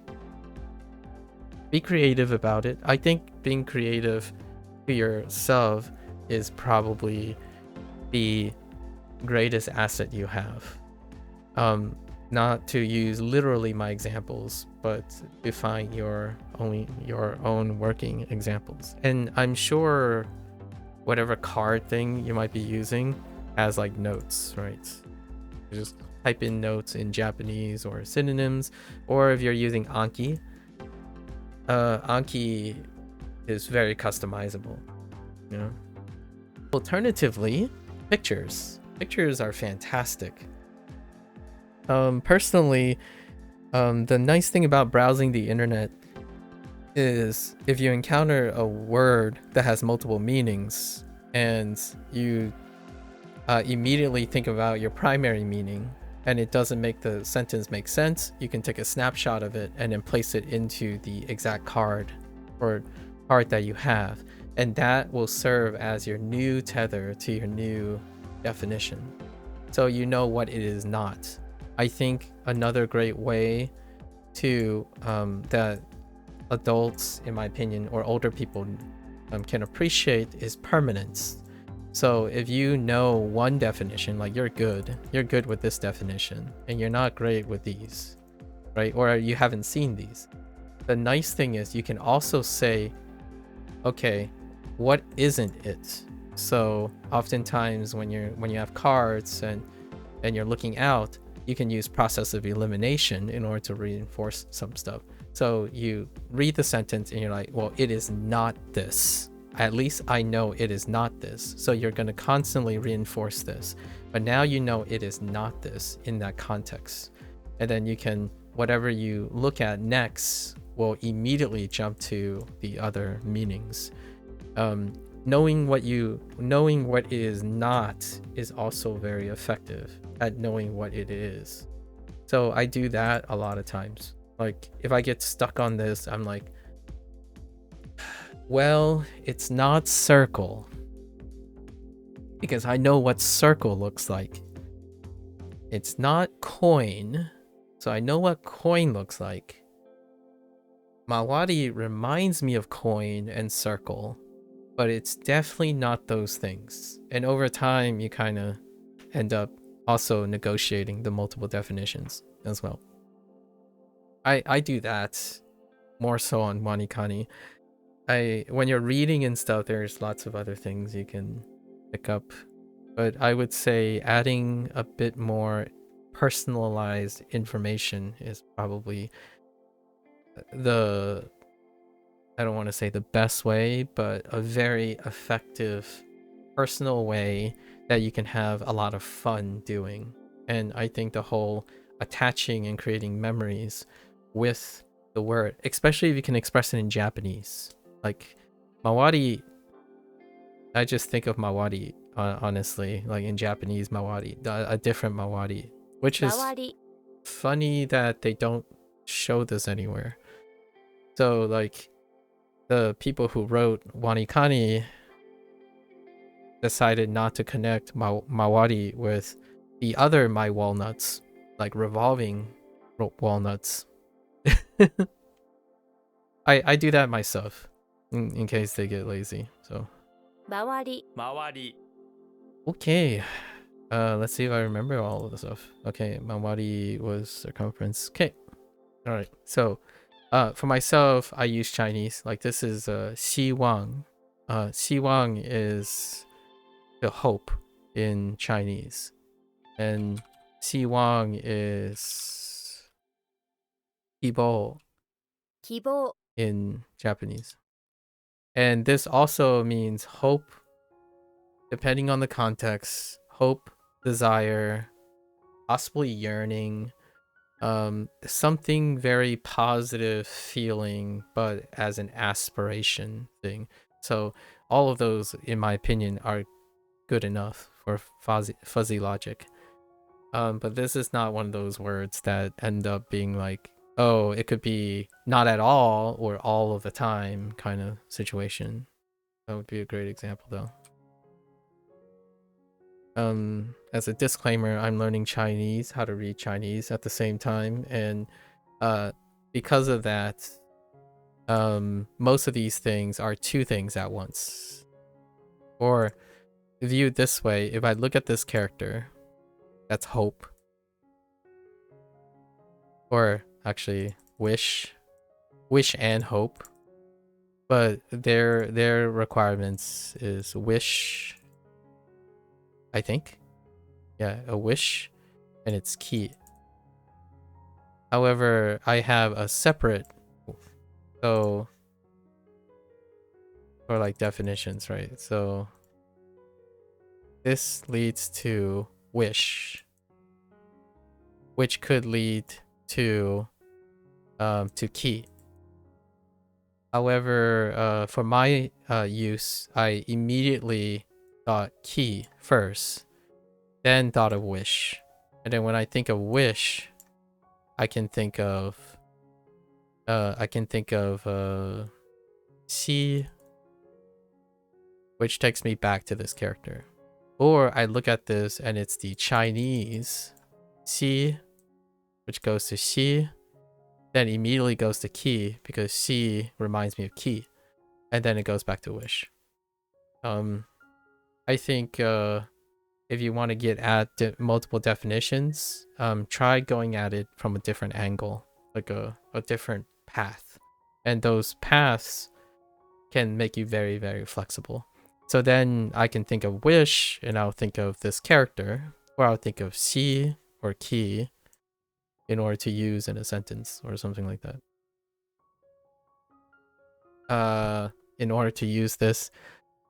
Be creative about it. I think being creative to yourself is probably the greatest asset you have. Not to use literally my examples, but to find your own working examples. And I'm sure whatever card thing you might be using has like notes, right? You just type in notes in Japanese or synonyms, or if you're using Anki, Anki is very customizable, you know. Alternatively, pictures are fantastic. Personally, the nice thing about browsing the internet is if you encounter a word that has multiple meanings and you immediately think about your primary meaning and it doesn't make the sentence make sense, you can take a snapshot of it and then place it into the exact card or card that you have, and that will serve as your new tether to your new definition. so you know what it is not. I think another great way to that adults, in my opinion, or older people can appreciate is permanence. So if you know one definition, like you're good with this definition, and you're not great with these, right? Or you haven't seen these. The nice thing is you can also say, okay, what isn't it? So oftentimes when you have cards and you're looking out, you can use process of elimination in order to reinforce some stuff. So you read the sentence and you're like, well, it is not this. At least I know it is not this. So you're going to constantly reinforce this. But now you know it is not this in that context. And then you can, whatever you look at next will immediately jump to the other meanings. Knowing what it is not is also very effective at knowing what it is. So I do that a lot of times. Like if I get stuck on this, I'm like, well, it's not circle, because I know what circle looks like. It's not coin, so I know what coin looks like. Mawari reminds me of coin and circle, but it's definitely not those things. And over time, you kind of end up also negotiating the multiple definitions as well. I do that more so on WaniKani. When you're reading and stuff, there's lots of other things you can pick up, but I would say adding a bit more personalized information is probably I don't want to say the best way, but a very effective personal way that you can have a lot of fun doing. And I think the whole attaching and creating memories with the word, especially if you can express it in Japanese. Like Mawari, I just think of Mawari, honestly, like in Japanese Mawari, a different Mawari, which is funny that they don't show this anywhere. So like the people who wrote WaniKani decided not to connect Mawari with the other My Walnuts, like revolving walnuts. I do that myself in case they get lazy. So 周り 周り okay, let's see if I remember all of the stuff. Okay, Mawari was circumference. Okay, all right. So for myself, I use Chinese. Like this is Xi Wang. Xi Wang is the hope in Chinese, and Xi Wang is Ibo 希望 in Japanese. And this also means hope, depending on the context, hope, desire, possibly yearning, something very positive feeling, but as an aspiration thing. So all of those, in my opinion, are good enough for fuzzy logic. But this is not one of those words that end up being like, oh, it could be not at all or all of the time kind of situation. That would be a great example though. As a disclaimer, I'm learning Chinese, how to read Chinese at the same time, and because of that, most of these things are two things at once. Or viewed this way, if I look at this character, that's hope. Or actually wish and hope. But their requirements is wish, I think. Yeah, a wish, and it's key. However, I have a separate, so for like definitions, right? So this leads to wish, which could lead to key. However, for my use, I immediately thought key first, then thought of wish. And then when I think of wish, I can think of C, which takes me back to this character. Or I look at this and it's the Chinese xi, which goes to xi, then immediately goes to ki because xi reminds me of ki, and then it goes back to wish. I think if you want to get at multiple definitions, try going at it from a different angle, like a different path. And those paths can make you very, very flexible. So then I can think of wish, and I'll think of this character, or I'll think of xi or ki in order to use in a sentence or something like that. In order to use this,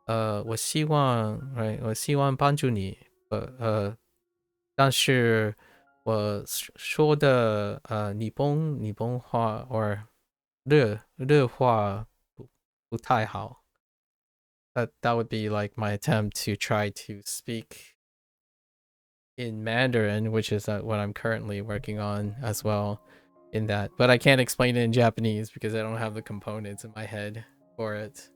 我希望 right 我希望帮助你但是我说的尼泊话 or 热话不太好. That would be like my attempt to try to speak in Mandarin, which is what I'm currently working on as well in that. But I can't explain it in Japanese because I don't have the components in my head for it.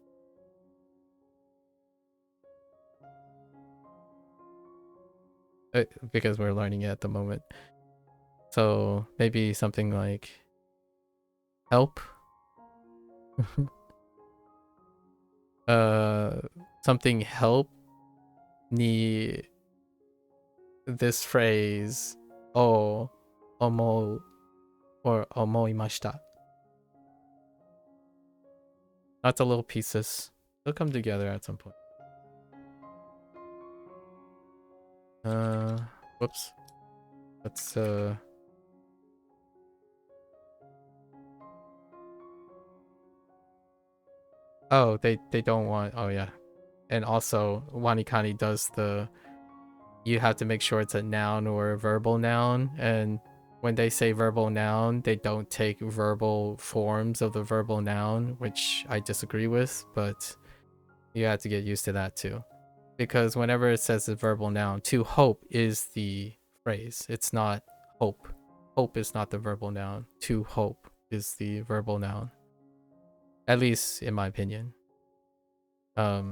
Because we're learning it at the moment. So maybe something like help. Something help. Ni this phrase o omo or omoimashita. Lots of little pieces. They'll come together at some point. Whoops. Let's oh, they don't want. Oh yeah. And also WaniKani does you have to make sure it's a noun or a verbal noun, and when they say verbal noun, they don't take verbal forms of the verbal noun, which I disagree with, but you have to get used to that too. Because whenever it says a verbal noun, to hope is the phrase. It's not hope. Hope is not the verbal noun. To hope is the verbal noun. At least in my opinion. Okay.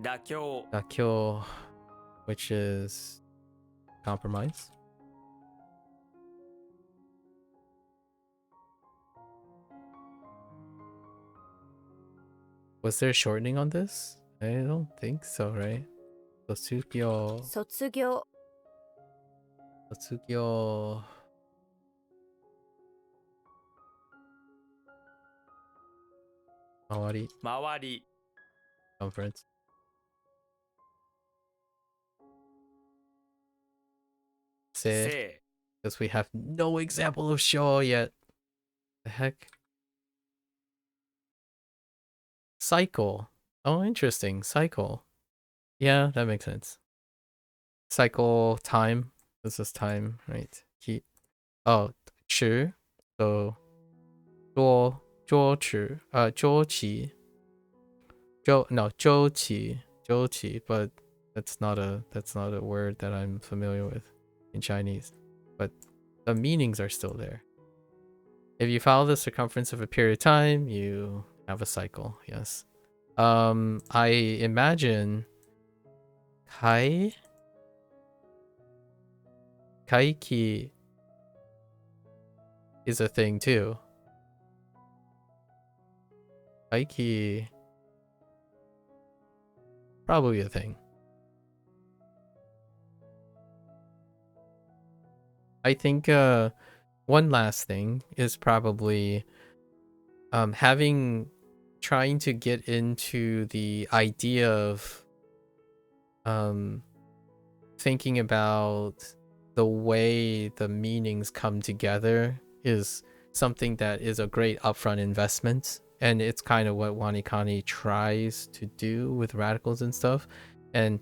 妥協 which is compromise. Was there shortening on this? I don't think so, right? 卒業 卒業 周り 周り conference. Say, せ because we have no example of show yet. The heck? Cycle. Oh, interesting. Cycle. Yeah, that makes sense. Cycle time. This is time, right? Oh, 迟. So, 周期. No, 周期, but that's not a word that I'm familiar with in Chinese. But the meanings are still there. If you follow the circumference of a period of time, you have a cycle. Yes. I imagine kaiki is a thing too. Kaiki probably a thing. I think one last thing is probably trying to get into the idea of thinking about the way the meanings come together is something that is a great upfront investment, and it's kind of what WaniKani tries to do with radicals and stuff. And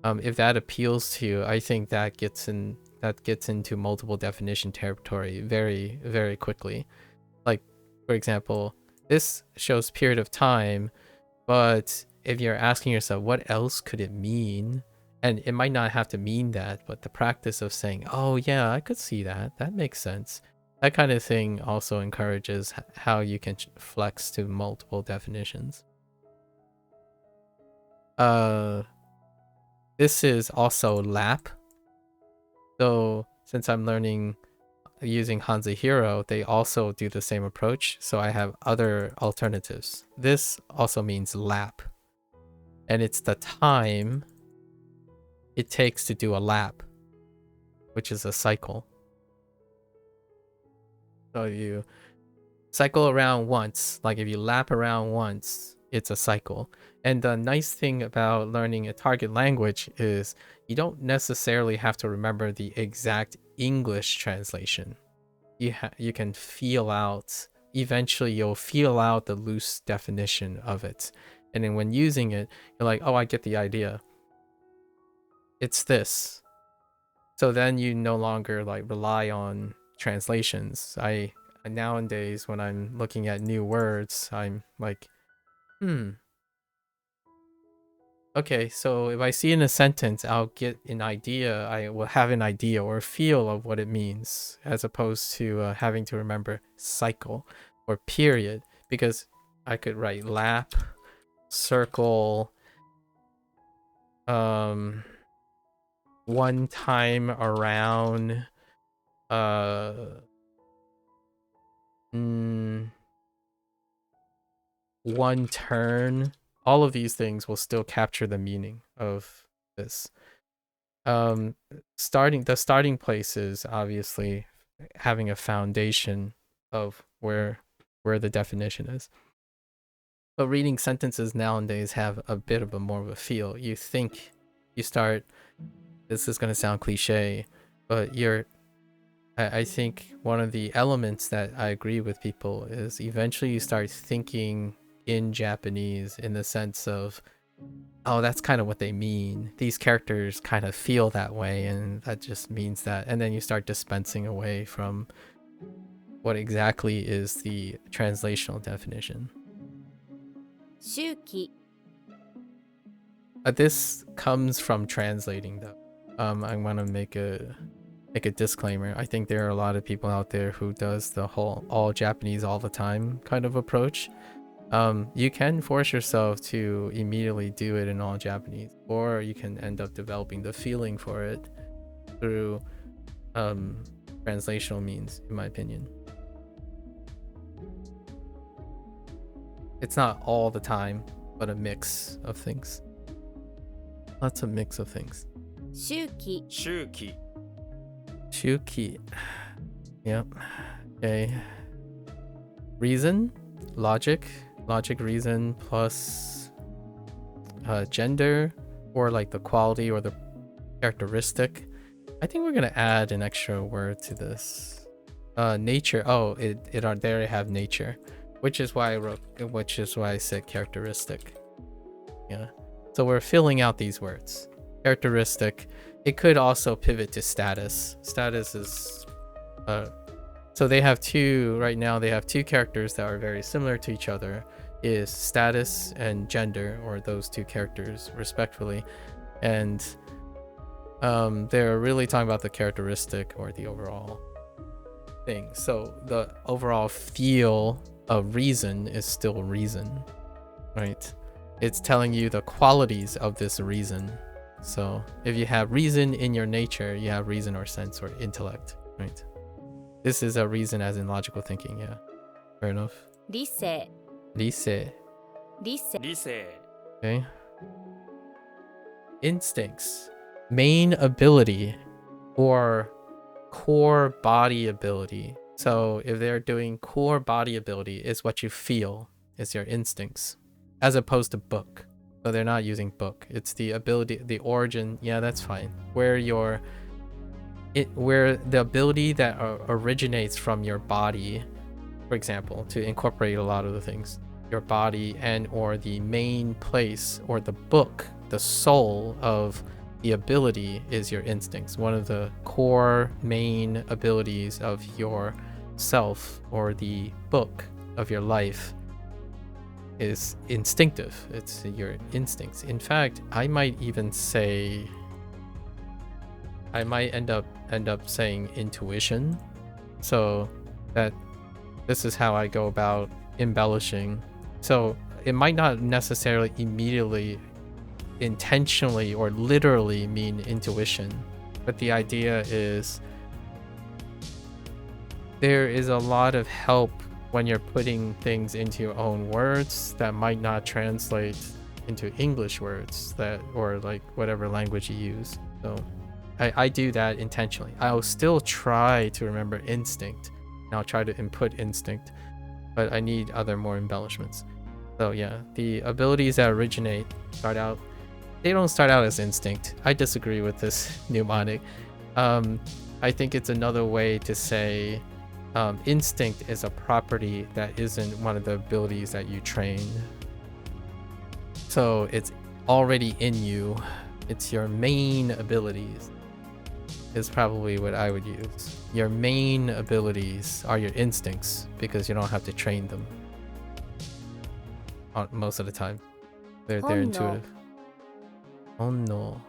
if that appeals to you, I think that gets into multiple definition territory very, very quickly. Like, for example, this shows period of time, but if you're asking yourself what else could it mean, and it might not have to mean that, but the practice of saying, oh yeah, I could see that makes sense, That kind of thing also encourages how you can flex to multiple definitions. This is also lap. So since I'm learning using Hanzahiro, they also do the same approach. So I have other alternatives. This also means lap. And it's the time it takes to do a lap, which is a cycle. So you cycle around once, like if you lap around once, it's a cycle. And the nice thing about learning a target language is you don't necessarily have to remember the exact English translation. You can feel out, eventually you'll feel out the loose definition of it. And then when using it, you're like, oh, I get the idea. It's this. So then you no longer like rely on translations. I nowadays when I'm looking at new words, I'm like, okay, so if I see in a sentence, I'll get an idea. I will have an idea or a feel of what it means, as opposed to having to remember cycle or period, because I could write lap, circle, one time around, one turn. All of these things will still capture the meaning of this. The starting place is obviously having a foundation of where the definition is. But reading sentences nowadays have a bit of a more of a feel. You start, this is going to sound cliche, but I think one of the elements that I agree with people is eventually you start thinking in Japanese in the sense of, oh, that's kind of what they mean. These characters kind of feel that way, and that just means that. And then you start dispensing away from what exactly is the translational definition. 周期 This comes from translating, though. I want to make a disclaimer. I think there are a lot of people out there who does the whole all Japanese all the time kind of approach. You can force yourself to immediately do it in all Japanese, or you can end up developing the feeling for it through translational means, in my opinion. It's not all the time, but a mix of things. Lots of mix of things. 周期 周期 Shuki. Yep. Okay. Reason, logic, reason plus gender, or like the quality or the characteristic. I think we're gonna add an extra word to this. Nature. Oh, they already have nature, which is why I said characteristic. Yeah. So we're filling out these words. Characteristic. It could also pivot to status. Status is so they have right now they have two characters that are very similar to each other, is status and gender, or those two characters respectively. And they're really talking about the characteristic or the overall thing. So the overall feel of reason is still reason, right? It's telling you the qualities of this reason. So if you have reason in your nature, you have reason or sense or intellect, right? This is a reason as in logical thinking, yeah. Fair enough. 理性 Rise. 理性理性 Okay. Instincts. Main ability or core body ability. So if they're doing core body ability, is what you feel, is your instincts, as opposed to book. So they're not using book. It's the ability, the origin. Yeah, that's fine. Where the ability that originates from your body, for example, to incorporate a lot of the things, your body, and or the main place or the book, the soul of the ability is your instincts. One of the core main abilities of your self or the book of your life is instinctive. It's your instincts. In fact, I might even say, I might end up saying intuition. So that this is how I go about embellishing. So it might not necessarily immediately, intentionally, or literally mean intuition, but the idea is there is a lot of help when you're putting things into your own words that might not translate into English words, that, or like whatever language you use. So I do that intentionally. I'll still try to remember instinct, and I'll try to input instinct, but I need other more embellishments. So yeah, the abilities that originate they don't start out as instinct. I disagree with this mnemonic. I think it's another way to say instinct is a property that isn't one of the abilities that you train. So it's already in you. It's your main abilities is probably what I would use. Your main abilities are your instincts because you don't have to train them most of the time. They're intuitive. Oh no.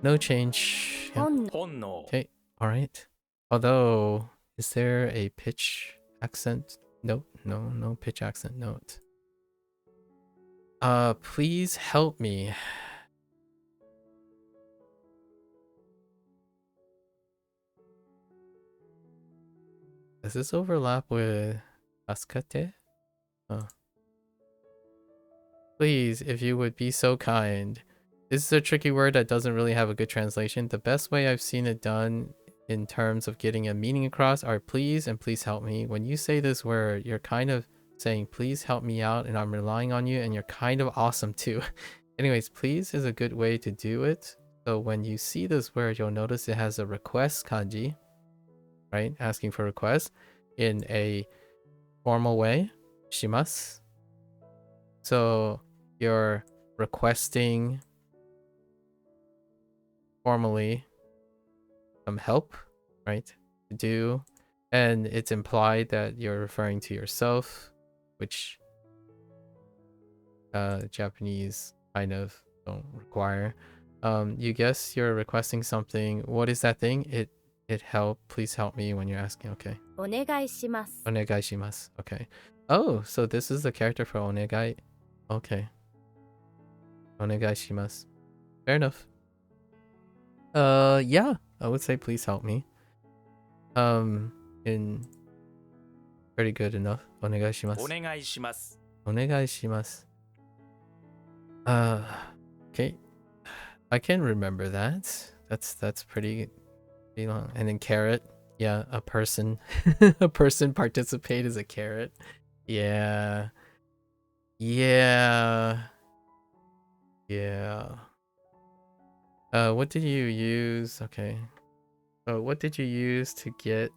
No change. Yep. 本能 Okay, alright. Although, is there a pitch accent note? No pitch accent note. Please help me. Does this overlap with Asukete? Please, if you would be so kind. This is a tricky word that doesn't really have a good translation. The best way I've seen it done in terms of getting a meaning across are please and please help me. When you say this word, you're kind of saying please help me out and I'm relying on you, and you're kind of awesome too. Anyways, please is a good way to do it. So when you see this word, you'll notice it has a request kanji, right? Asking for request in a formal way, shimasu. So you're requesting formally some help, right? To do, and it's implied that you're referring to yourself, which Japanese kind of don't require. You guess you're requesting something. What is that thing? It help. Please help me when you're asking. Okay. お願いします Onegaishimasu. Okay. Oh, so this is the character for onegai. Okay. Onegaishimasu. Fair enough. Yeah, I would say please help me. In pretty good enough. お Onegaishimasu. 願いします Onegaishimasu. Okay. I can remember that. That's pretty long. And then carrot. Yeah, a person. A person participate as a carrot. Yeah. Yeah. Yeah. What did you use? Okay. What did you use to get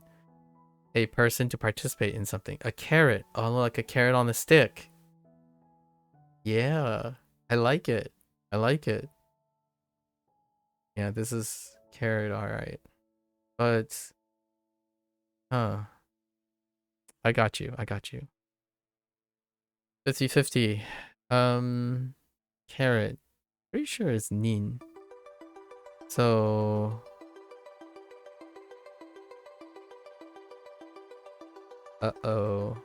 a person to participate in something? A carrot. Oh, like a carrot on a stick. Yeah. I like it. I like it. Yeah, this is carrot, alright. But I got you. 50-50. Carrot. Pretty sure it's nin. So uh-oh.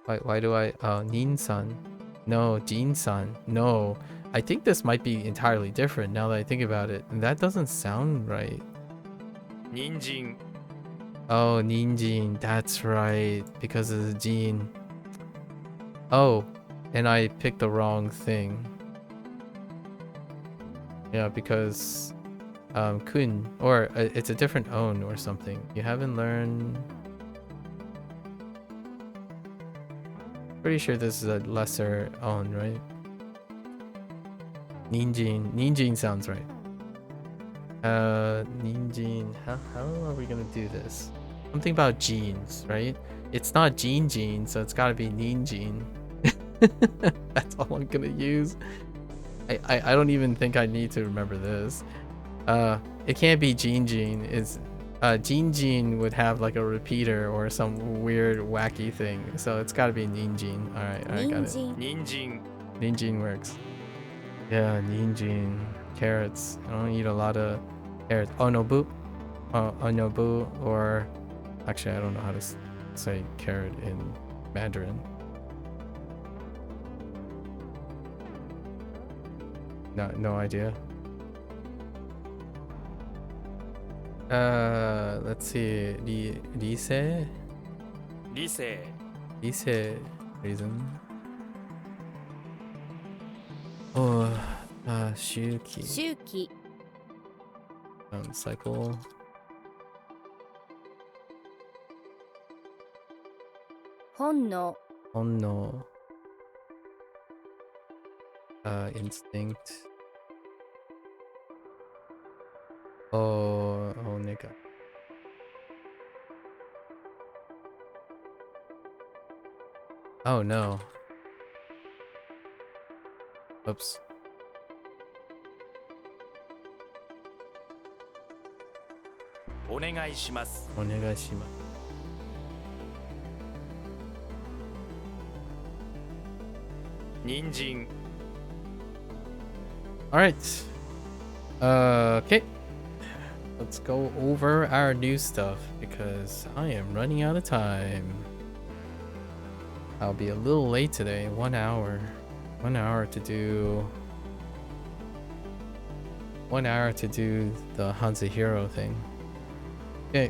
Why do I nin-san? No, Jin-san. No. I think this might be entirely different now that I think about it. And that doesn't sound right. 人参 Oh, ninjin. That's right. Because of the gene. Oh, and I picked the wrong thing. Yeah, because kun, or it's a different on or something. You haven't learned. Pretty sure this is a lesser on, right? Ninjin sounds right. Ninjin. How are we gonna do this? Something about genes, right? It's not gene, so it's gotta be ninjin. That's all I'm gonna use. I don't even think I need to remember this. It can't be gene. It's gene would have like a repeater or some weird wacky thing. So it's gotta be ninjin. Alright, I got it. 人参 人参 Ninjin works. Yeah, ninjin. Carrots. I don't eat a lot of carrots. Onobu. Onobu, or actually I don't know how to say carrot in Mandarin. No idea. Let's see. Lise? 理性 Lise reason. Oh, Shuki. 周期 Cycle. 本能 Honno. Instinct. Oh, nigga. Oh no. Oops. お願いします Onegaishimasu. 人参 Alright. Okay. Let's go over our new stuff because I am running out of time. I'll be a little late today. 1 hour. 1 hour to do... 1 hour to do the Hanzahiro thing. Okay.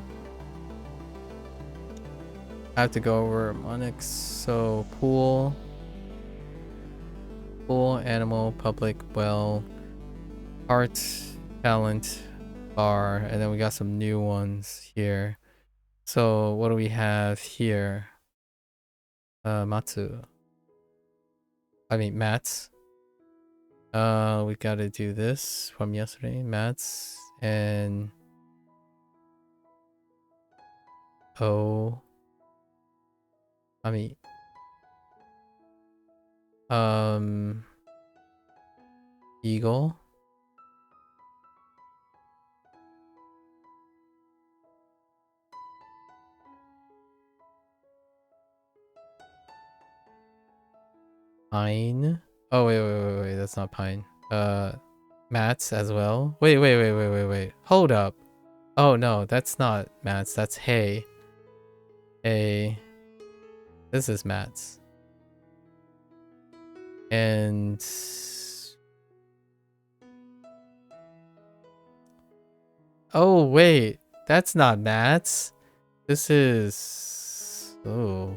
I have to go over Monix. So, pool, animal, public, well, art, talent, bar, and then we got some new ones here. So, what do we have here? Matsu. I mean, mats. We gotta do this from yesterday. Mats and... Oh. I mean... Eagle. Pine. Oh, wait. That's not pine. Mats as well. Wait. Hold up. Oh, no. That's not mats. That's hay. Hay. This is mats. And... Oh, wait. That's not mats. This is... Oh.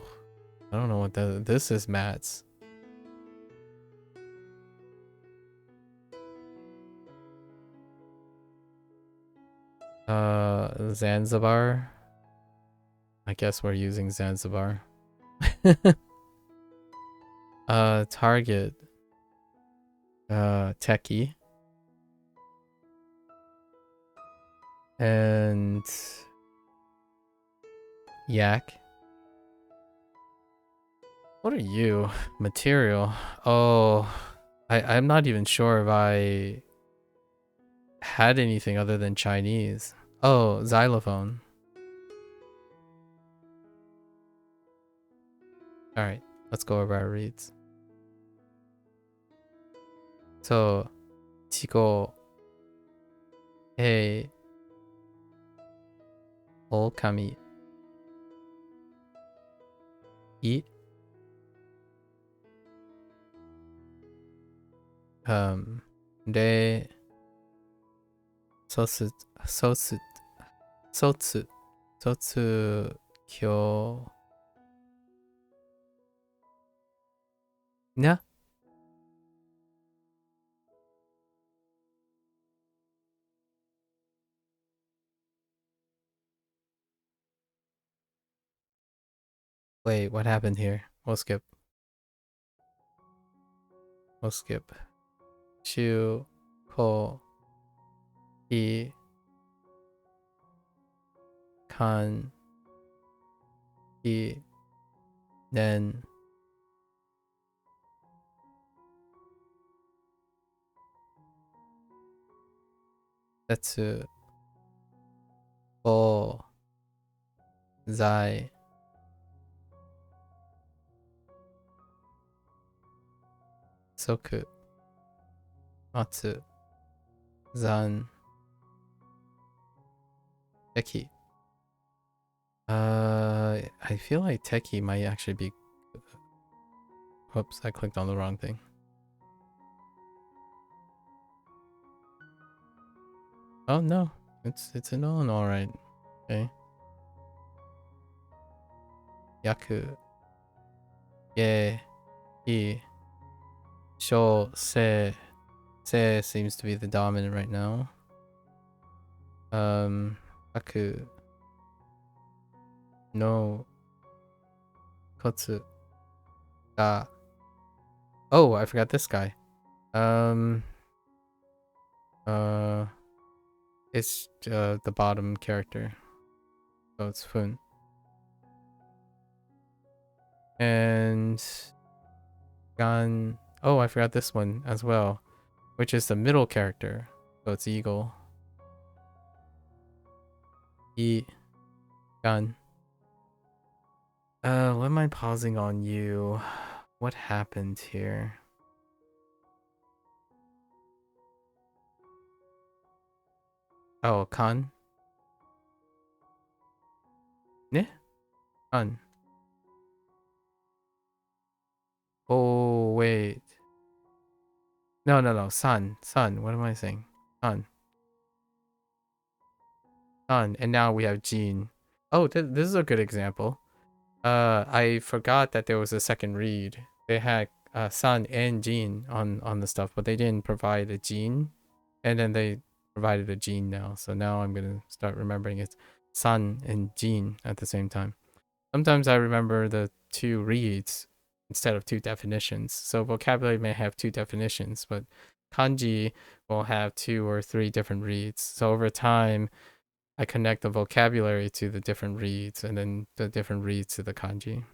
I don't know what that... This is mats. Zanzibar. I guess we're using Zanzibar. Target. Techie. And yak. What are you? Material. Oh, I'm not even sure if I had anything other than Chinese. Oh, xylophone. All right, let's go over our reads. So, Chico, hey, Okami, eat, de, sotsu, kyo, nya. Wait, what happened here? We'll skip. Shu, ko, I, kan, I, nen, setsu, bo, zai, soku, matsu, zan, eki. I feel like techie might actually be... Whoops, I clicked on the wrong thing. Oh no, it's an on all right. Okay. Yaku, ye, i, sho, se. Se seems to be the dominant right now. Aku, no, kotsu, ga. Oh, I forgot this guy. It's the bottom character. So it's Fun. And Gan. Oh, I forgot this one as well, which is the middle character. So it's Eagle. E. Gan. What am I pausing on you? What happened here? Oh, Kan? Ne? Kan. Oh, wait. No. Sun. What am I saying? Sun. And now we have Jean. Oh, this is a good example. I forgot that there was a second read. They had Sun and Jean on the stuff, but they didn't provide a Jean, and then they provided a Jean now. So now I'm gonna start remembering it's Sun and Jean at the same time. Sometimes I remember the two reads instead of two definitions. So vocabulary may have two definitions, but kanji will have 2 or 3 different reads. So over time, I connect the vocabulary to the different reads, and then the different reads to the kanji.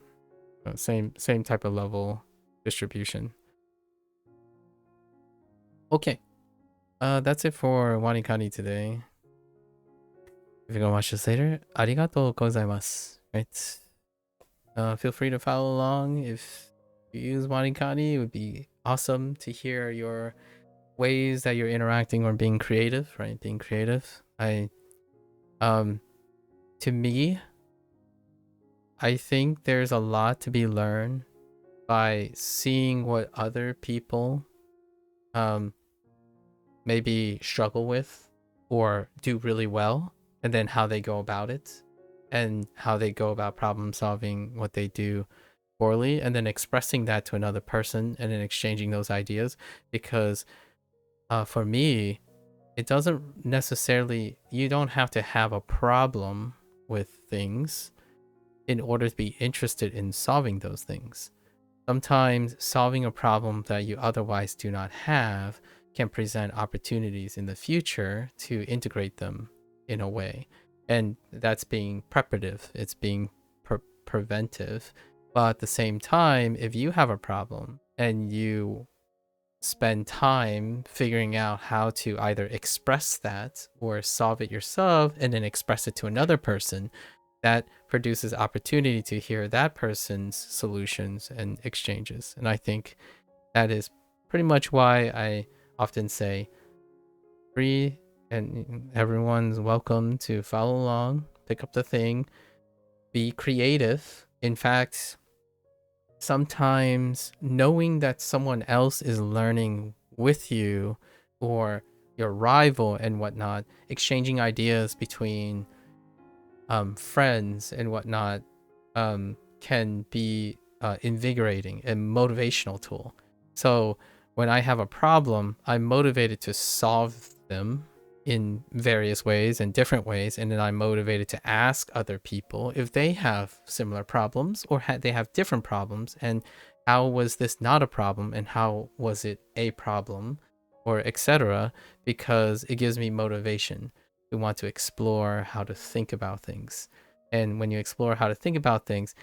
So same type of level distribution. Okay, that's it for WaniKani today. If you're gonna watch this later, arigatou gozaimasu. Right. Feel free to follow along if you use WaniKani. It would be awesome to hear your ways that you're interacting or being creative, right? Being creative. To me, I think there's a lot to be learned by seeing what other people maybe struggle with or do really well, and then how they go about it, and how they go about problem solving what they do poorly, and then expressing that to another person and then exchanging those ideas. Because for me, it doesn't necessarily, you don't have to have a problem with things in order to be interested in solving those things. Sometimes solving a problem that you otherwise do not have can present opportunities in the future to integrate them in a way. And that's being preparative, it's being preventive. But at the same time, if you have a problem and you spend time figuring out how to either express that or solve it yourself and then express it to another person, that produces opportunity to hear that person's solutions and exchanges. And I think that is pretty much why I often say free, and everyone's welcome to follow along, pick up the thing, be creative. In fact, sometimes knowing that someone else is learning with you, or your rival and whatnot, exchanging ideas between friends and whatnot, can be invigorating and motivational tool. So when I have a problem, I'm motivated to solve them in various ways and different ways, and then I'm motivated to ask other people if they have similar problems or they have different problems, and how was this not a problem and how was it a problem, or etc., because it gives me motivation to want to explore how to think about things. And when you explore how to think about things,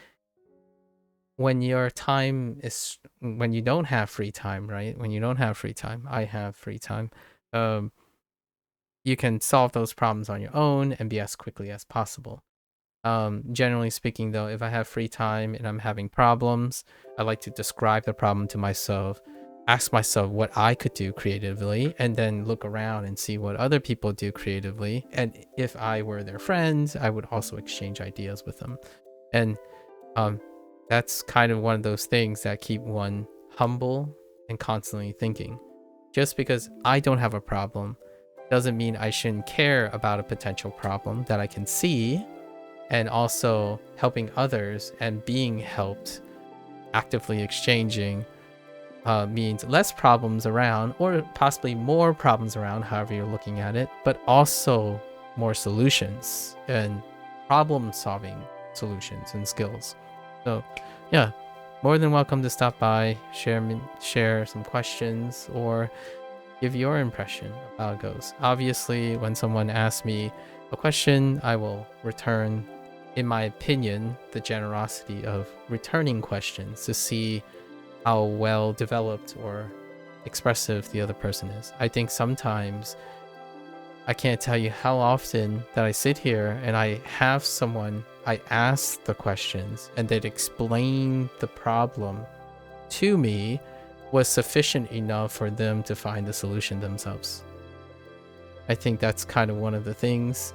when your time is, when you don't have free time, right? When you don't have free time, I have free time, you can solve those problems on your own and be as quickly as possible. Generally speaking though, if I have free time and I'm having problems, I like to describe the problem to myself, ask myself what I could do creatively, and then look around and see what other people do creatively. And if I were their friends, I would also exchange ideas with them. And that's kind of one of those things that keep one humble and constantly thinking. Just because I don't have a problem doesn't mean I shouldn't care about a potential problem that I can see, and also helping others and being helped, actively exchanging, means less problems around, or possibly more problems around, however you're looking at it, but also more solutions and problem solving solutions and skills. So yeah, more than welcome to stop by, share some questions, or give your impression of how it goes. Obviously, when someone asks me a question, I will return, in my opinion, the generosity of returning questions to see how well developed or expressive the other person is. I think sometimes, I can't tell you how often that I sit here and I have someone, I ask the questions and they'd explain the problem to me was sufficient enough for them to find the solution themselves. I think that's kind of one of the things.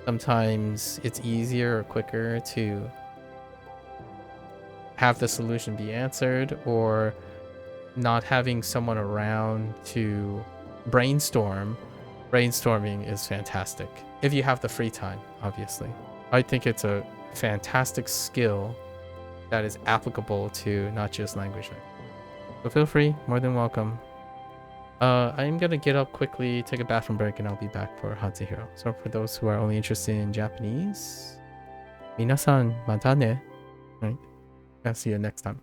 Sometimes it's easier or quicker to have the solution be answered, or not having someone around to brainstorm. Brainstorming is fantastic if you have the free time, obviously. I think it's a fantastic skill that is applicable to not just language learning. So feel free, more than welcome. I'm gonna get up quickly, take a bathroom break, and I'll be back for Hero. So for those who are only interested in Japanese, minasan mata ne. Right. I'll see you next time.